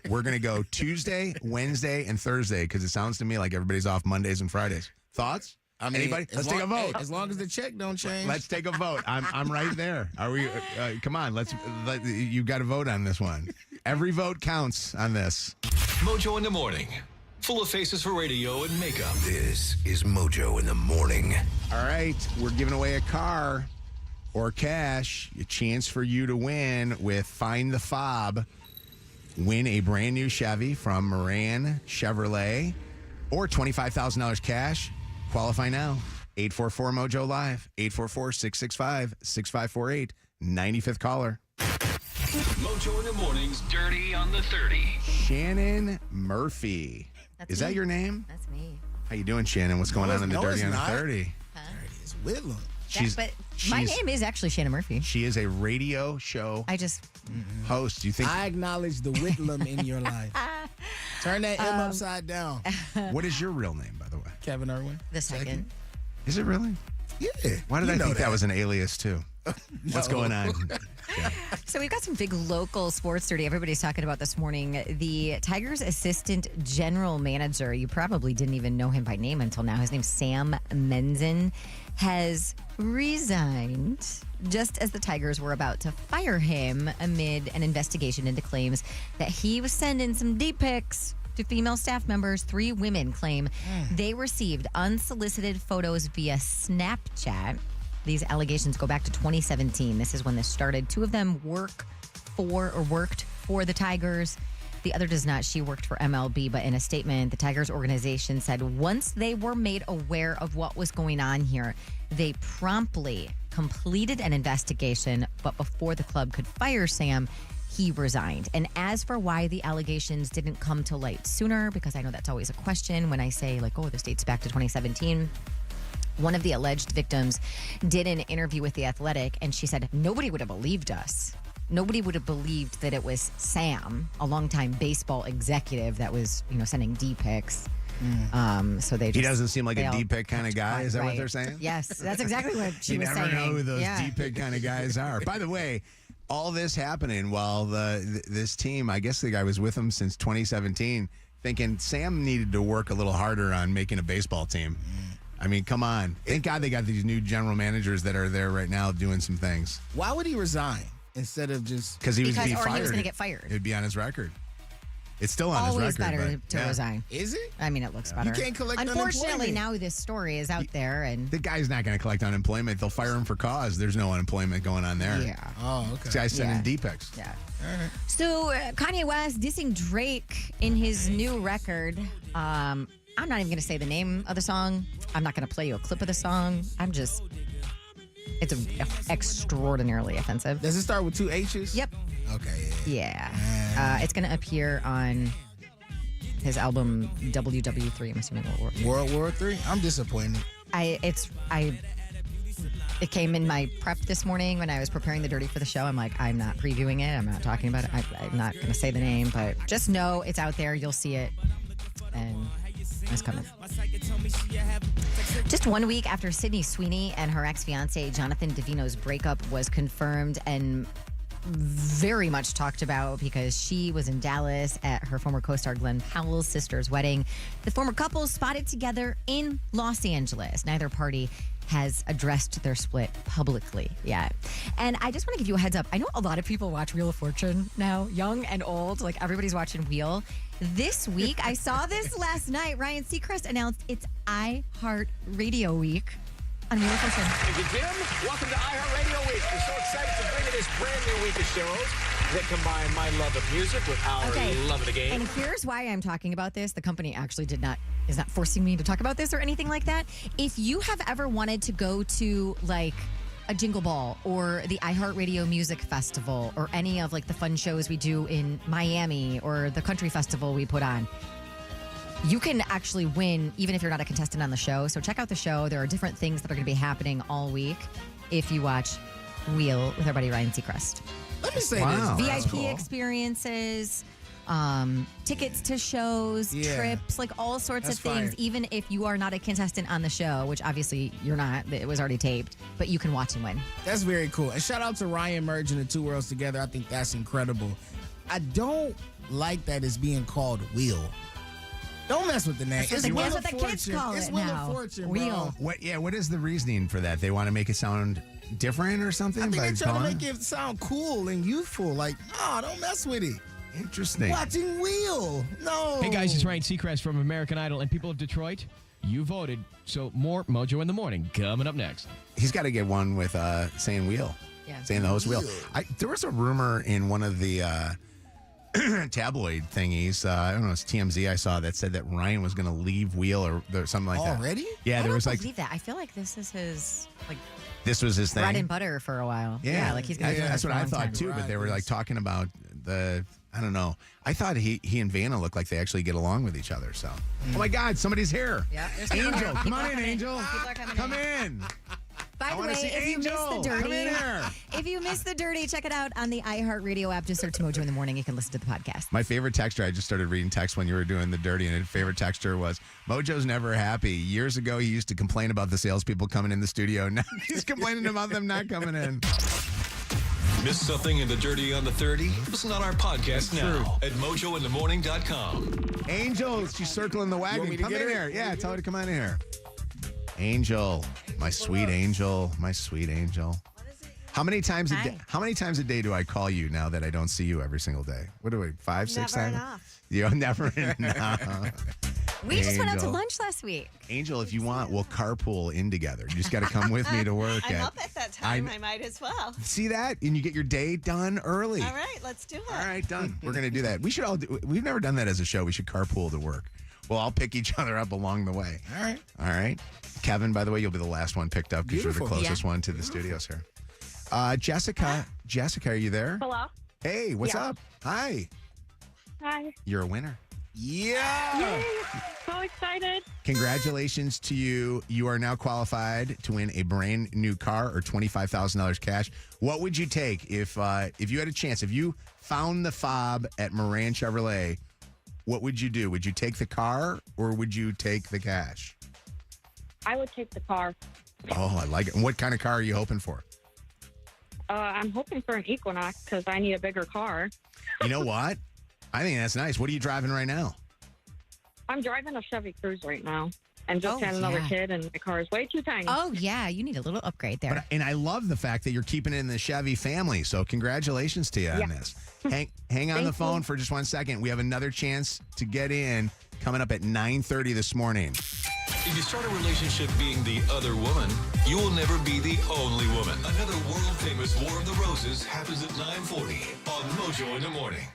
Tuesday, Wednesday, and Thursday because it sounds to me like everybody's off Mondays and Fridays. Thoughts? I mean, Anybody? Let's take a vote. As long as the check don't change. Let's take a vote. I'm right there. Are we? Come on. You got to vote on this one. Every vote counts on this. Mojo in the Morning. Full of faces for radio and makeup. This is Mojo in the Morning. All right, we're giving away a car or cash, a chance for you to win with Find the Fob. Win a brand new Chevy from Moran Chevrolet or $25,000 cash. Qualify now. 844-MOJO Live. 844-665-6548. 95th caller. Mojo in the Morning's Dirty on the 30. Shannon Murphy. Is that me. your name? That's me. How you doing, Shannon? What's going on in the Dirty on the 30? It's Whitlam. My name is actually Shannon Murphy. She is a radio show host. Do you think? I acknowledge the Whitlam in your life. Turn that M upside down. What is your real name, by the way? Kevin Irwin. The second. Is it really? Yeah. Why did I think that was an alias too? What's No. going on? So we've got some big local sports dirty everybody's talking about this morning. The Tigers assistant general manager, you probably didn't even know him by name until now. His name's Sam Menzen, has resigned just as the Tigers were about to fire him amid an investigation into claims that he was sending some deep pics to female staff members. 3 women claim they received unsolicited photos via Snapchat. These allegations go back to 2017. This is when this started. 2 of them worked for the Tigers. The other does not. She worked for MLB, but in a statement, the Tigers organization said once they were made aware of what was going on here, they promptly completed an investigation, but before the club could fire Sam, he resigned. And as for why the allegations didn't come to light sooner, because I know that's always a question when I say, like, oh, this dates back to 2017. One of the alleged victims did an interview with The Athletic, and she said, nobody would have believed us. Nobody would have believed that it was Sam, a longtime baseball executive that was, sending D-pics. So they just, He doesn't seem like they a all D-pick kind of guy. Is that what right. they're saying? Yes, that's exactly what she was saying. You never know who those Yeah. D-pick kind of guys are. By the way, all this happening while this team, I guess the guy was with them since 2017, thinking Sam needed to work a little harder on making a baseball team. I mean, come on. Thank God they got these new general managers that are there right now doing some things. Why would he resign instead of just... Because he was Because- being or he fired. was gonna get fired. It would be on his record. It's still on Always his record. better but- to yeah. resign. Is it? I mean, it looks better. You can't collect Unfortunately, unemployment. now this story is out there, and The guy's not going to collect unemployment. They'll fire him for cause. There's no unemployment going on there. yeah. Oh, okay. This guy's sending Yeah. D-pics. Yeah. So Kanye West dissing Drake in his new record. I'm not even going to say the name of the song. I'm not going to play you a clip of the song. I'm just It's extraordinarily offensive. Does it start with 2 H's? Yep. Okay. Yeah. It's going to appear on his album WW3. I'm assuming World War III? I'm disappointed. It came in my prep this morning when I was preparing the Dirty for the show. I'm like, I'm not previewing it. I'm not talking about it. I'm not going to say the name, but just know it's out there. You'll see it. And it's coming. Just 1 week after Sydney Sweeney and her ex-fiance Jonathan Davino's breakup was confirmed and very much talked about because she was in Dallas at her former co-star Glenn Powell's sister's wedding. The former couple spotted together in Los Angeles. Neither party has addressed their split publicly yet. And I just want to give you a heads up. I know a lot of people watch Wheel of Fortune now, young and old. Like everybody's watching Wheel. This week, I saw this last night. Ryan Seacrest announced it's iHeartRadio Week on Wheel of Fortune. Thank you, Jim. Welcome to iHeartRadio Week. We're so excited to bring you this brand new week of shows that combine my love of music with our love of the game. And here's why I'm talking about this. The company actually is not forcing me to talk about this or anything like that. If you have ever wanted to go to like a Jingle Ball or the iHeartRadio Music Festival or any of like the fun shows we do in Miami or the country festival we put on, you can actually win even if you're not a contestant on the show. So check out the show. There are different things that are going to be happening all week if you watch Wheel with our buddy Ryan Seacrest. Let me say this. VIP experiences, tickets to shows, trips, like all sorts of things. fire. Even if you are not a contestant on the show, which obviously you're not, it was already taped, but you can watch and win. That's very cool. And shout out to Ryan merging the two worlds together. I think that's incredible. I don't like that it's being called Wheel. Don't mess with the name. That's what the kids call it's it Wheel now. of Fortune, Wheel. bro. What is the reasoning for that? They want to make it sound different or something? I think by they're trying to calling make it sound cool and youthful. Like, no, don't mess with it. Interesting. Watching Wheel. No. Hey, guys, it's Ryan Seacrest from American Idol. And people of Detroit, you voted. So more Mojo in the Morning coming up next. He's got to get one with saying Wheel. Yeah. Saying the host Wheel. There was a rumor in one of the tabloid thingies. I don't know, it's TMZ I saw that said that Ryan was going to leave Wheel or something like that. Already? Yeah, there was I like believe that. I feel like this is his like this was his thing. bread and butter for a while. Yeah, like he's going to do that's this what for a I long thought time. too. But they were like talking about I don't know. I thought he and Vanna look like they actually get along with each other. So, oh my God, somebody's here. Yeah, Angel, come on in, coming in. Angel. People are coming Come in. By I the wanna way, see if you missed Angel. the Come dirty, in here. if you missed the dirty, check it out on the iHeartRadio app. Just search Mojo in the Morning. You can listen to the podcast. My favorite texter, I just started reading text when you were doing the dirty, and his favorite texter was, Mojo's never happy. Years ago, he used to complain about the salespeople coming in the studio. Now he's complaining about them not coming in. Missed something in the Dirty on the 30? Listen on our podcast now at mojointhemorning.com. Angel, she's circling the wagon. Come in here. Yeah, tell her to come on in here. Angel, my sweet angel, my sweet angel. How many times a day? How many times a day do I call you now that I don't see you every single day? What do we? 5, 6 times? Enough. You're never enough. We just went out to Angel. lunch last week. Angel, if you want, we'll carpool in together. You just got to come with me to work. I'm up at that time. I might as well. See that? And you get your day done early. All right, let's do it. All right, done. We're going to do that. We should all do. We've never done that as a show. We should carpool to work. Well, I'll pick each other up along the way. All right. All right. Kevin, by the way, you'll be the last one picked up because you're the Beautiful. closest one to the studios here. Jessica, are you there? Hello. Hey, what's Yeah. up? Hi. Hi. You're a winner. Yeah. Yay. So excited. Congratulations to you. You are now qualified to win a brand new car or $25,000 cash. What would you take if you had a chance? If you found the fob at Moran Chevrolet, what would you do? Would you take the car or would you take the cash? I would take the car. Oh, I like it. And what kind of car are you hoping for? I'm hoping for an Equinox because I need a bigger car. You know what? I think that's nice. What are you driving right now? I'm driving a Chevy Cruze right now and just had another kid, and my car is way too tiny. Oh, yeah. You need a little upgrade there. And I love the fact that you're keeping it in the Chevy family. So congratulations to you on this. Hang on the phone for just 1 second. We have another chance to get in coming up at 9:30 this morning. If you start a relationship being the other woman, you will never be the only woman. Another world-famous War of the Roses happens at 9:40 on Mojo in the Morning.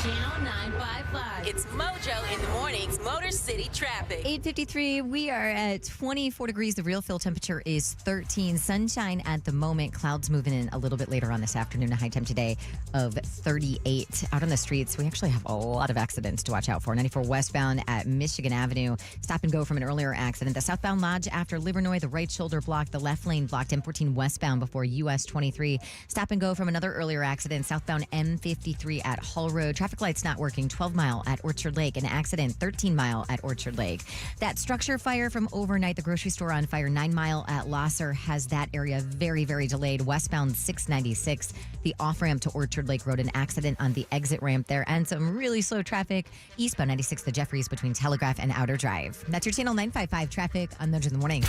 Channel 955. It's Mojo in the Mornings, Motor City Traffic. 8:53. We are at 24 degrees. The real feel temperature is 13. Sunshine at the moment. Clouds moving in a little bit later on this afternoon. A high temp today of 38. Out on the streets, we actually have a lot of accidents to watch out for. 94 westbound at Michigan Avenue. Stop and go from an earlier accident. The southbound lodge after Livernois. The right shoulder blocked. The left lane blocked. M14 westbound before US 23. Stop and go from another earlier accident. Southbound M53 at Hull Road. Traffic lights not working. 12 Mile at Orchard Lake. An accident. 13 Mile at Orchard Lake. That structure fire from overnight. The grocery store on fire. 9 Mile at Losser has that area very, very delayed. Westbound 696. The off-ramp to Orchard Lake Road. An accident on the exit ramp there. And some really slow traffic. Eastbound 96, the Jeffries between Telegraph and Outer Drive. That's your Channel 955 traffic on Mojo in the Morning.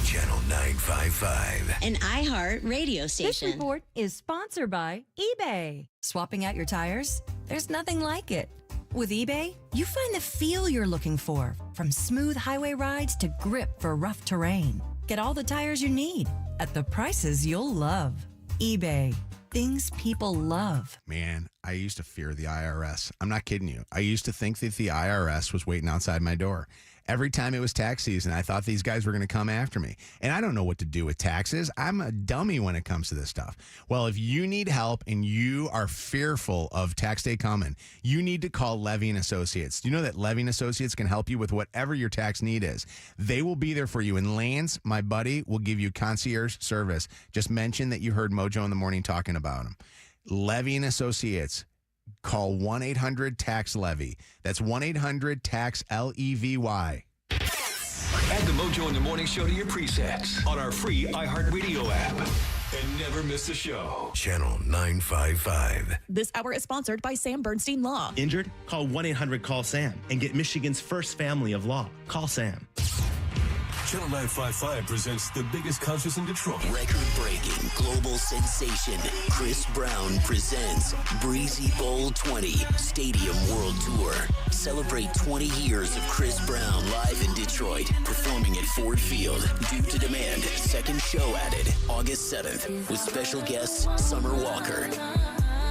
Channel 955. An iHeart radio This station. report is sponsored by eBay. Swapping out your tires? There's nothing like it. With eBay, you find the feel you're looking for, from smooth highway rides to grip for rough terrain. Get all the tires you need at the prices you'll love. eBay, things people love. Man, I used to fear the IRS. I'm not kidding you. I used to think that the IRS was waiting outside my door. Every time it was tax season, I thought these guys were going to come after me. And I don't know what to do with taxes. I'm a dummy when it comes to this stuff. Well, if you need help and you are fearful of tax day coming, you need to call Levy & Associates. Do you know that Levy & Associates can help you with whatever your tax need is? They will be there for you. And Lance, my buddy, will give you concierge service. Just mention that you heard Mojo in the Morning talking about him. Levy & Associates. Call 1-800-TAX-LEVY. That's 1-800-TAX-LEVY. Add the Mojo in the Morning show to your presets on our free iHeartRadio app. And never miss a show. Channel 955. This hour is sponsored by Sam Bernstein Law. Injured? Call 1-800-CALL-SAM and get Michigan's first family of law. Call Sam. Channel 955 presents the biggest concerts in Detroit. Record-breaking global sensation Chris Brown presents Breezy Bowl 20 Stadium World Tour. Celebrate 20 years of Chris Brown live in Detroit, performing at Ford Field. Due to demand, second show added August 7th with special guests Summer Walker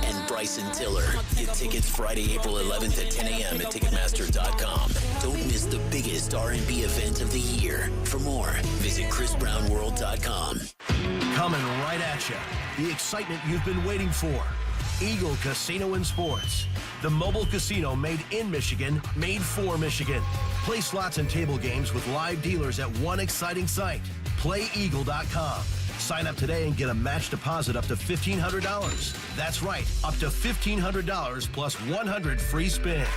and Bryson Tiller. Get tickets Friday, April 11th at 10 a.m. at Ticketmaster.com. Don't miss the biggest R&B event of the year. For more, visit ChrisBrownWorld.com. Coming right at you. The excitement you've been waiting for. Eagle Casino and Sports. The mobile casino made in Michigan, made for Michigan. Play slots and table games with live dealers at one exciting site. PlayEagle.com. Sign up today and get a match deposit up to $1,500. That's right, up to $1,500 plus 100 free spins.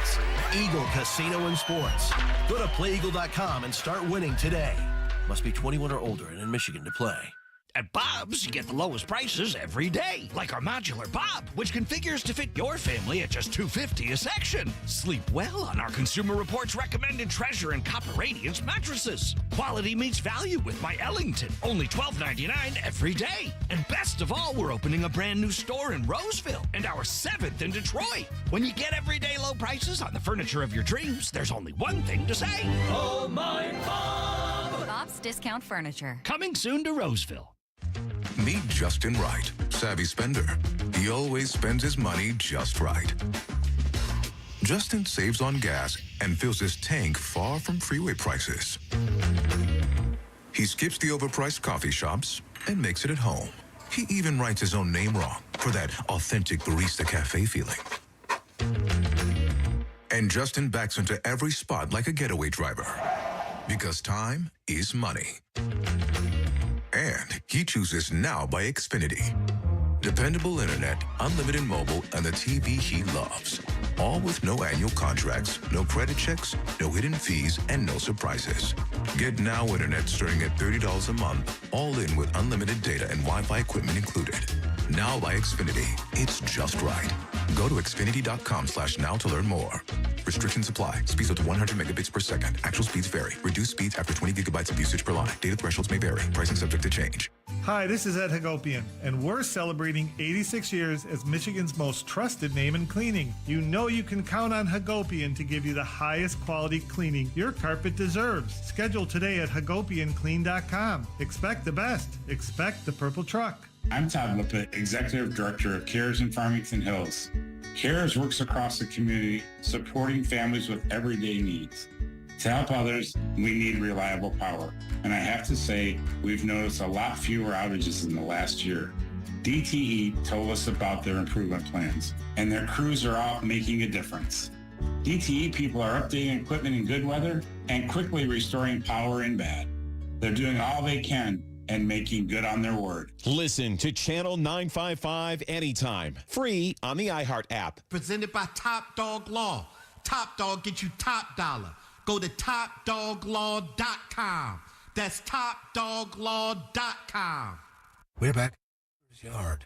Eagle Casino and Sports. Go to PlayEagle.com and start winning today. Must be 21 or older and in Michigan to play. At Bob's, you get the lowest prices every day, like our modular Bob, which configures to fit your family at just $250 a section. Sleep well on our Consumer Reports recommended Treasure and Copper Radiance mattresses. Quality meets value with my Ellington, only $12.99 every day. And best of all, we're opening a brand new store in Roseville and our 7th in Detroit. When you get everyday low prices on the furniture of your dreams, there's only one thing to say. Oh, my Bob! Bob's Discount Furniture. Coming soon to Roseville. Meet Justin Wright, savvy spender. He always spends his money just right. Justin saves on gas and fills his tank far from freeway prices. He skips the overpriced coffee shops and makes it at home. He even writes his own name wrong for that authentic barista cafe feeling. And Justin backs into every spot like a getaway driver. Because time is money. And he chooses Now by Xfinity. Dependable internet, unlimited mobile, and the TV he loves. All with no annual contracts, no credit checks, no hidden fees, and no surprises. Get Now internet starting at $30 a month, all in with unlimited data and Wi-Fi equipment included. Now by Xfinity. It's just right. Go to Xfinity.com/now to learn more. Restrictions apply. Speeds up to 100 megabits per second. Actual speeds vary. Reduced speeds after 20 gigabytes of usage per line. Data thresholds may vary. Pricing subject to change. Hi, this is Ed Hagopian, and we're celebrating 86 years as Michigan's most trusted name in cleaning. You know you can count on Hagopian to give you the highest quality cleaning your carpet deserves. Schedule today at HagopianClean.com. Expect the best. Expect the purple truck. I'm Todd Lippett, Executive Director of CARES in Farmington Hills. CARES works across the community, supporting families with everyday needs. To help others, we need reliable power. And I have to say, we've noticed a lot fewer outages in the last year. DTE told us about their improvement plans, and their crews are out making a difference. DTE people are updating equipment in good weather and quickly restoring power in bad. They're doing all they can and making good on their word. Listen to Channel 955 anytime, free on the iHeart app. Presented by Top Dog Law. Top Dog gets you top dollar. Go to topdoglaw.com. That's topdoglaw.com. We're back. Yard.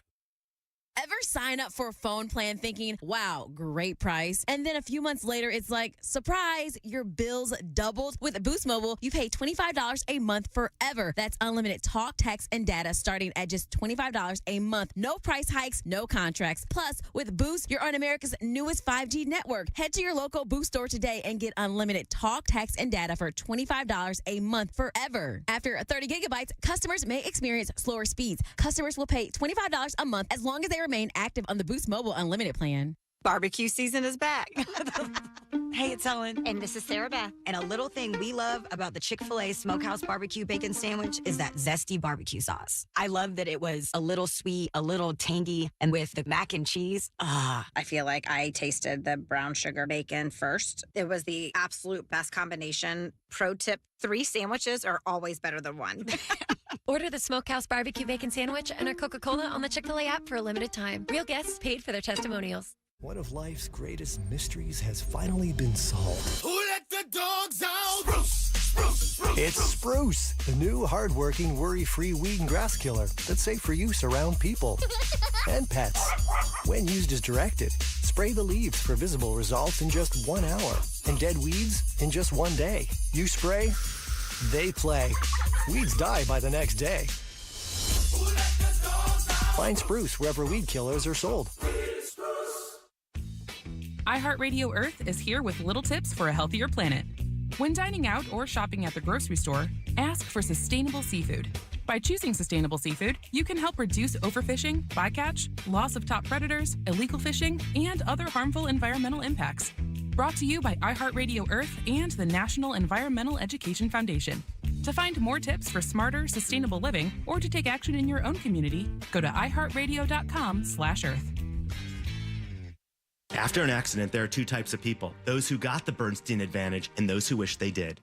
Ever sign up for a phone plan thinking, wow, great price, and then a few months later, it's like, surprise, your bills doubled? With Boost Mobile, you pay $25 a month forever. That's unlimited talk, text, and data starting at just $25 a month. No price hikes, no contracts. Plus, with Boost, you're on America's newest 5G network. Head to your local Boost store today and get unlimited talk, text, and data for $25 a month forever. After 30 gigabytes, customers may experience slower speeds. Customers will pay $25 a month as long as they remain active on the Boost Mobile Unlimited plan. Barbecue season is back. Hey, it's Ellen. And this is Sarah Beth. And a little thing we love about the Chick-fil-A Smokehouse Barbecue Bacon Sandwich is that zesty barbecue sauce. I love that it was a little sweet, a little tangy, and with the mac and cheese, I feel like I tasted the brown sugar bacon first. It was the absolute best combination. Pro tip, 3 sandwiches are always better than 1. Order the Smokehouse Barbecue Bacon Sandwich and a Coca-Cola on the Chick-fil-A app for a limited time. Real guests paid for their testimonials. One of life's greatest mysteries has finally been solved. Who let the dogs out? Spruce, spruce, spruce. It's Spruce, the new hard-working, worry-free weed and grass killer that's safe for use around people and pets. When used as directed, spray the leaves for visible results in just 1 hour and dead weeds in just 1 day. You spray, they play. Weeds die by the next day. Find Spruce wherever weed killers are sold. iHeartRadio Earth is here with little tips for a healthier planet. When dining out or shopping at the grocery store, ask for sustainable seafood. By choosing sustainable seafood, you can help reduce overfishing, bycatch, loss of top predators, illegal fishing, and other harmful environmental impacts. Brought to you by iHeartRadio Earth and the National Environmental Education Foundation. To find more tips for smarter, sustainable living, or to take action in your own community, go to iHeartRadio.com/Earth. After an accident, there are 2 types of people. Those who got the Bernstein advantage and those who wish they did.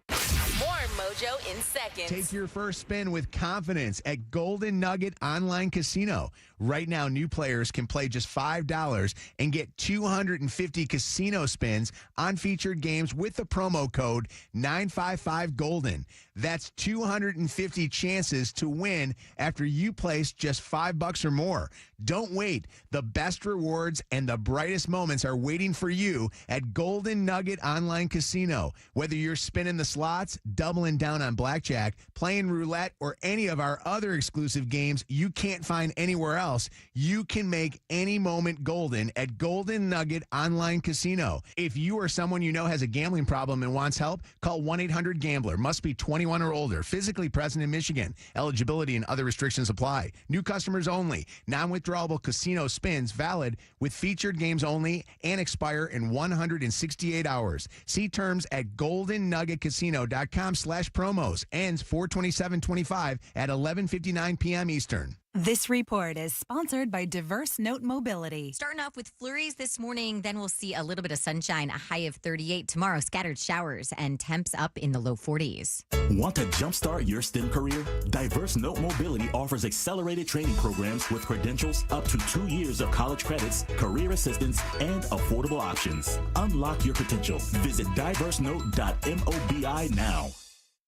More Mojo in seconds. Take your first spin with confidence at Golden Nugget Online Casino. Right now, new players can play just $5 and get 250 casino spins on featured games with the promo code 955GOLDEN. That's 250 chances to win after you place just $5 or more. Don't wait. The best rewards and the brightest moments are waiting for you at Golden Nugget Online Casino. Whether you're spinning the slots, doubling down on blackjack, playing roulette, or any of our other exclusive games you can't find anywhere else, you can make any moment golden at Golden Nugget Online Casino. If you or someone you know has a gambling problem and wants help, call 1-800-GAMBLER. Must be 21 or older. Physically present in Michigan. Eligibility and other restrictions apply. New customers only. Non-withdrawable casino spins valid with featured games only and expire in 168 hours. See terms at goldennuggetcasino.com/promos. Ends 4/27/25 at 11:59 p.m. Eastern. This report is sponsored by Diverse Note Mobility. Starting off with flurries this morning, then we'll see a little bit of sunshine, a high of 38 tomorrow, scattered showers, and temps up in the low 40s. Want to jumpstart your STEM career? Diverse Note Mobility offers accelerated training programs with credentials, up to 2 years of college credits, career assistance, and affordable options. Unlock your potential. Visit diversenote.mobi now.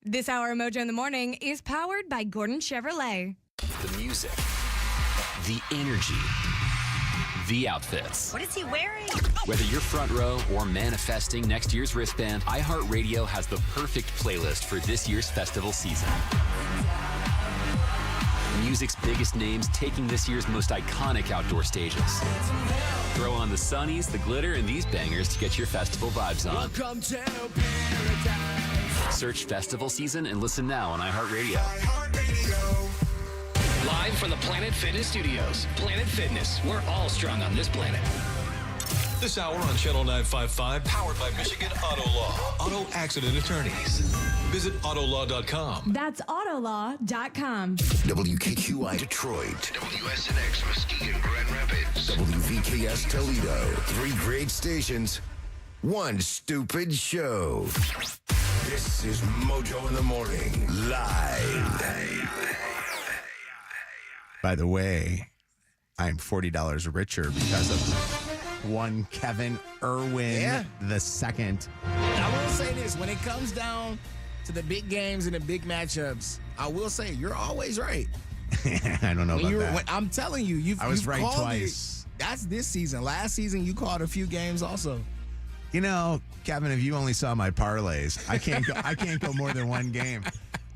This hour of Mojo in the Morning is powered by Gordon Chevrolet. The music, the energy, the outfits. What is he wearing? Whether you're front row or manifesting next year's wristband, iHeartRadio has the perfect playlist for this year's festival season. Music's biggest names taking this year's most iconic outdoor stages. Throw on the sunnies, the glitter, and these bangers to get your festival vibes on. Welcome to paradise. Search festival season and listen now on iHeartRadio. Live from the Planet Fitness Studios. Planet Fitness, we're all strong on this planet. This hour on Channel 955, powered by Michigan Auto Law. Auto accident attorneys. Visit autolaw.com. That's autolaw.com. WKQI Detroit. WSNX Muskegon Grand Rapids. WVKS Toledo. 3 great stations. 1 stupid show. This is Mojo in the Morning. Live. By the way, I'm $40 richer because of one Kevin Irwin the second. I will say this, when it comes down to the big games and the big matchups, I will say you're always right. I don't know about that. I'm telling you, I was right called twice. That's this season. Last season, you called a few games also. You know, Kevin, if you only saw my parlays, I can't go more than one game.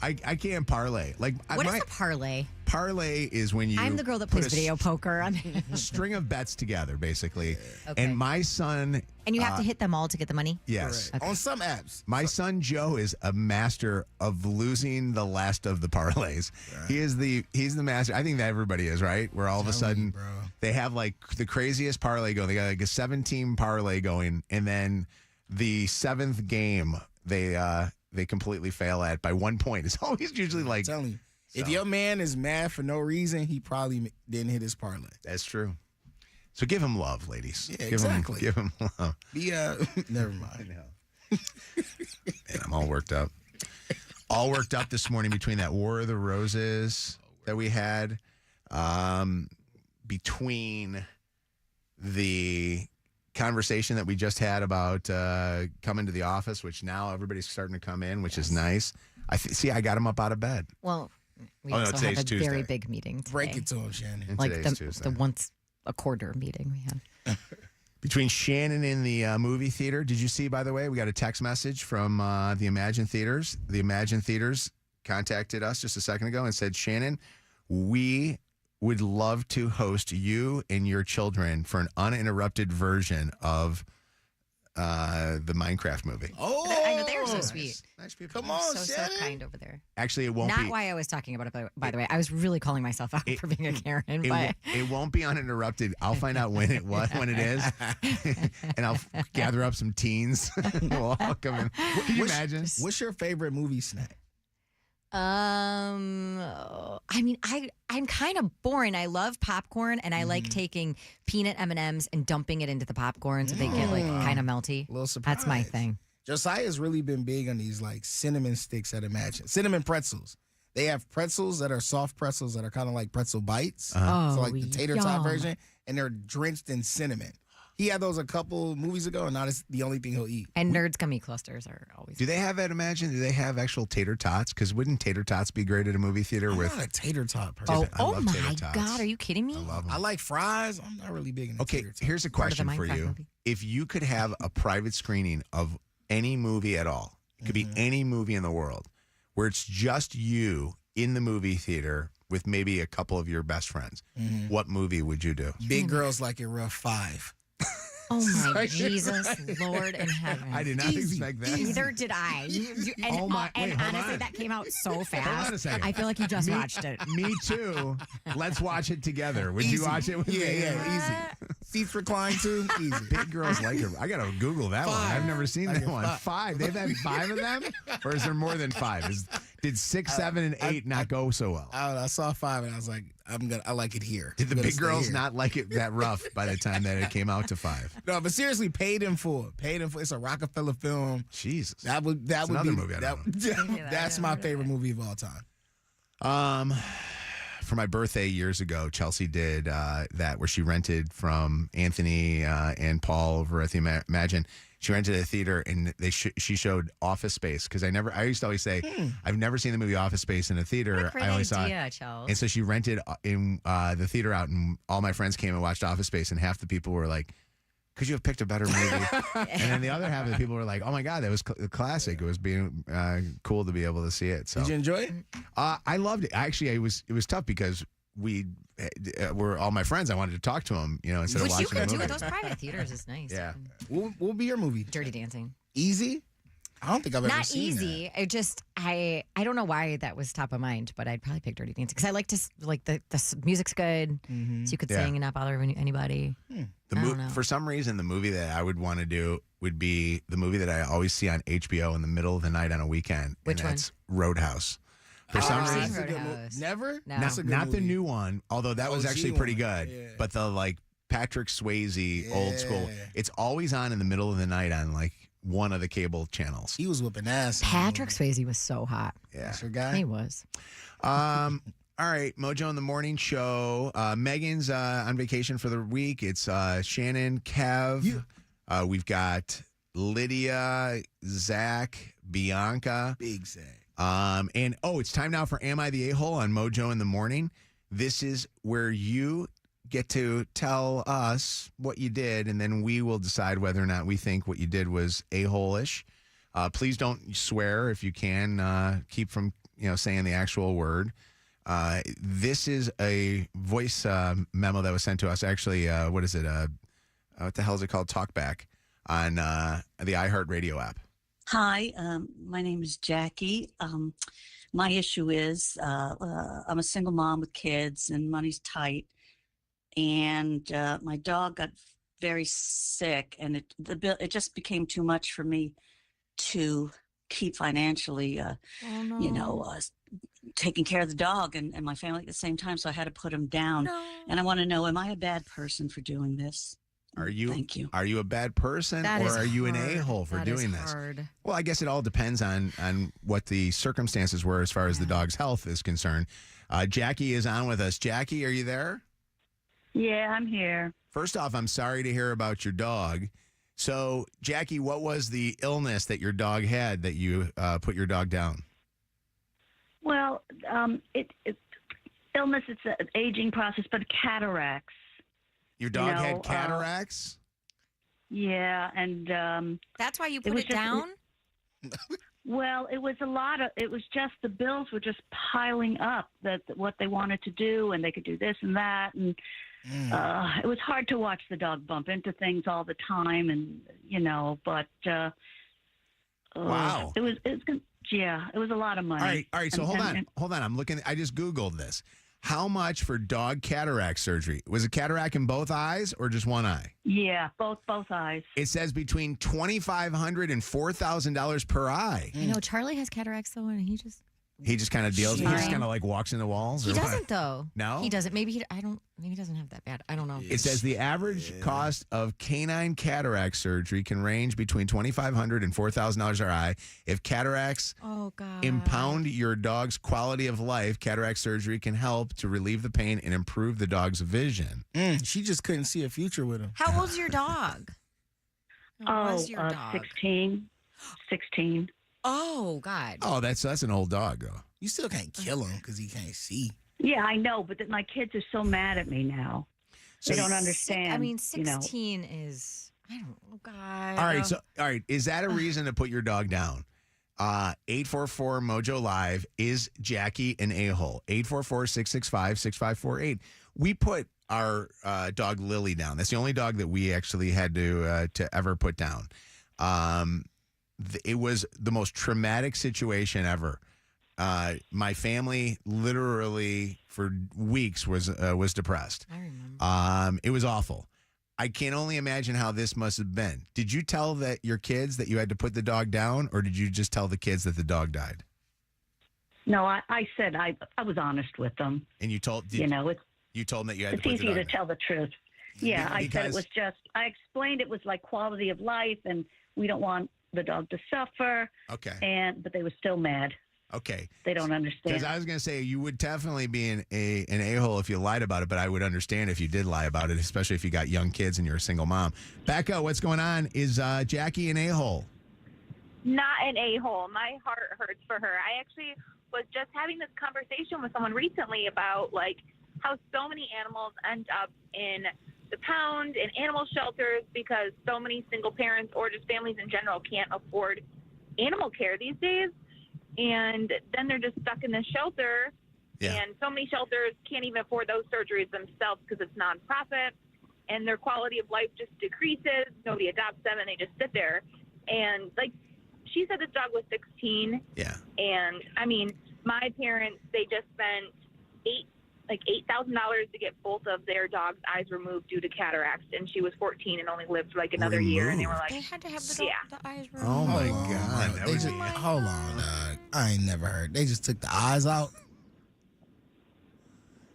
I can't parlay. Like what is a parlay? Parlay is when you. I'm the girl that plays video poker. String of bets together, basically. Okay. And my son. And you have to hit them all to get the money? Yes. Okay. On some apps. My son Joe is a master of losing the last of the parlays. Right. He's the master. I think that everybody is, right? Where all of a sudden they have like the craziest parlay going. They got like a 7-team parlay going, and then the 7th game they completely fail at by 1 point. It's always usually like. I'm telling you. If your man is mad for no reason, he probably didn't hit his parlay. That's true. So give him love, ladies. Yeah, exactly. Give him love. Never mind. Man, I'm all worked up. All worked up this morning between that War of the Roses that we had, between the conversation that we just had about coming to the office, which now everybody's starting to come in, which is nice. I got him up out of bed. Well, we also have a Tuesday. very big meeting today. Break it to him, Shannon. And like today's Tuesday. the once a quarter meeting we have. Between Shannon and the movie theater, did you see, by the way, we got a text message from the Imagine Theaters. The Imagine Theaters contacted us just a second ago and said, Shannon, we would love to host you and your children for an uninterrupted version of the Minecraft movie. Oh, I know, they're so sweet. Nice people. Come on, so Shannon. kind over there. Actually, it won't Not be. why I was talking about it, by the way. I was really calling myself out for being a Karen. But It won't be uninterrupted. I'll find out when it is, and I'll gather up some teens. We'll all come in. Can you imagine? What's your favorite movie snack? I mean, I'm kind of boring. I love popcorn, and I like taking peanut M&Ms and dumping it into the popcorn so they get like kind of melty. A little surprise. That's my thing. Josiah's really been big on these like cinnamon sticks at Imagine. Cinnamon pretzels. They have pretzels that are soft pretzels that are kind of like pretzel bites. So like the tater tot version, and they're drenched in cinnamon. He had those a couple movies ago, and now it's the only thing he'll eat. And Nerds gummy clusters are always. Do they have at Imagine? Do they have actual tater tots? Because wouldn't tater tots be great at a movie theater I'm with? not a tater tot person. I love my tater tots. God, are you kidding me? I love them. I like fries. I'm not really big into tater tots. Here's a question for Minecraft you. movie. If you could have a private screening of any movie at all, it could be any movie in the world, where it's just you in the movie theater with maybe a couple of your best friends, what movie would you do? Big Girls Like It Rough 5. Oh my Jesus, Lord in heaven! I did not expect that. Neither did I. And honestly, that came out so fast. Hold on a second. I feel like you just watched it. Me too. Let's watch it together. Would you watch it with me? Yeah, easy. Seats recline too, easy. Big Girls Like It. I gotta Google that one. I've never seen that one. 5. They've had 5 of them, or is there more than 5? Did 6, 7, and 8 not go so well? I saw 5 and I was like, I like it here. Did the big girls not like it that rough by the time that it came out to 5? No, but seriously, Paid in Full. It's a Rockefeller film. Jesus, that would another be movie. That's my favorite movie of all time. For my birthday years ago, Chelsea did that where she rented from Anthony and Paul over at the Imagine. She rented a theater and she showed Office Space because I used to always say I've never seen the movie Office Space in a theater. What a great I always idea, saw Chels. And so she rented in the theater out, and all my friends came and watched Office Space, and half the people were like, could you have picked a better movie? And then the other half of the people were like, oh my God, that was a classic. It was being cool to be able to see it. So did you enjoy it? I loved it. Actually, it was tough because we were all my friends. I wanted to talk to them, instead of watching the movie. Those private theaters is nice. Yeah. What will be your movie? Dirty Dancing. Easy? I don't think I've ever Not seen easy. I just I don't know why that was top of mind, but I'd probably pick Dirty Dancing because I like to like the music's good, so you could sing and not bother anybody. For some reason, the movie that I would want to do would be the movie that I always see on HBO in the middle of the night on a weekend. Which and that's Roadhouse. For some reason, Never? No. not the new one, although that was OG actually pretty one, good. yeah. But the like Patrick Swayze old school, it's always on in the middle of the night on like one of the cable channels. He was whipping ass. Patrick Swayze was so hot. Yeah. That's your guy? He was. All right, Mojo in the Morning Show. Megan's on vacation for the week. It's Shannon, Kev. We've got Lydia, Zach, Bianca. Big Zach. And it's time now for Am I the A-Hole on Mojo in the Morning. This is where you get to tell us what you did, and then we will decide whether or not we think what you did was a-hole-ish. Please don't swear if you can. Keep from saying the actual word. This is a voice memo that was sent to us. Actually, what is it? What the hell is it called? Talkback on the iHeartRadio app. Hi, my name is Jackie. My issue is I'm a single mom with kids and money's tight. And my dog got very sick, and it just became too much for me to keep financially, taking care of the dog and my family at the same time. So I had to put him down. No. And I want to know, am I a bad person for doing this? Thank you. Are you a bad person, or are you an a-hole for doing this? Hard. Well, I guess it all depends on what the circumstances were as far as the dog's health is concerned. Jackie is on with us. Jackie, are you there? Yeah, I'm here. First off, I'm sorry to hear about your dog. So, Jackie, what was the illness that your dog had that you put your dog down? Well, illness, it's an aging process, but cataracts. Your dog had cataracts? Yeah, and that's why you put it down? Well, it was just the bills were just piling up, that what they wanted to do, and they could do this and that, and it was hard to watch the dog bump into things all the time, and but wow, it was a lot of money. All right. So hold on. I'm looking. I just Googled this. How much for dog cataract surgery? Was it cataract in both eyes or just one eye? Yeah, both eyes. It says between $2,500 and $4,000 per eye. I know Charlie has cataracts though, and he just kind of deals. He just kind of like walks in the walls. He doesn't though. No, he doesn't. Maybe he doesn't have that bad. I don't know. It says the average cost of canine cataract surgery can range between $2,500 and $4,000 per eye. If cataracts impound your dog's quality of life, cataract surgery can help to relieve the pain and improve the dog's vision. She just couldn't see a future with him. How old's your dog? How old's your dog? 16. Oh, God. Oh, that's an old dog, though. You still can't kill him because he can't see. Yeah, I know, but my kids are so mad at me now. They don't understand. I mean, 16 is, I don't know, God. All right. Is that a reason to put your dog down? 844-MOJO Live. Is Jackie an a-hole? 844-665-6548. We put our dog Lily down. That's the only dog that we actually had to ever put down. It was the most traumatic situation ever. My family literally for weeks was depressed. I remember. It was awful. I can only imagine how this must have been. Did you tell your kids that you had to put the dog down, or did you just tell the kids that the dog died? No, I said I was honest with them. And you told you told them that you had to put the dog down. It's easy to tell the truth. Yeah, I said it was just. I explained it was like quality of life, and we don't want the dog to suffer. Okay. But they were still mad. Okay. They don't understand. Because I was going to say you would definitely be an a-hole if you lied about it, but I would understand if you did lie about it, especially if you got young kids and you're a single mom. Becca, what's going on? Is Jackie an a-hole? Not an a-hole. My heart hurts for her. I actually was just having this conversation with someone recently about how so many animals end up in the pound and animal shelters because so many single parents or just families in general can't afford animal care these days. And then they're just stuck in the shelter. Yeah. And so many shelters can't even afford those surgeries themselves because it's nonprofit. And their quality of life just decreases. Nobody adopts them and they just sit there. And she said this dog was 16. Yeah. And I mean, my parents, they just spent $8,000 to get both of their dogs' eyes removed due to cataracts, and she was 14 and only lived for like another year. And they were like, They had to have the eyes removed. Oh my Hold on, God. bro. Hold on, dog. I ain't never heard. They just took the eyes out.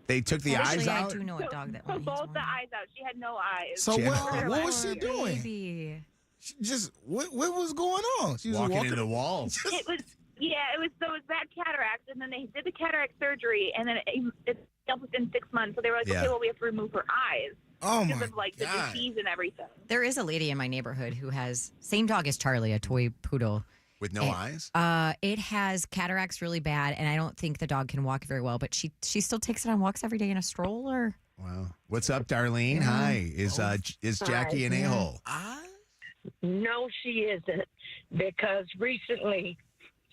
They took the eyes Actually, I out? do know a dog that put both the eyes out. She had no eyes. So She had what was she doing? Baby. She just what was going on? She was Walking into walls. It was bad cataracts, and then they did the cataract surgery, and then it up within 6 months. So they were like, Yeah. okay, well, we have to remove her eyes. Oh because my of like God. the disease and everything. There is a lady in my neighborhood who has same dog as Charlie, a toy poodle. With no eyes? It has cataracts really bad, and I don't think the dog can walk very well, but she still takes it on walks every day in a stroller. Wow. What's up, Darlene? Hi. Is Jackie an a-hole? No, she isn't. Because recently,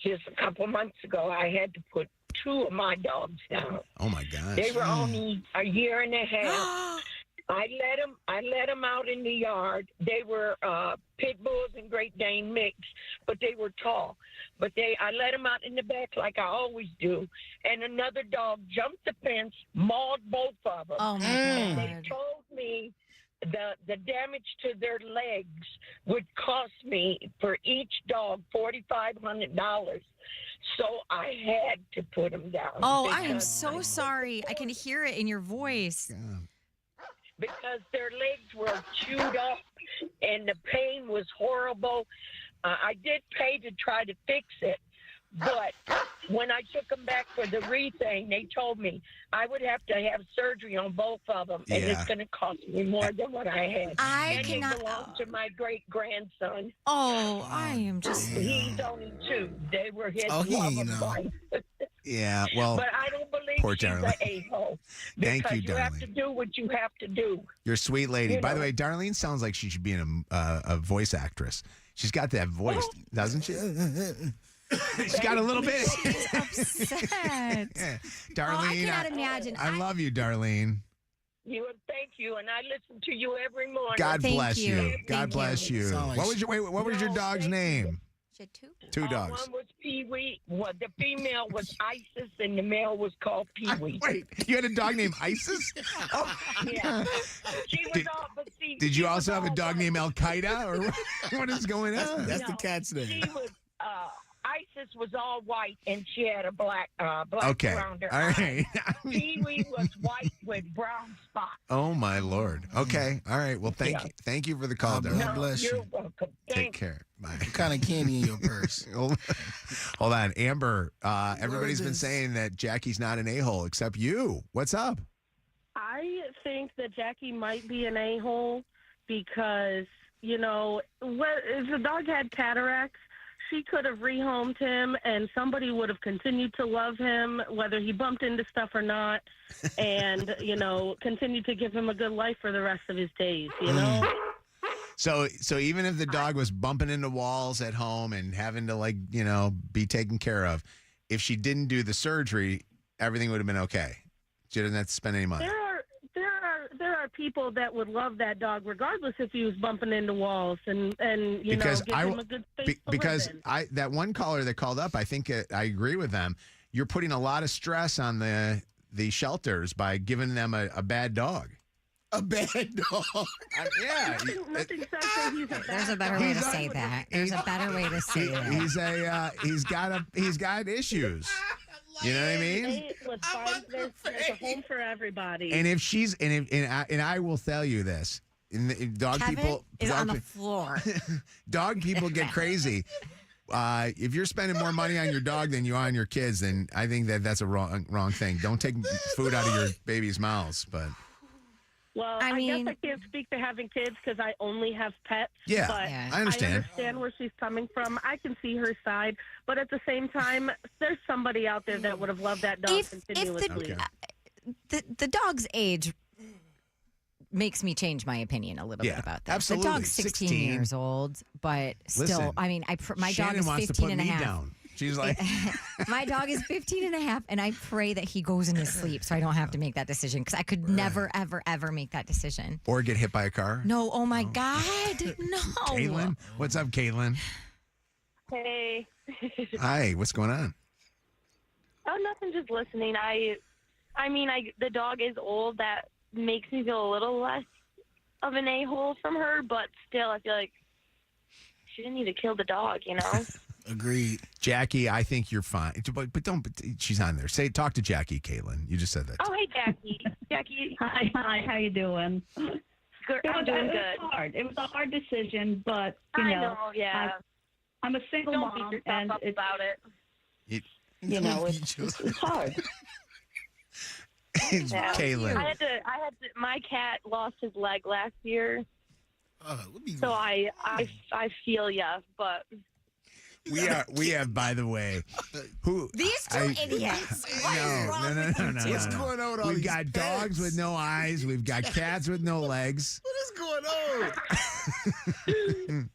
just a couple months ago, I had to put 2 of my dogs down. Oh my gosh. They were only a year and a half. I let them out in the yard. They were pit bulls and Great Dane mix, but they were tall. But I let them out in the back like I always do. And another dog jumped the fence, mauled both of them. Oh my And God. they told me the damage to their legs would cost me for each dog $4,500. So I had to put them down. Oh, I am because- so sorry. I can hear it in your voice. because their legs were chewed up and the pain was horrible. I did pay to try to fix it, but when I took them back for the re-thing, they told me I would have to have surgery on both of them, and Yeah. it's going to cost me more than what I had. I and cannot- they belong to my great-grandson. Oh, I am just... He's only 2. They were his Oh, he love ain't of know. life. Yeah, well, But I don't believe poor she's Darlene. an a-hole. Thank Because you, you have Darlene. to do what you have to do. You're a sweet lady. You By the know. way, Darlene sounds like she should be in a voice actress. She's got that voice, doesn't she? She's got a little bit. upset. Yeah. Oh, I Darlene, cannot imagine. I love you, Darlene. Thank you, and I listen to you every morning. God bless you. God bless you. Sound like What was your dog's name? She had 2? 2 dogs. One was Pee-wee. Well, the female was Isis, and the male was called Pee-wee. Wait, you had a dog named Isis? Oh, Yeah. She was all, but see, Did she you was also have a all dog white. named Al Qaeda, or what is going on? That's the cat's name. She was, Isis was all white, and she had a black Okay. around her All eye. right. Pee-wee was white with brown spots. Oh my Lord. Okay. All right. Well, thank you for the call, Darlene. God bless You're you. welcome. Take care. Bye. What kind of candy in your purse? Hold on, Amber. Everybody's been saying that Jackie's not an a-hole except you. What's up? I think that Jackie might be an a-hole because, if the dog had cataracts, she could have rehomed him and somebody would have continued to love him, whether he bumped into stuff or not, and, continued to give him a good life for the rest of his days, So even if the dog was bumping into walls at home and having to be taken care of, if she didn't do the surgery, everything would have been okay. She didn't have to spend any money. There are people that would love that dog regardless if he was bumping into walls and Because give him a good space to because live in. that one caller that called up, I think I agree with them. You're putting a lot of stress on the shelters by giving them a bad dog. A bad dog. Yeah. Nothing says that he's a bad There's a better way to say that. There's a better way to say that. He's got issues. You know what I mean? Hey, let's find there's a home for everybody. And if she's and I will tell you this, dog Kevin people is on the pe- floor. dog people get crazy. If you're spending more money on your dog than you are on your kids, then I think that's a wrong thing. Don't take food out of your baby's mouths, but. Well, I guess I can't speak to having kids because I only have pets. Yeah, but I understand. I understand where she's coming from. I can see her side, but at the same time, there's somebody out there that would have loved that dog continuously. The dog's age makes me change my opinion a little bit about that. absolutely. The dog's 16 years old, but still, Listen, I mean, my dog Shannon is wants 15 to put and a me half. down. She's like, my dog is 15 and a half, and I pray that he goes into sleep so I don't have to make that decision because I could never, ever, ever make that decision. or get hit by a car. No, oh my God, no. Caitlin, what's up, Caitlin? Hey. Hi, what's going on? Oh, nothing. Just listening. The dog is old. That makes me feel a little less of an a-hole from her, but still, I feel like she didn't need to kill the dog. Agreed. Jackie, I think you're fine. But don't. But she's on there. Talk to Jackie, Caitlin. You just said that. Oh, hey, Jackie. Jackie. Hi. How you doing? Good. I'm doing It good. was hard. It was a hard decision, but I know. Yeah. I'm a single Don't mom, beat yourself and up about it. It's hard. Caitlin. I had to. My cat lost his leg last year, so I feel ya, but. We have, by the way, these two idiots. What is wrong with you two? What's going on with all We've these got dogs with no eyes. We've got cats with no legs. What is going on?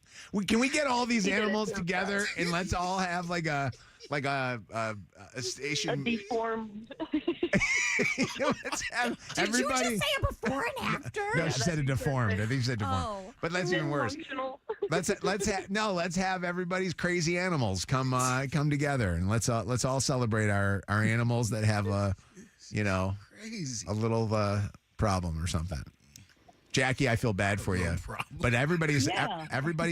Can we get all these animals together and let's all have like a station? A deformed. Let's have Did everybody. you just say a before and after? No, she said a deformed. I think she said deformed. Oh. But that's even worse. Let's have everybody's crazy animals come together and let's all celebrate our animals that have a little problem or something. Jackie, I feel bad for you, but everybody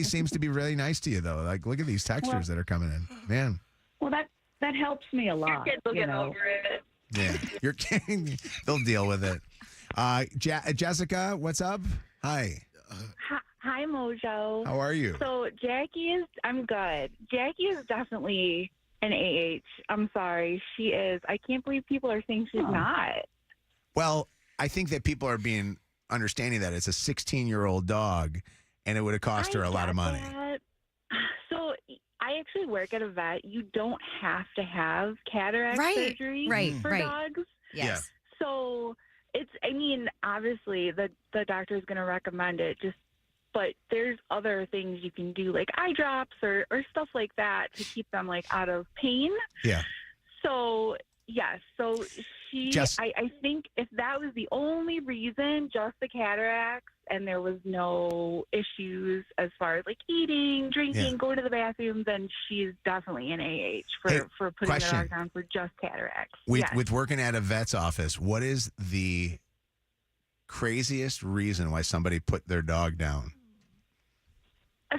seems to be really nice to you though. Like, look at these textures that are coming in, man. Well, that helps me a lot. Your kids will get over it. Yeah, you're kidding. They'll deal with it. Jessica, what's up? Hi. Hi, Mojo. How are you? So I'm good. Jackie is definitely an AH. I'm sorry. She is. I can't believe people are saying she's not. Well, I think that people are being understanding that it's a 16-year-old dog and it would have cost her a lot of money. So I actually work at a vet. You don't have to have cataract surgery for dogs. Yes. So obviously the doctor is going to recommend it, but there's other things you can do, like eye drops or stuff like that to keep them like out of pain. Yeah. So yes. So I think if that was the only reason, just the cataracts, and there was no issues as far as like eating, drinking, going to the bathroom, then she's definitely an AH for putting the dog down for just cataracts. With working at a vet's office, what is the craziest reason why somebody put their dog down?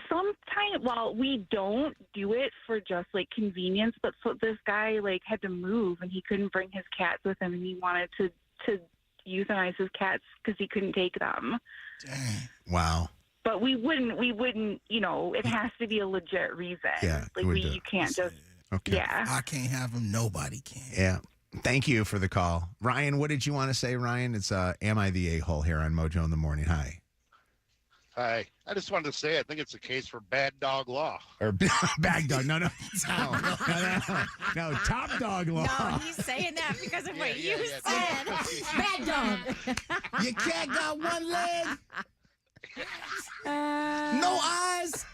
Sometimes, we don't do it for just like convenience, but so this guy like had to move and he couldn't bring his cats with him, and he wanted to euthanize his cats because he couldn't take them. Dang. Wow. But we wouldn't, it has to be a legit reason. Yeah. Like you can't just, yeah. I can't have them. Nobody can. Yeah. Thank you for the call. Ryan, what did you want to say, Ryan? It's Am I the A-hole here on Mojo in the Morning. Hi. Hi. I just wanted to say I think it's a case for bad dog law. Or bad dog. No, top dog law. No, he's saying that because of what you said. Bad dog. Your cat got one leg. No eyes.